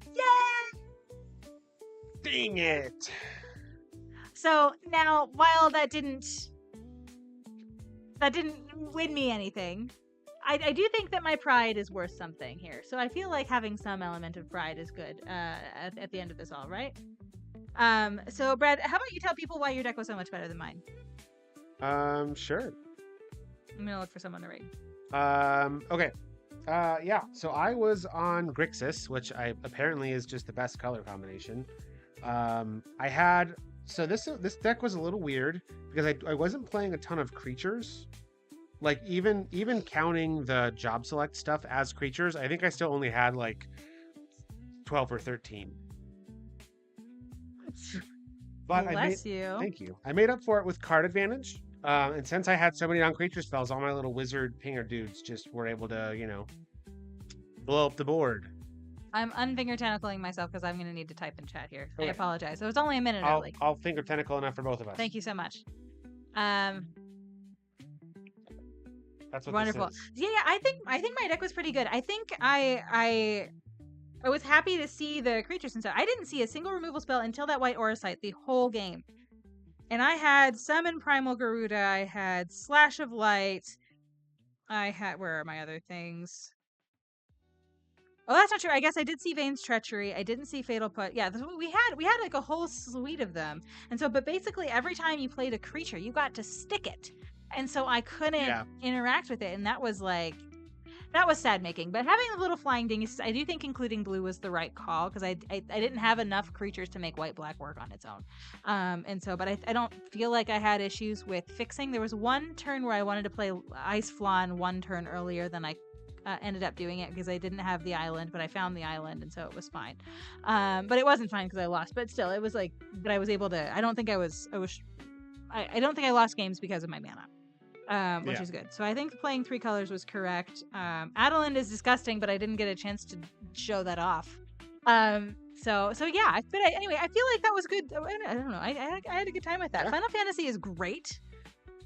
Yay! Dang it. So now, while that didn't win me anything, I do think that my pride is worth something here. So I feel like having some element of pride is good at the end of this all, right? So Brad, how about you tell people why your deck was so much better than mine? Sure. I'm gonna look for someone to rate. Okay. Yeah. So I was on Grixis, which apparently is just the best color combination. This deck was a little weird because I wasn't playing a ton of creatures. Like even counting the job select stuff as creatures, I think I still only had like 12 or 13. But Bless you. Thank you. I made up for it with card advantage. And since I had so many non-creature spells, all my little wizard pinger dudes just were able to, blow up the board. I'm unfinger tentacling myself because I'm going to need to type in chat here. Okay. I apologize. It was only a minute early. I'll finger tentacle enough for both of us. Thank you so much. That's what wonderful. This is. Yeah, I think my deck was pretty good. I think I was happy to see the creatures and stuff. I didn't see a single removal spell until that white aura site the whole game. And I had Summon Primal Garuda, I had Slash of Light, where are my other things? Oh, that's not true. I guess I did see Vane's Treachery. I didn't see Fatal Put. Yeah, we had like a whole suite of them. And so, but basically every time you played a creature, you got to stick it. And so I couldn't interact with it. And that was sad making. But having the little flying dingies, I do think including blue was the right call because I didn't have enough creatures to make white-black work on its own. But I don't feel like I had issues with fixing. There was one turn where I wanted to play Ice Flan one turn earlier than I ended up doing it because I didn't have the island, but I found the island, and so it was fine. But it wasn't fine because I lost. But still, it was like, but I was able to. I don't think I lost games because of my mana. Which is good. So I think playing 3 colors was correct. Adeline is disgusting, but I didn't get a chance to show that off. So yeah. But anyway, I feel like that was good. I don't know. I had a good time with that. Yeah. Final Fantasy is great,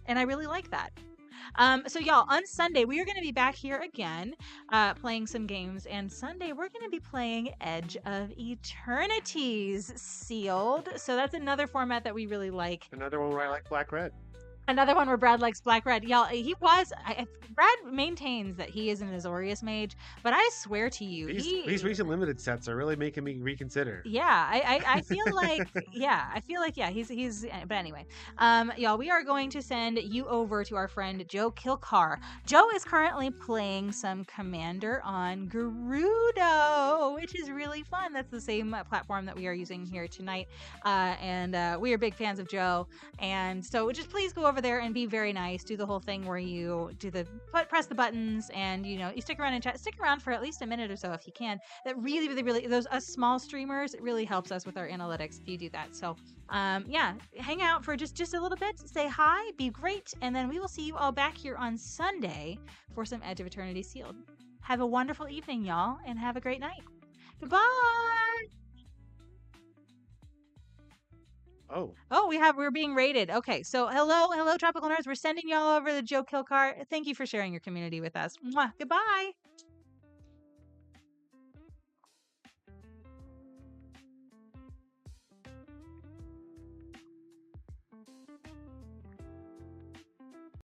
and I really like that. So y'all, on Sunday we are going to be back here again, playing some games. And Sunday we're going to be playing Edge of Eternity's Sealed. So that's another format that we really like. Another one where I like black-red. Another one where Brad likes black-red. Y'all, Brad maintains that he is an Azorius mage, but I swear to you, these recent limited sets are really making me reconsider. Yeah, I feel like, he's, but anyway, y'all, we are going to send you over to our friend Joe Kilcar. Joe is currently playing some Commander on Gerudo, which is really fun. That's the same platform that we are using here tonight, and we are big fans of Joe, and so just please go over there and be very nice. Do the whole thing where you press the buttons and you stick around and chat. Stick around for at least a minute or so if you can. That really those us small streamers, it really helps us with our analytics if you do that. So hang out for just a little bit, say hi, be great, and then we will see you all back here on Sunday for some Edge of Eternity Sealed. Have a wonderful evening, y'all, and have a great night. Goodbye. Oh, we're being rated. Okay, so hello, Tropical Nerds. We're sending y'all over to Joe Kilcar. Thank you for sharing your community with us. Mwah. Goodbye.